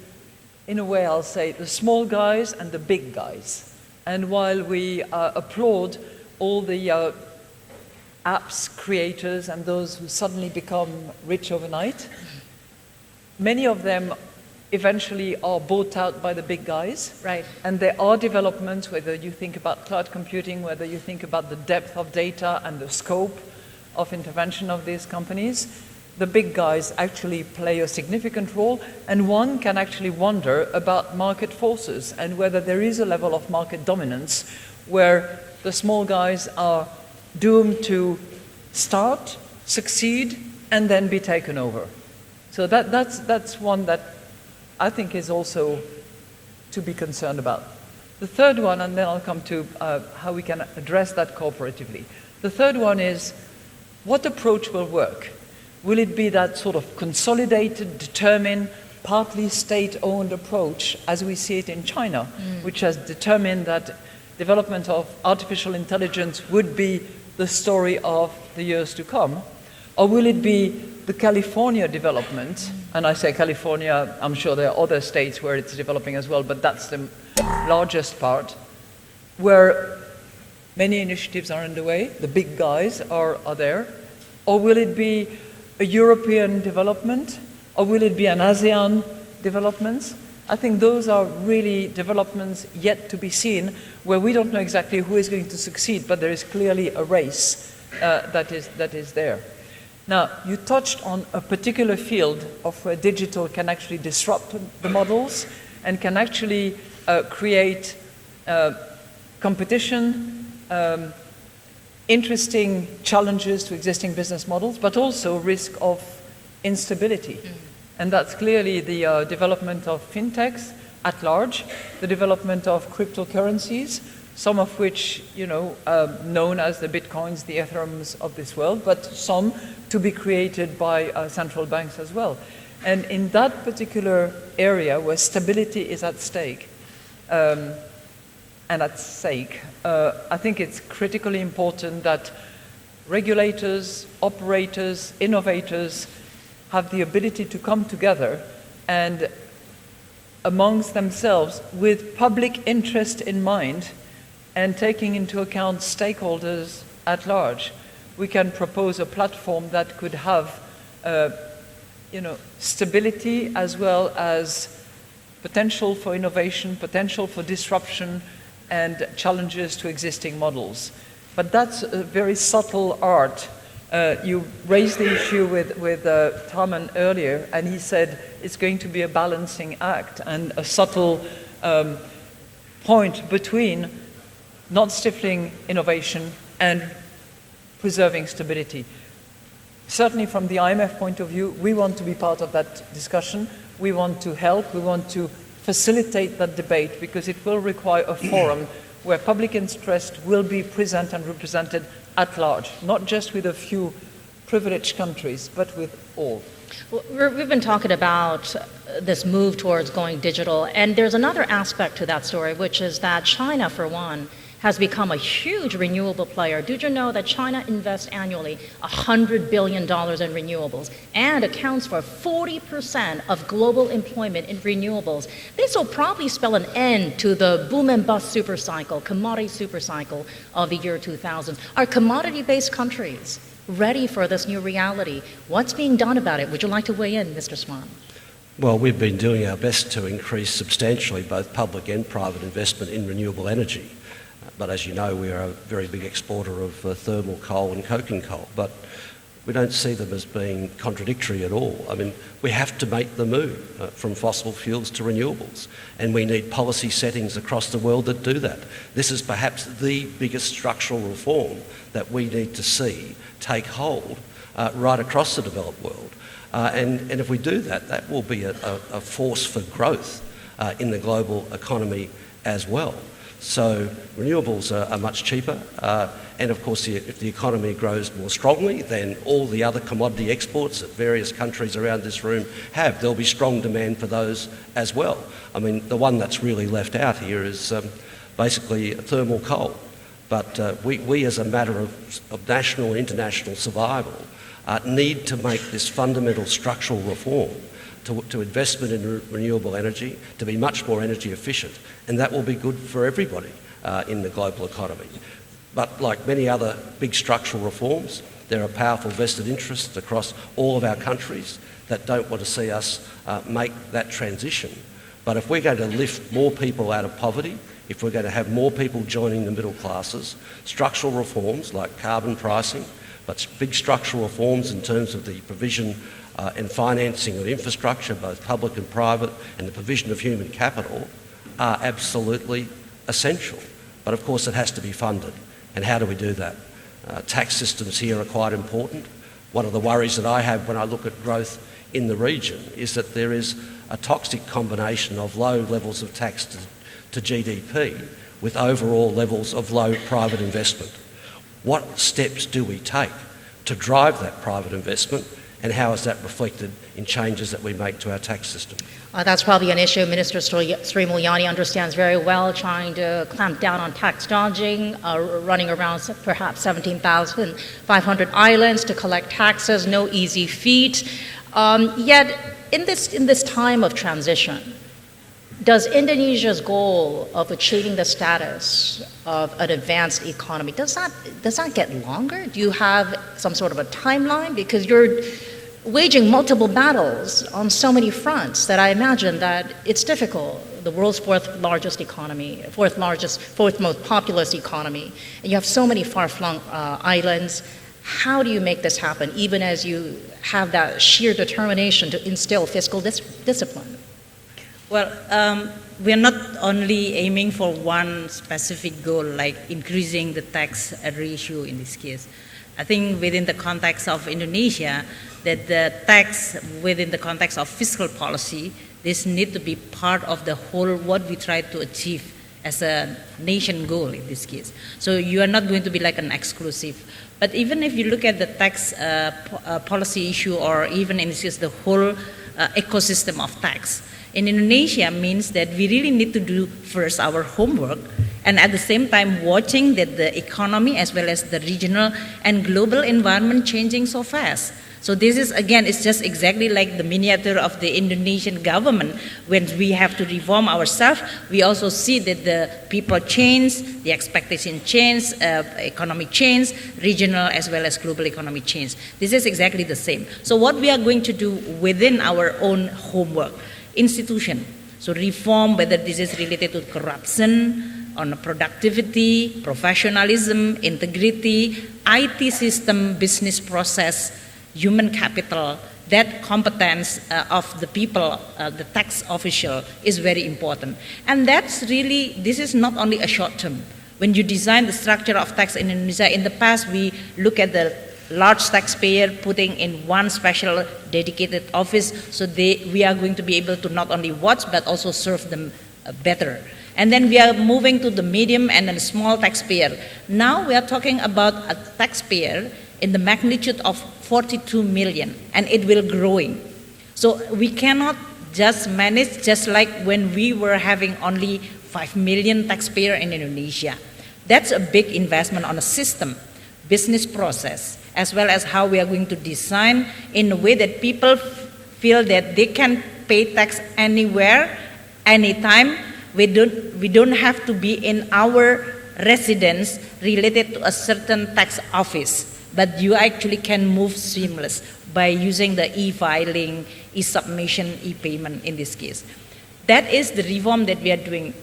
in a way I'll say, the small guys and the big guys. And while we applaud all the apps creators and those who suddenly become rich overnight, many of them eventually are bought out by the big guys. Right. And there are developments, whether you think about cloud computing, whether you think about the depth of data and the scope of intervention of these companies, the big guys actually play a significant role, and one can actually wonder about market forces and whether there is a level of market dominance where the small guys are doomed to start, succeed, and then be taken over. So that's one that I think is also to be concerned about. The third one, and then I'll come to how we can address that cooperatively. The third one is, what approach will work? Will it be that sort of consolidated, determined, partly state-owned approach as we see it in China, which has determined that development of artificial intelligence would be the story of the years to come? Or will it be the California development, and I say California, I'm sure there are other states where it's developing as well, but that's the largest part, where many initiatives are underway, the big guys are there? Or will it be a European development? Or will it be an ASEAN development? I think those are really developments yet to be seen, where we don't know exactly who is going to succeed, but there is clearly a race that is there. Now, you touched on a particular field of where digital can actually disrupt the models and can actually create competition, interesting challenges to existing business models, but also risk of instability. And that's clearly the development of Fintechs at large, the development of cryptocurrencies, some of which, known as the Bitcoins, the Ethereums of this world, but some to be created by central banks as well. And in that particular area where stability is at stake, I think it's critically important that regulators, operators, innovators have the ability to come together and amongst themselves with public interest in mind and taking into account stakeholders at large, we can propose a platform that could have stability as well as potential for innovation, potential for disruption, and challenges to existing models. But that's a very subtle art. You raised the issue with Tarman earlier, and he said it's going to be a balancing act and a subtle point between not stifling innovation and preserving stability. Certainly from the IMF point of view, we want to be part of that discussion. We want to help, we want to facilitate that debate because it will require a forum where public interest will be present and represented at large, not just with a few privileged countries, but with all. Well, we've been talking about this move towards going digital, and there's another aspect to that story, which is that China, for one, has become a huge renewable player. Did you know that China invests annually $100 billion in renewables and accounts for 40% of global employment in renewables? This will probably spell an end to the boom and bust supercycle, commodity supercycle of the year 2000. Are commodity-based countries ready for this new reality? What's being done about it? Would you like to weigh in, Mr. Swan? Well, we've been doing our best to increase substantially both public and private investment in renewable energy. But as you know, we are a very big exporter of thermal coal and coking coal. But we don't see them as being contradictory at all. I mean, we have to make the move from fossil fuels to renewables, and we need policy settings across the world that do that. This is perhaps the biggest structural reform that we need to see take hold right across the developed world. And if we do that, that will be a force for growth in the global economy as well. So renewables are much cheaper, and of course if the economy grows more strongly than all the other commodity exports that various countries around this room have, there'll be strong demand for those as well. I mean, the one that's really left out here is basically thermal coal. But we as a matter of national and international survival need to make this fundamental structural reform to investment in renewable energy, to be much more energy efficient, and that will be good for everybody in the global economy. But like many other big structural reforms, there are powerful vested interests across all of our countries that don't want to see us make that transition. But if we're going to lift more people out of poverty, if we're going to have more people joining the middle classes, structural reforms like carbon pricing, but big structural reforms in terms of the provision and financing of infrastructure, both public and private, and the provision of human capital are absolutely essential. But of course it has to be funded. And how do we do that? Tax systems here are quite important. One of the worries that I have when I look at growth in the region is that there is a toxic combination of low levels of tax to GDP with overall levels of low private investment. What steps do we take to drive that private investment, and how is that reflected in changes that we make to our tax system? That's probably an issue Minister Sri Mulyani understands very well, trying to clamp down on tax dodging, running around perhaps 17,500 islands to collect taxes, no easy feat. Yet, in this time of transition, does Indonesia's goal of achieving the status of an advanced economy, does that get longer? Do you have some sort of a timeline? Because you're waging multiple battles on so many fronts that I imagine that it's difficult. The world's fourth largest economy, fourth most populous economy, and you have so many far-flung islands. How do you make this happen, even as you have that sheer determination to instill fiscal discipline? Well, we are not only aiming for one specific goal, like increasing the tax ratio in this case. I think within the context of Indonesia, that the tax within the context of fiscal policy, this need to be part of the whole what we try to achieve as a nation goal in this case. So you are not going to be like an exclusive. But even if you look at the tax policy issue, or even in this case the whole ecosystem of tax, in Indonesia means that we really need to do first our homework, and at the same time watching that the economy as well as the regional and global environment changing so fast. So this is, again, it's just exactly like the miniature of the Indonesian government. When we have to reform ourselves, we also see that the people change, the expectation change, economic change, regional as well as global economic change. This is exactly the same. So what we are going to do within our own homework, institution, so reform, whether this is related to corruption, on productivity, professionalism, integrity, IT system, business process, human capital, that competence of the people, the tax official, is very important. And that's really, this is not only a short term. When you design the structure of tax in Indonesia, in the past we look at the large taxpayer putting in one special dedicated office, so we are going to be able to not only watch but also serve them better. And then we are moving to the medium and then small taxpayer. Now we are talking about a taxpayer in the magnitude of 42 million, and it will growing. So we cannot just manage just like when we were having only 5 million taxpayer in Indonesia. That's a big investment on a system, business process, as well as how we are going to design in a way that people feel that they can pay tax anywhere, anytime. We don't have to be in our residence related to a certain tax office, but you actually can move seamless by using the e-filing, e-submission, e-payment in this case. That is the reform that we are doing.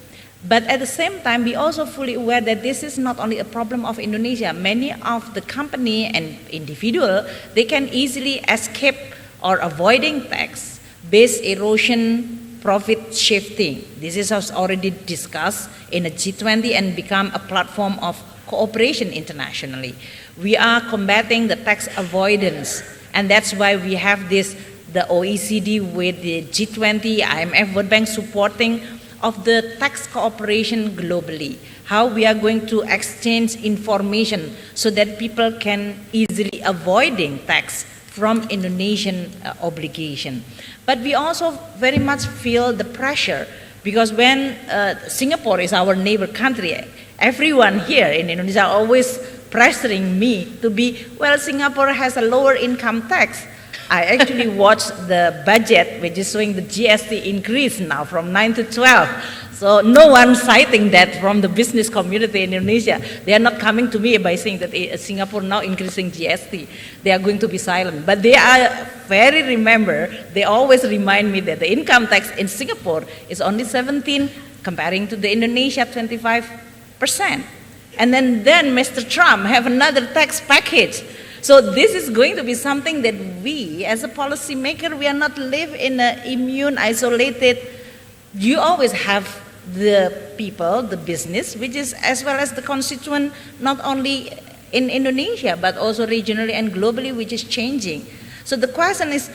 But at the same time, we also fully aware that this is not only a problem of Indonesia. Many of the company and individual, they can easily escape or avoiding tax, base erosion, profit shifting. This is already discussed in a G20 and become a platform of cooperation internationally. We are combating the tax avoidance, and that's why we have this, the OECD with the G20, IMF-World Bank supporting of the tax cooperation globally. How we are going to exchange information so that people can easily avoiding tax from Indonesian obligation. But we also very much feel the pressure because when Singapore is our neighbor country, everyone here in Indonesia always pressuring me to be, well, Singapore has a lower income tax. I actually watched the budget, which is showing the GST increase now from 9 to 12. So no one citing that from the business community in Indonesia. They are not coming to me by saying that Singapore now increasing GST. They are going to be silent. But they are they always remind me that the income tax in Singapore is only 17, comparing to the Indonesia 25%. And then Mr. Trump have another tax package. So this is going to be something that we, as a policymaker, we are not live in an immune, isolated. You always have the people, the business, which is as well as the constituent, not only in Indonesia, but also regionally and globally, which is changing. So the question is,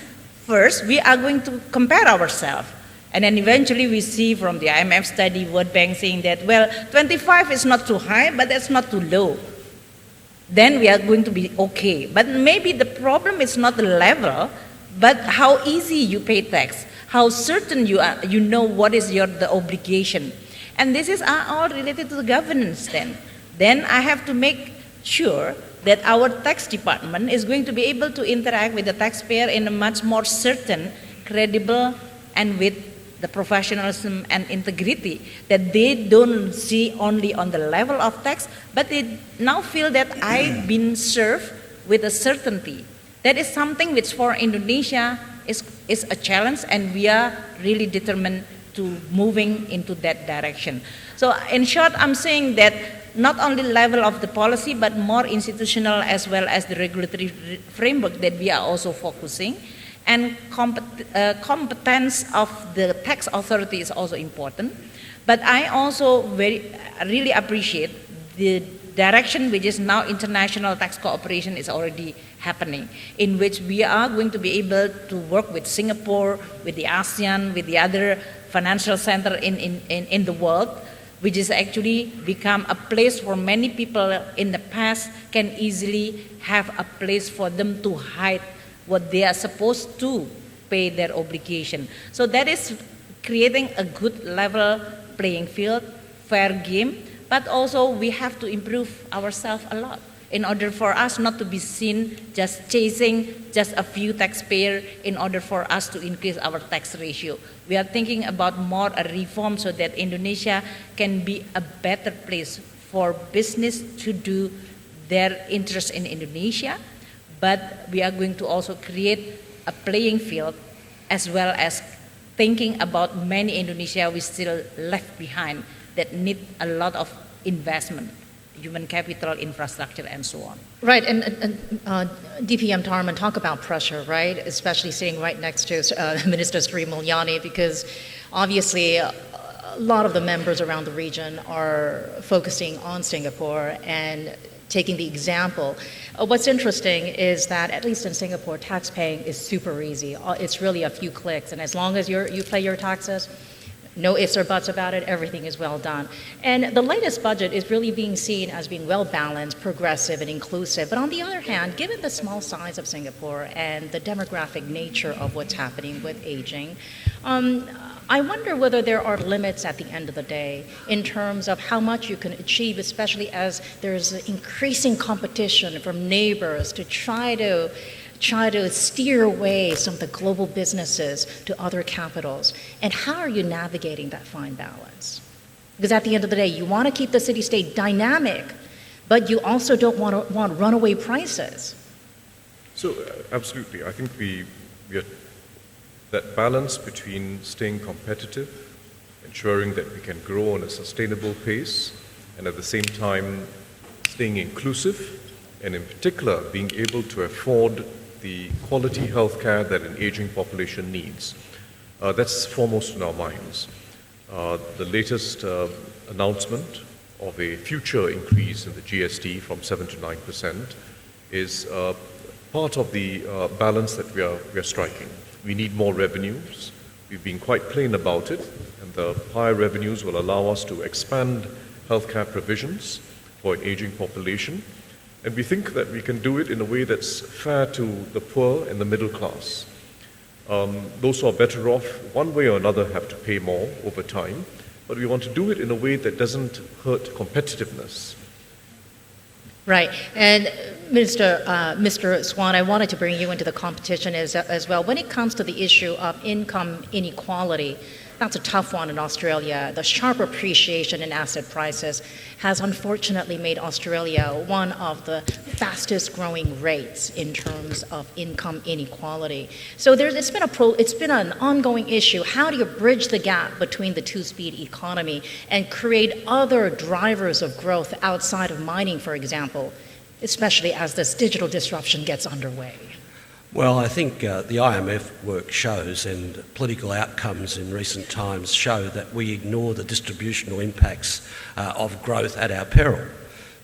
first, we are going to compare ourselves. And then eventually we see from the IMF study, World Bank saying that, well, 25 is not too high, but that's not too low. Then we are going to be okay. But maybe the problem is not the level, but how easy you pay tax, how certain you are, you know what is the obligation. And this is all related to the governance then. Then I have to make sure that our tax department is going to be able to interact with the taxpayer in a much more certain, credible, and with the professionalism and integrity, that they don't see only on the level of tax, but they now feel that I've been served with a certainty. That is something which for Indonesia is a challenge, and we are really determined to moving into that direction. So in short, I'm saying that not only level of the policy, but more institutional as well as the regulatory framework that we are also focusing. And competence of the tax authority is also important. But I also really appreciate the direction which is now international tax cooperation is already happening, in which we are going to be able to work with Singapore, with the Asean, with the other financial center in the world, which is actually become a place for many people in the past can easily have a place for them to hide what they are supposed to pay their obligation. So that is creating a good level playing field, fair game, but also we have to improve ourselves a lot in order for us not to be seen just chasing just a few taxpayers in order for us to increase our tax ratio. We are thinking about more a reform so that Indonesia can be a better place for business to do their interest in Indonesia, but we are going to also create a playing field as well as thinking about many Indonesia we still left behind that need a lot of investment, human capital, infrastructure, and so on. Right, and DPM Tharman talk about pressure, right? Especially sitting right next to Minister Sri Mulyani, because obviously a lot of the members around the region are focusing on Singapore and taking the example. What's interesting is that at least in Singapore, tax paying is super easy. It's really a few clicks, and as long as you pay your taxes, no ifs or buts about it, everything is well done. And the latest budget is really being seen as being well balanced, progressive, and inclusive. But on the other hand, given the small size of Singapore and the demographic nature of what's happening with aging, I wonder whether there are limits at the end of the day in terms of how much you can achieve, especially as there's increasing competition from neighbors to try to steer away some of the global businesses to other capitals. And how are you navigating that fine balance? Because at the end of the day, you want to keep the city-state dynamic, but you also don't want runaway prices. So absolutely, I think we are that balance between staying competitive and ensuring that we can grow on a sustainable pace, and at the same time staying inclusive, and in particular being able to afford the quality healthcare that an aging population needs. That's foremost in our minds. The latest announcement of a future increase in the GST from 7 to 9% is part of the balance that we are striking. We need more revenues. We've been quite plain about it, and the higher revenues will allow us to expand healthcare provisions for an aging population. And we think that we can do it in a way that's fair to the poor and the middle class. Those who are better off, one way or another, have to pay more over time, but we want to do it in a way that doesn't hurt competitiveness. Right. And Mr. Swan, I wanted to bring you into the competition as well. When it comes to the issue of income inequality, that's a tough one in Australia. The sharp appreciation in asset prices has unfortunately made Australia one of the fastest growing rates in terms of income inequality. So it's been an ongoing issue. How do you bridge the gap between the two-speed economy and create other drivers of growth outside of mining, for example, especially as this digital disruption gets underway? Well, I think the IMF work shows, and political outcomes in recent times show, that we ignore the distributional impacts of growth at our peril.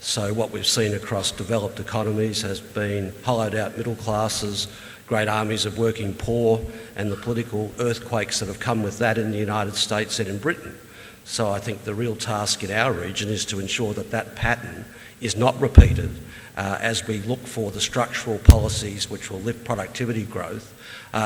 So what we've seen across developed economies has been hollowed out middle classes, great armies of working poor, and the political earthquakes that have come with that in the United States and in Britain. So I think the real task in our region is to ensure that that pattern is not repeated as we look for the structural policies which will lift productivity growth,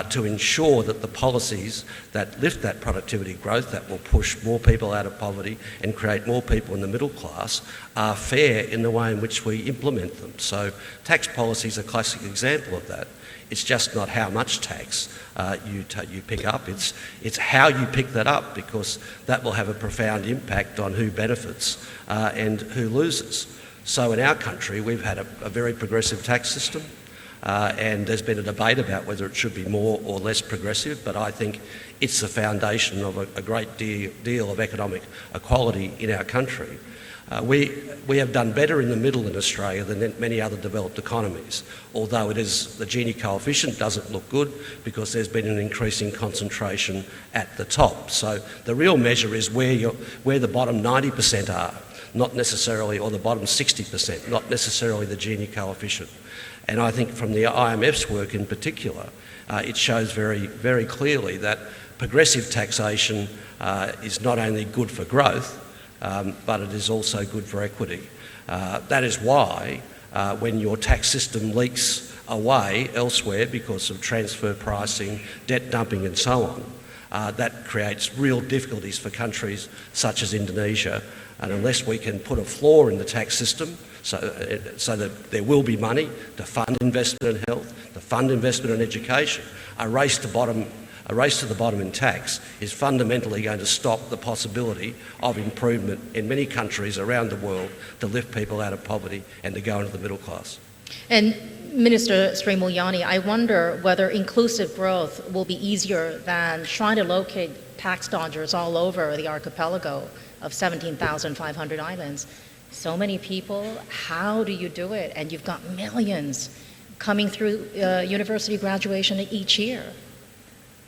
to ensure that the policies that lift that productivity growth, that will push more people out of poverty and create more people in the middle class, are fair in the way in which we implement them. So tax policy is a classic example of that. It's just not how much tax you pick up, it's how you pick that up, because that will have a profound impact on who benefits and who loses. So in our country, we've had a very progressive tax system, and there's been a debate about whether it should be more or less progressive, but I think it's the foundation of a great deal of economic equality in our country. We have done better in the middle in Australia than many other developed economies, although the Gini coefficient doesn't look good because there's been an increasing concentration at the top. So the real measure is where the bottom 90% are, not necessarily, or the bottom 60%, not necessarily the Gini coefficient. And I think from the IMF's work in particular, it shows very, very clearly that progressive taxation is not only good for growth, but it is also good for equity. That is why when your tax system leaks away elsewhere because of transfer pricing, debt dumping and so on, that creates real difficulties for countries such as Indonesia. And unless we can put a floor in the tax system so that there will be money to fund investment in health, to fund investment in education, a race to the bottom in tax is fundamentally going to stop the possibility of improvement in many countries around the world to lift people out of poverty and to go into the middle class. And Minister Sri Mulyani, I wonder whether inclusive growth will be easier than trying to locate tax dodgers all over the archipelago of 17,500 islands. So many people, how do you do it? And you've got millions coming through university graduation each year.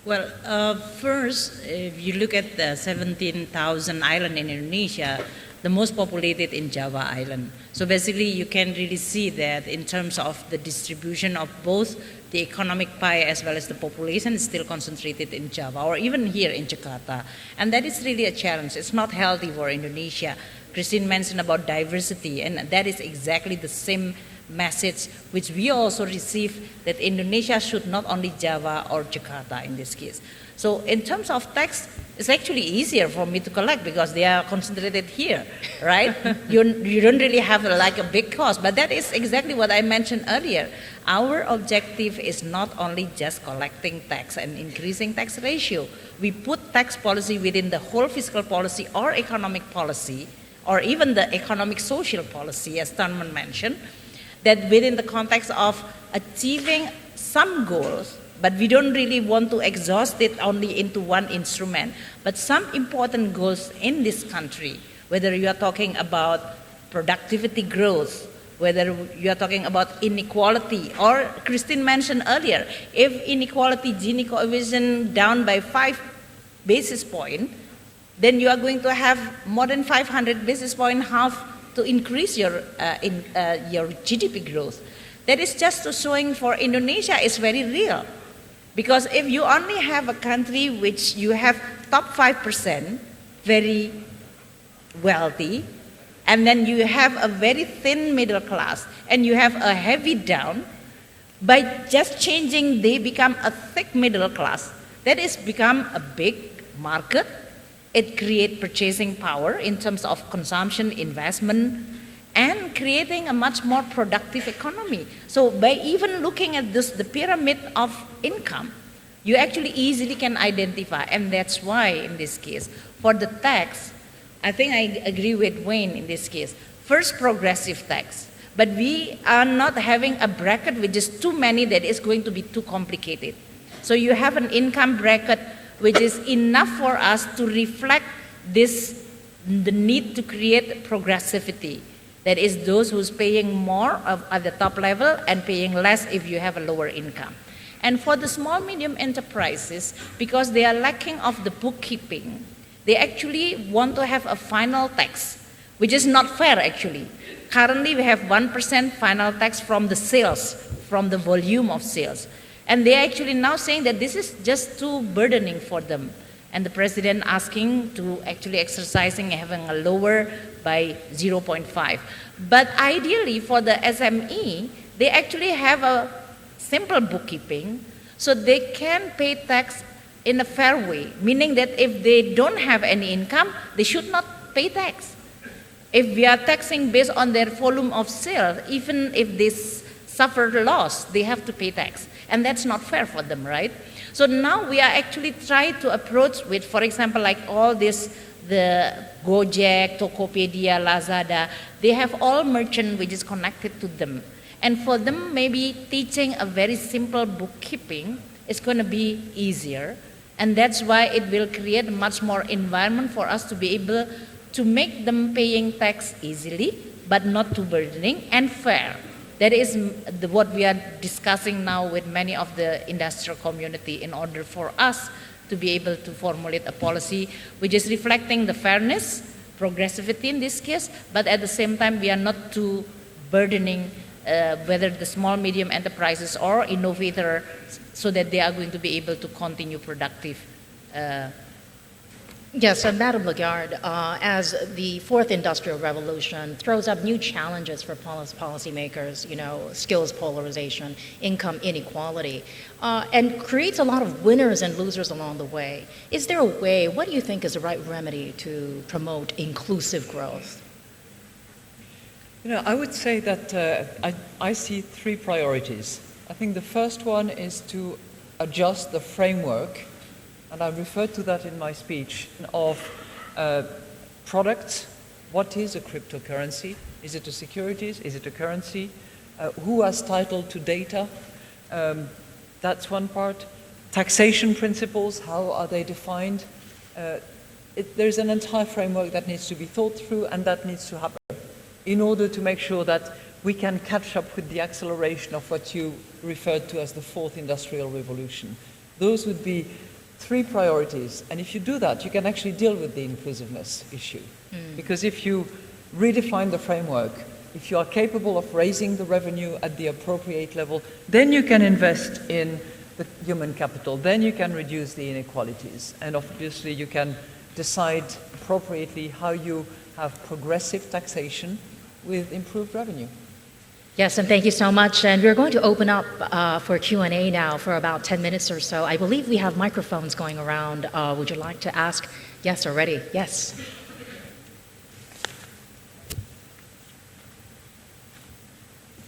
Well, first, if you look at the 17,000 island in Indonesia, the most populated in Java Island. So basically, you can really see that in terms of the distribution of both the economic pie as well as the population is still concentrated in Java, or even here in Jakarta. And that is really a challenge. It's not healthy for Indonesia. Christine mentioned about diversity, and that is exactly the same message which we also receive, that Indonesia should not only Java or Jakarta in this case. So in terms of tax, it's actually easier for me to collect because they are concentrated here, right? You don't really have a big cost, but that is exactly what I mentioned earlier. Our objective is not only just collecting tax and increasing tax ratio. We put tax policy within the whole fiscal policy or economic policy, or even the economic social policy, as Thurman mentioned, that within the context of achieving some goals but we don't really want to exhaust it only into one instrument. But some important goals in this country, whether you are talking about productivity growth, whether you are talking about inequality, or Christine mentioned earlier, if inequality Gini coefficient down by 5 basis points, then you are going to have more than 500 basis point half to increase your GDP growth. That is just showing for Indonesia is very real. Because if you only have a country which you have top 5% very wealthy, and then you have a very thin middle class, and you have a heavy down, by just changing they become a thick middle class, that is become a big market. It creates purchasing power in terms of consumption, investment, and creating a much more productive economy. So by even looking at this, the pyramid of income, you actually easily can identify, and that's why in this case, for the tax, I think I agree with Wayne in this case. First, progressive tax. But we are not having a bracket which is too many that is going to be too complicated. So you have an income bracket which is enough for us to reflect this, the need to create progressivity. That is those who's paying more at the top level and paying less if you have a lower income. And for the small medium enterprises, because they are lacking of the bookkeeping, they actually want to have a final tax, which is not fair actually. Currently we have 1% final tax from the sales, from the volume of sales. And they are actually now saying that this is just too burdening for them. And the president asking to actually exercising having a lower by 0.5. But ideally for the SME, they actually have a simple bookkeeping, so they can pay tax in a fair way, meaning that if they don't have any income, they should not pay tax. If we are taxing based on their volume of sales, even if they suffer loss, they have to pay tax. And that's not fair for them, right? So now we are actually trying to approach with, for example, like all this, the Gojek, Tokopedia, Lazada, they have all merchant which is connected to them. And for them, maybe teaching a very simple bookkeeping is going to be easier. And that's why it will create much more environment for us to be able to make them paying tax easily, but not too burdening and fair. That is what we are discussing now with many of the industrial community in order for us to be able to formulate a policy which is reflecting the fairness, progressivity in this case, but at the same time we are not too burdening whether the small, medium enterprises or innovator, so that they are going to be able to continue productive. Yes, and Madam Lagarde, as the fourth industrial revolution throws up new challenges for policymakers, you know, skills polarization, income inequality, and creates a lot of winners and losers along the way. Is there a way, what do you think is the right remedy to promote inclusive growth? You know, I would say that I see three priorities. I think the first one is to adjust the framework, and I referred to that in my speech, of products. What is a cryptocurrency? Is it a securities? Is it a currency? Who has title to data? That's one part. Taxation principles, how are they defined? There's an entire framework that needs to be thought through, and that needs to happen in order to make sure that we can catch up with the acceleration of what you referred to as the fourth industrial revolution. Those would be three priorities, and if you do that, you can actually deal with the inclusiveness issue. Because if you redefine the framework, if you are capable of raising the revenue at the appropriate level, then you can invest in the human capital, then you can reduce the inequalities, and obviously you can decide appropriately how you have progressive taxation with improved revenue. Yes, and thank you so much. And we're going to open up for Q&A now for about 10 minutes or so. I believe we have microphones going around. Would you like to ask? Yes, already. Yes.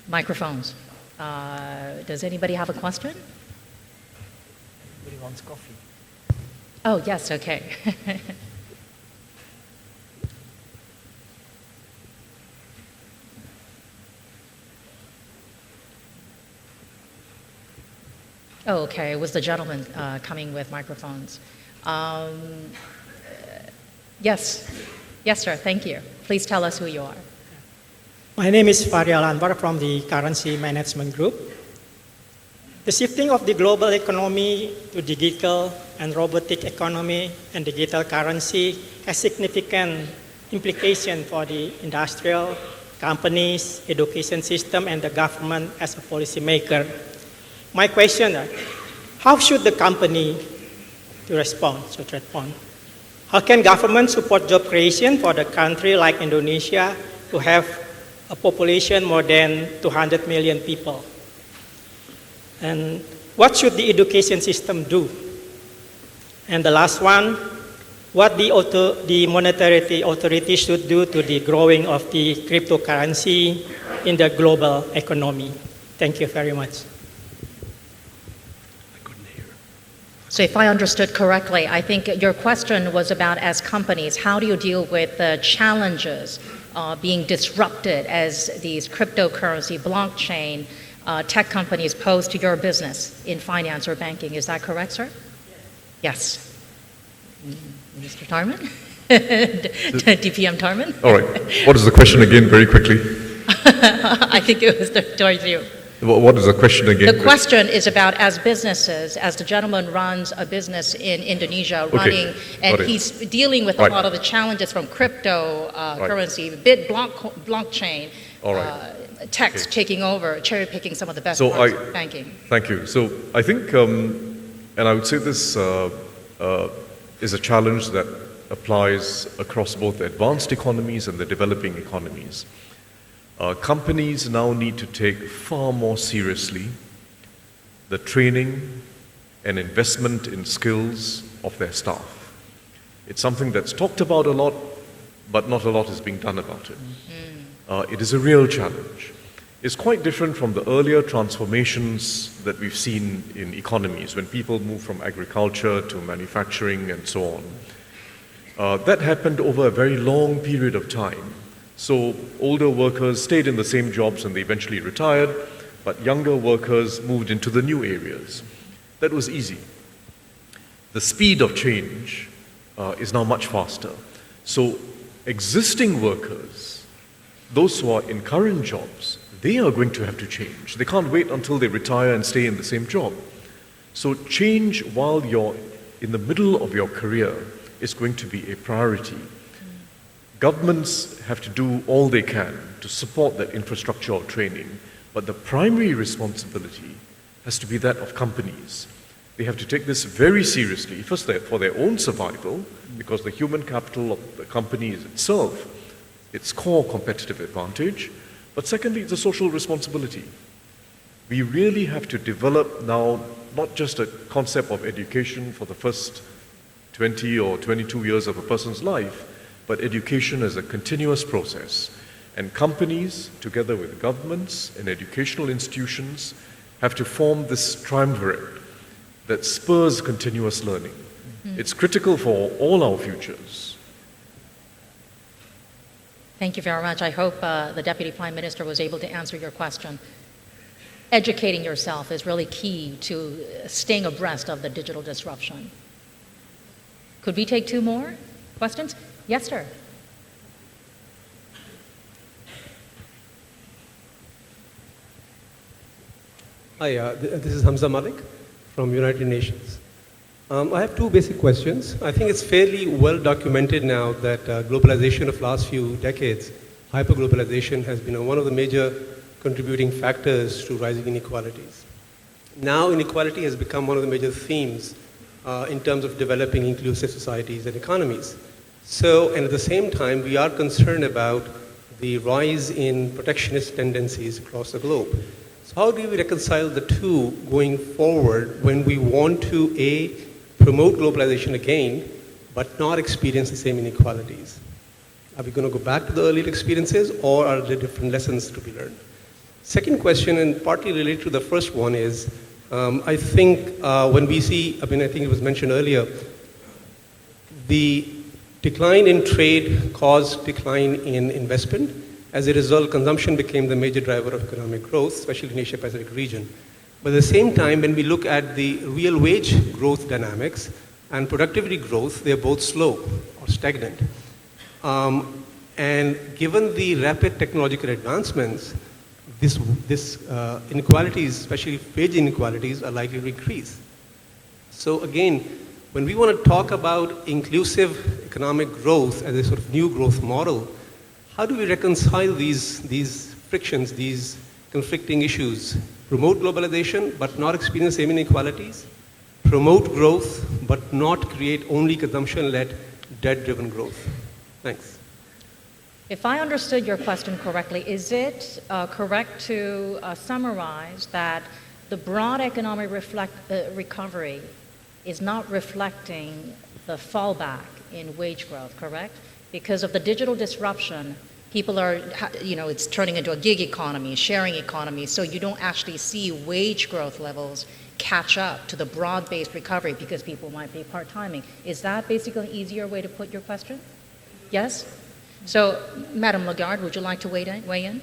Microphones. Does anybody have a question? Everybody wants coffee. Oh, yes, okay. Oh, okay. It was the gentleman coming with microphones. Yes. Yes, sir. Thank you. Please tell us who you are. My name is Faryal Anwar from the Currency Management Group. The shifting of the global economy to digital and robotic economy and digital currency has significant implications for the industrial, companies, education system, and the government as a policymaker. My question is, how should the company respond? How can government support job creation for the country like Indonesia to have a population more than 200 million people? And what should the education system do? And the last one, what the monetary authority should do to the growing of the cryptocurrency in the global economy? Thank you very much. So if I understood correctly, I think your question was about, as companies, how do you deal with the challenges being disrupted as these cryptocurrency, blockchain, tech companies pose to your business in finance or banking? Is that correct, sir? Yes. Mr. Tarman? DPM Tarman? All right. What is the question again, very quickly? I think it was towards you. What is the question again? The question is about, as businesses, as the gentleman runs a business in Indonesia, running, and he's dealing with a lot of the challenges from crypto currency, blockchain, techs taking over, cherry picking some of the best parts of banking. Thank you. So I think, and I would say this is a challenge that applies across both the advanced economies and the developing economies. Companies now need to take far more seriously the training and investment in skills of their staff. It's something that's talked about a lot, but not a lot is being done about it. It is a real challenge. It's quite different from the earlier transformations that we've seen in economies, when people move from agriculture to manufacturing and so on. That happened over a very long period of time. So older workers stayed in the same jobs and they eventually retired, but younger workers moved into the new areas. That was easy. The speed of change is now much faster. So existing workers, those who are in current jobs, they are going to have to change. They can't wait until they retire and stay in the same job. So change while you're in the middle of your career is going to be a priority. Governments have to do all they can to support that infrastructure or training, but the primary responsibility has to be that of companies. They have to take this very seriously, first for their own survival, because the human capital of the company is itself its core competitive advantage, but secondly, it's a social responsibility. We really have to develop now not just a concept of education for the first 20 or 22 years of a person's life, but education is a continuous process. And companies, together with governments and educational institutions, have to form this triumvirate that spurs continuous learning. It's critical for all our futures. Thank you very much. I hope the Deputy Prime Minister was able to answer your question. Educating yourself is really key to staying abreast of the digital disruption. Could we take two more questions? Yes, sir. Hi, this is Hamza Malik from United Nations. I have two basic questions. I think it's fairly well documented now that globalization of last few decades, hyperglobalization, has been one of the major contributing factors to rising inequalities. Now inequality has become one of the major themes in terms of developing inclusive societies and economies. So, and at the same time, we are concerned about the rise in protectionist tendencies across the globe. So how do we reconcile the two going forward when we want to, A, promote globalization again, but not experience the same inequalities? Are we going to go back to the earlier experiences, or are there different lessons to be learned? Second question, and partly related to the first one, is I think when we see, I think it was mentioned earlier, the decline in trade caused decline in investment. As a result, consumption became the major driver of economic growth, especially in the Asia-Pacific region. But at the same time, when we look at the real wage growth dynamics and productivity growth, they're both slow or stagnant. And given the rapid technological advancements, this inequalities, especially wage inequalities, are likely to increase. So again, when we want to talk about inclusive economic growth as a sort of new growth model, how do we reconcile these frictions, these conflicting issues? Promote globalization, but not experience same inequalities. Promote growth, but not create only consumption-led, debt-driven growth. Thanks. If I understood your question correctly, is it correct to summarize that the broad economic recovery is not reflecting the fallback in wage growth, correct? Because of the digital disruption, people are, it's turning into a gig economy, sharing economy, so you don't actually see wage growth levels catch up to the broad-based recovery because people might be part-timing. Is that basically an easier way to put your question? Yes? So, Madam Lagarde, would you like to weigh in?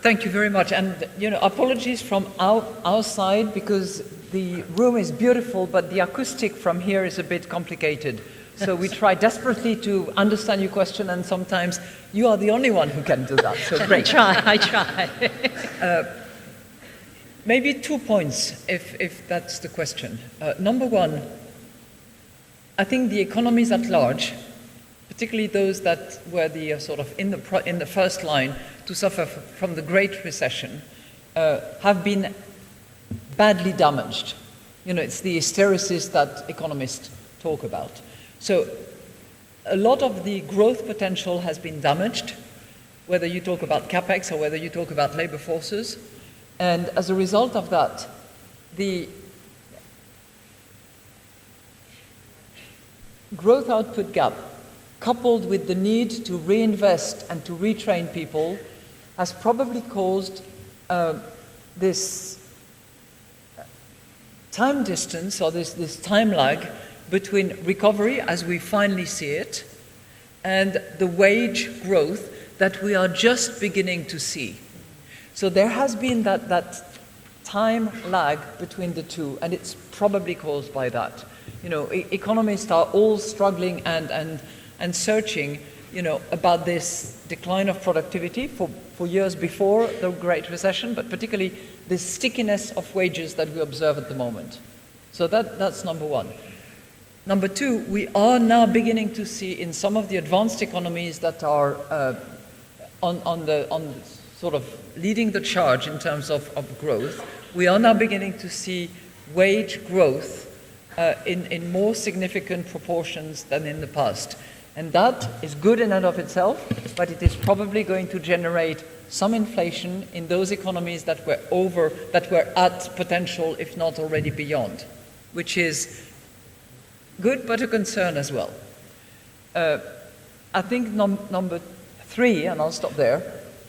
Thank you very much. And, apologies from our side because the room is beautiful, but the acoustic from here is a bit complicated. So we try desperately to understand your question, and sometimes you are the only one who can do that. So great. I try. Maybe 2 points, if that's the question. Number one, I think the economies at large, particularly those that were the sort of in the first line to suffer from the Great Recession, have been badly damaged. It's the hysteresis that economists talk about. So a lot of the growth potential has been damaged, whether you talk about capex or whether you talk about labor forces. And as a result of that, the growth output gap, coupled with the need to reinvest and to retrain people, has probably caused this time distance or this time lag between recovery, as we finally see it, and the wage growth that we are just beginning to see. So there has been that time lag between the two, and it's probably caused by that. Economists are all struggling and searching, about this decline of productivity for years before the Great Recession, but particularly the stickiness of wages that we observe at the moment. So that's number one. Number two, we are now beginning to see in some of the advanced economies that are on sort of leading the charge in terms of growth, we are now beginning to see wage growth in more significant proportions than in the past. And that is good in and of itself, but it is probably going to generate some inflation in those economies that were at potential, if not already beyond, which is good, but a concern as well. I think number three, and I'll stop there,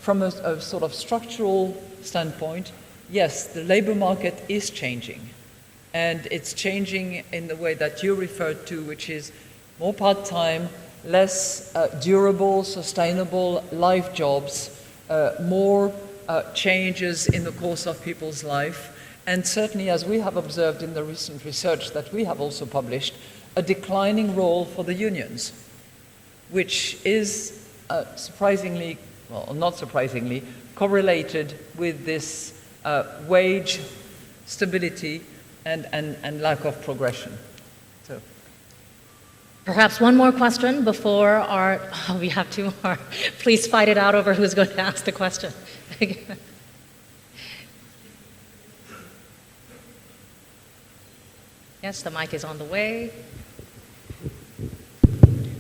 from a sort of structural standpoint, yes, the labor market is changing. And it's changing in the way that you referred to, which is more part-time, less durable, sustainable life jobs, more changes in the course of people's life, and certainly, as we have observed in the recent research that we have also published, a declining role for the unions, which is surprisingly, well, not surprisingly, correlated with this wage stability and lack of progression. So, perhaps one more question before we have two more. Please fight it out over who's going to ask the question. Yes, the mic is on the way.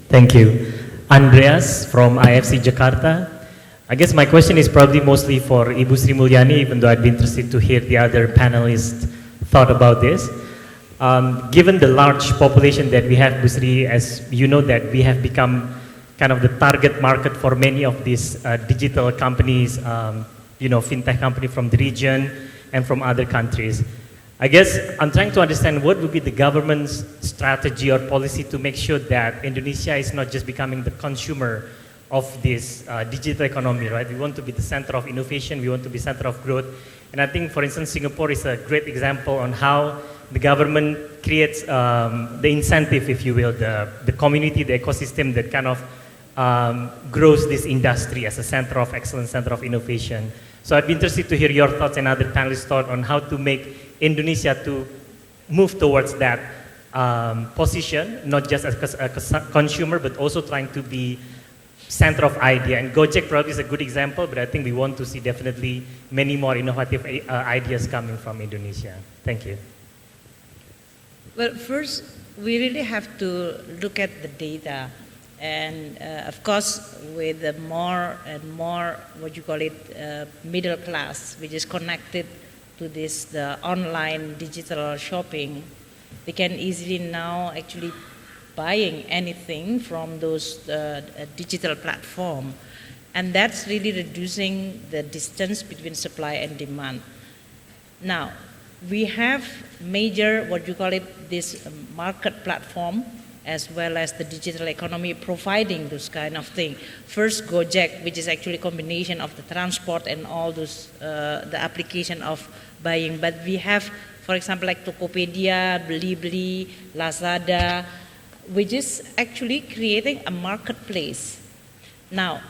Thank you. Andreas from IFC Jakarta. I guess my question is probably mostly for Ibu Sri Mulyani, even though I'd be interested to hear the other panelists' thought about this. Given the large population that we have, Bu Sri, as you know, that we have become kind of the target market for many of these digital companies, fintech company from the region and from other countries. I guess I'm trying to understand what would be the government's strategy or policy to make sure that Indonesia is not just becoming the consumer of this digital economy, right? We want to be the center of innovation, we want to be center of growth. And I think, for instance, Singapore is a great example on how the government creates the incentive, if you will, the community, the ecosystem that kind of grows this industry as a center of excellence, center of innovation. So I'd be interested to hear your thoughts and other panelists' thoughts on how to make Indonesia to move towards that position, not just as a consumer, but also trying to be center of idea. And Gojek probably is a good example, but I think we want to see definitely many more innovative ideas coming from Indonesia. Thank you. Well, first, we really have to look at the data. And of course, with the more and more, middle class, which is connected to this, the online digital shopping, they can easily now actually buying anything from those digital platform. And that's really reducing the distance between supply and demand. Now, we have major, this market platform, as well as the digital economy providing those kind of thing. First, Gojek, which is actually a combination of the transport and all those, the application of buying. But we have, for example, like Tokopedia, Beli, Lazada, which is actually creating a marketplace. Now,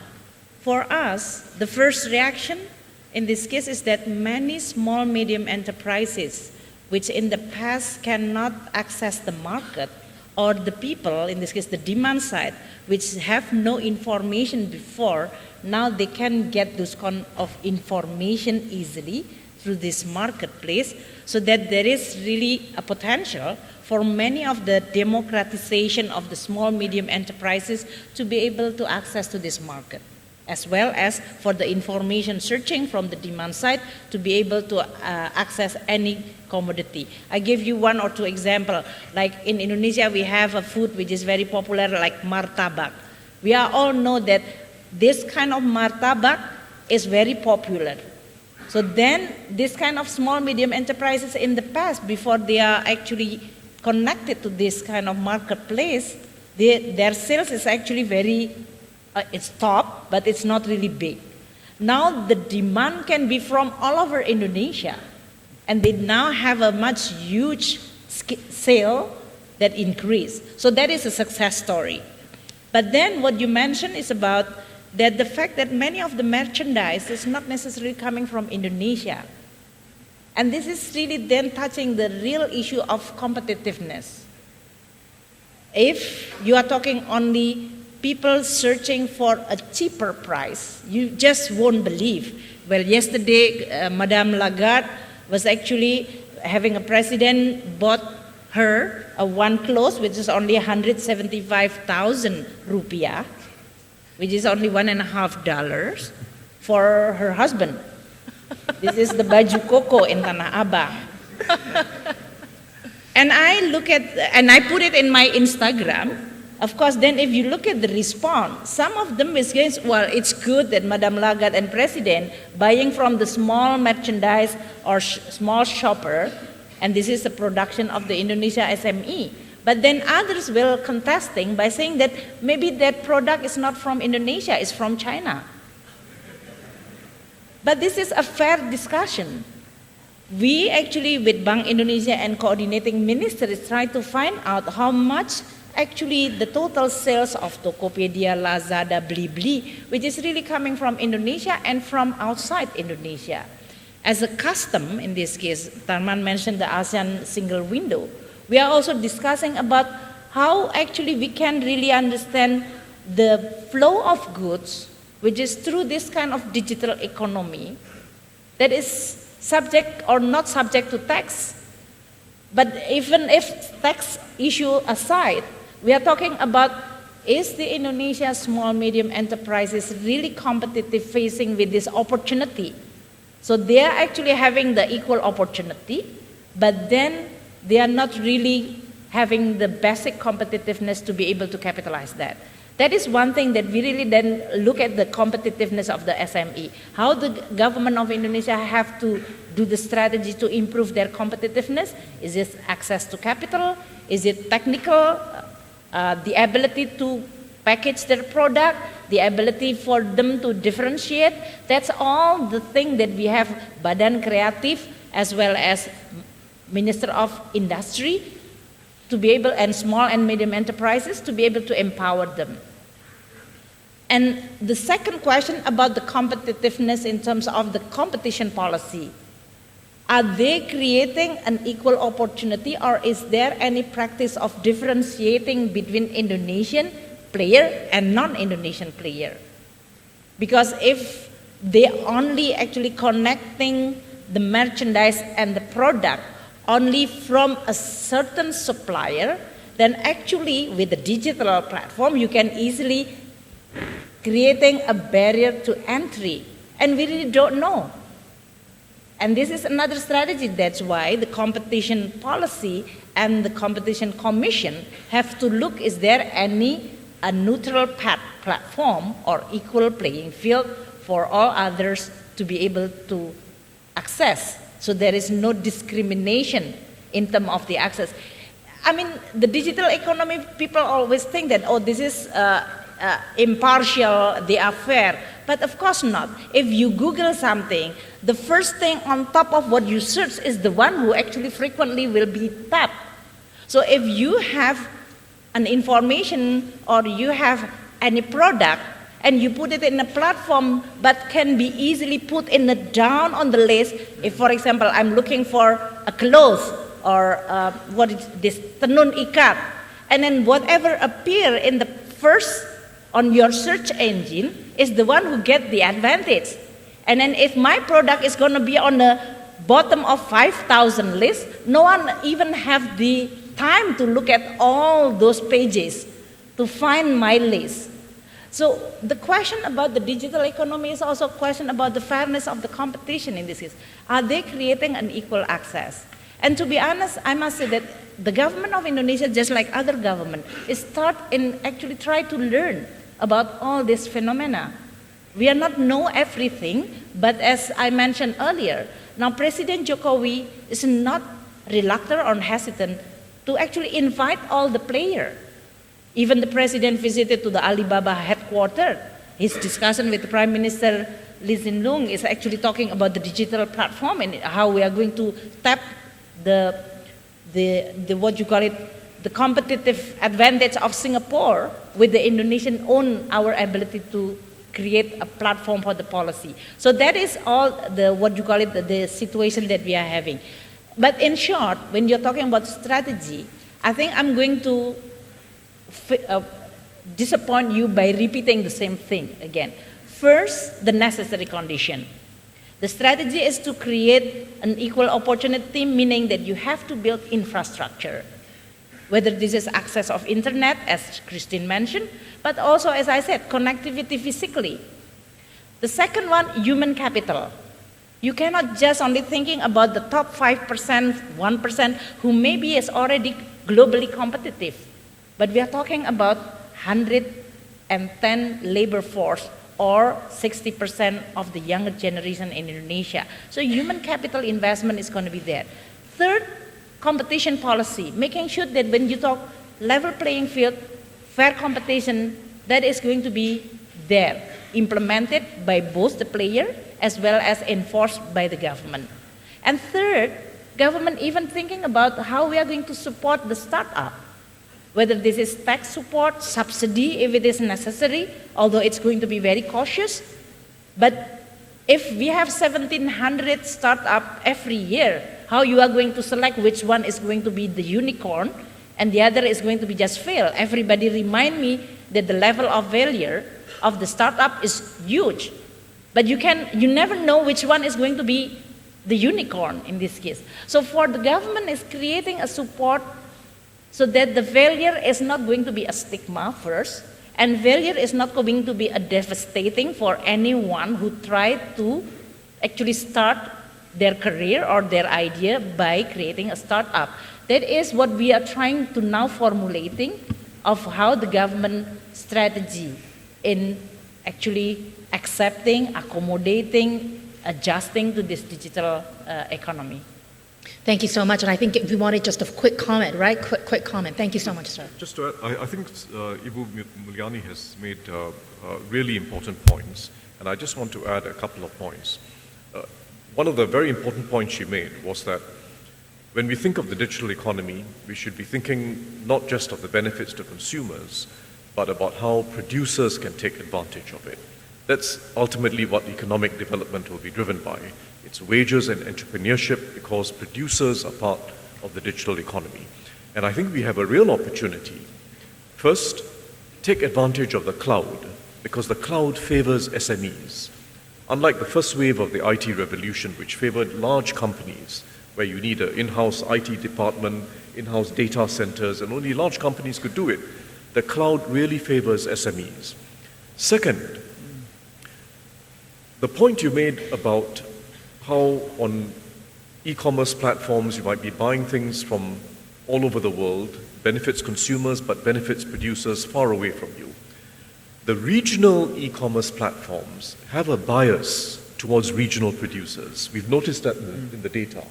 for us, the first reaction in this case is that many small, medium enterprises, which in the past cannot access the market, or the people, in this case the demand side, which have no information before, now they can get those kind of information easily through this marketplace, so that there is really a potential for many of the democratization of the small, medium enterprises to be able to access to this market, as well as for the information searching from the demand side to be able to access any commodity. I give you one or two examples. Like in Indonesia, we have a food which is very popular, like martabak. We all know that this kind of martabak is very popular. So then this kind of small, medium enterprises in the past, before they are actually connected to this kind of marketplace, their sales is actually very, it's top, but it's not really big. Now the demand can be from all over Indonesia, and they now have a much huge sale that increase. So that is a success story. But then what you mentioned is about that the fact that many of the merchandise is not necessarily coming from Indonesia. And this is really then touching the real issue of competitiveness. If you are talking only people searching for a cheaper price, you just won't believe. Well, yesterday, Madame Lagarde was actually having a president bought her one clothes, which is only 175,000 rupiah, which is only $1.50 for her husband. This is the baju koko in Tanah Abang. And I put it in my Instagram. Of course, then if you look at the response, some of them is going, well, it's good that Madame Lagarde and President buying from the small merchandise or small shopper, and this is the production of the Indonesia SME. But then others will contesting by saying that maybe that product is not from Indonesia, it's from China. But this is a fair discussion. We actually, with Bank Indonesia and coordinating ministries, try to find out how much actually the total sales of Tokopedia, Lazada, Beli, which is really coming from Indonesia and from outside Indonesia. As a custom, in this case, Tarman mentioned the ASEAN single window. We are also discussing about how actually we can really understand the flow of goods, which is through this kind of digital economy that is subject or not subject to tax. But even if tax issue aside, we are talking about, is the Indonesia small medium enterprises really competitive facing with this opportunity? So they are actually having the equal opportunity, but then they are not really having the basic competitiveness to be able to capitalize that. That is one thing that we really then look at the competitiveness of the SME. How the government of Indonesia have to do the strategy to improve their competitiveness? Is it access to capital? Is it technical? The ability to package their product, the ability for them to differentiate. That's all the thing that we have Badan Kreatif as well as Minister of Industry to be able, and small and medium enterprises, to be able to empower them. And the second question about the competitiveness in terms of the competition policy. Are they creating an equal opportunity, or is there any practice of differentiating between Indonesian player and non-Indonesian player? Because if they only actually connecting the merchandise and the product only from a certain supplier, then actually with the digital platform you can easily creating a barrier to entry, and we really don't know. And this is another strategy. That's why the competition policy and the competition commission have to look, is there any a neutral platform or equal playing field for all others to be able to access, so there is no discrimination in terms of the access. I mean, the digital economy, people always think that, oh, this is impartial, they are fair. But of course not. If you Google something, the first thing on top of what you search is the one who actually frequently will be tapped. So if you have an information or you have any product and you put it in a platform but can be easily put in the down on the list, if for example I'm looking for a cloth or what is this tenun ikat, and then whatever appear in the first on your search engine is the one who get the advantage. And then if my product is going to be on the bottom of 5,000 list, no one even have the time to look at all those pages to find my list. So the question about the digital economy is also a question about the fairness of the competition in this case. Are they creating an equal access? And to be honest, I must say that the government of Indonesia, just like other government, is actually try to learn about all this phenomena. We are not know everything, but as I mentioned earlier, now President Jokowi is not reluctant or hesitant to actually invite all the players. Even the president visited to the Alibaba headquarters. His discussion with the Prime Minister Lee Hsien Loong is actually talking about the digital platform and how we are going to tap the what you call it, the competitive advantage of Singapore with the Indonesian own our ability to create a platform for the policy. So that is all the what you call it, the situation that we are having. But in short, when you're talking about strategy, I think I'm going to disappoint you by repeating the same thing again. First, the necessary condition. The strategy is to create an equal opportunity, meaning that you have to build infrastructure. Whether this is access of internet, as Christine mentioned, but also, as I said, connectivity physically. The second one, human capital. You cannot just only thinking about the top 5%, 1% who maybe is already globally competitive. But we are talking about 110 labor force or 60% of the younger generation in Indonesia. So human capital investment is going to be there. Third, competition policy, making sure that when you talk level playing field, fair competition, that is going to be there, implemented by both the player as well as enforced by the government. And third, government even thinking about how we are going to support the startup. Whether this is tax support, subsidy if it is necessary, although it's going to be very cautious. But if we have 1,700 startups every year, how you are going to select which one is going to be the unicorn and the other is going to be just fail? Everybody remind me that the level of failure of the startup is huge. But you never know which one is going to be the unicorn in this case. So for the government is creating a support so that the failure is not going to be a stigma first, and failure is not going to be a devastating for anyone who tried to actually start their career or their idea by creating a startup. That is what we are trying to now formulating of how the government strategy in actually accepting, accommodating, adjusting to this digital economy. Thank you so much. And I think we wanted just a quick comment, right? Quick comment. Thank you so much, sir. Just to add, I think Ibu Mulyani has made really important points, and I just want to add a couple of points. One of the very important points she made was that when we think of the digital economy, we should be thinking not just of the benefits to consumers, but about how producers can take advantage of it. That's ultimately what economic development will be driven by. It's wages and entrepreneurship because producers are part of the digital economy. And I think we have a real opportunity. First, take advantage of the cloud because the cloud favors SMEs. Unlike the first wave of the IT revolution, which favored large companies, where you need an in-house IT department, in-house data centers, and only large companies could do it, the cloud really favors SMEs. Second, the point you made about how on e-commerce platforms you might be buying things from all over the world, benefits consumers but benefits producers far away from you. The regional e-commerce platforms have a bias towards regional producers. We've noticed that in the data.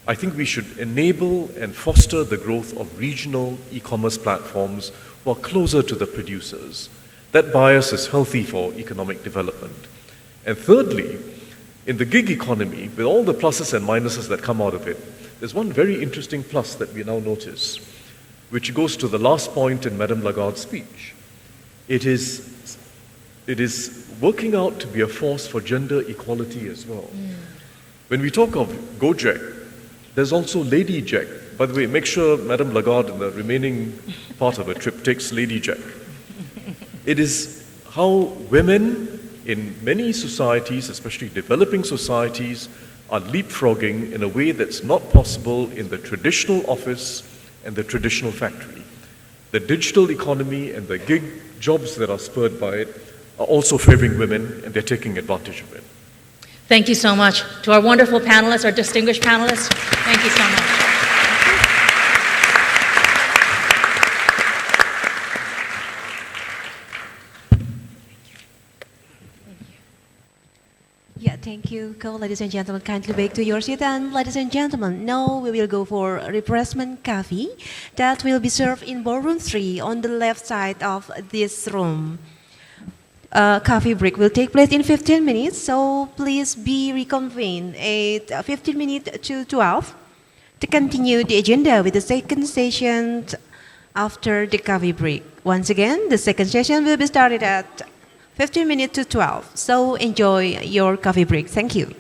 I think we should enable and foster the growth of regional e-commerce platforms who are closer to the producers. That bias is healthy for economic development. And thirdly, in the gig economy, with all the pluses and minuses that come out of it, there's one very interesting plus that we now notice, which goes to the last point in Madame Lagarde's speech. It is working out to be a force for gender equality as well. When we talk of Gojek, there's also Lady Jack. By the way, make sure Madame Lagarde in the remaining part of her trip takes Lady Jack. It is how women in many societies, especially developing societies, are leapfrogging in a way that's not possible in the traditional office and the traditional factory. The digital economy and the gig jobs that are spurred by it are also favoring women, and they're taking advantage of it. Thank you so much. To our wonderful panelists, our distinguished panelists, thank you so much. Yeah, thank you, ladies and gentlemen. Kindly back to your seat. And ladies and gentlemen, now we will go for refreshment coffee that will be served in ballroom 3 on the left side of this room. Coffee break will take place in 15 minutes, so please be reconvened at 15 minutes to 12 to continue the agenda with the second session after the coffee break. Once again, the second session will be started at 15 minutes to 12, so enjoy your coffee break. Thank you.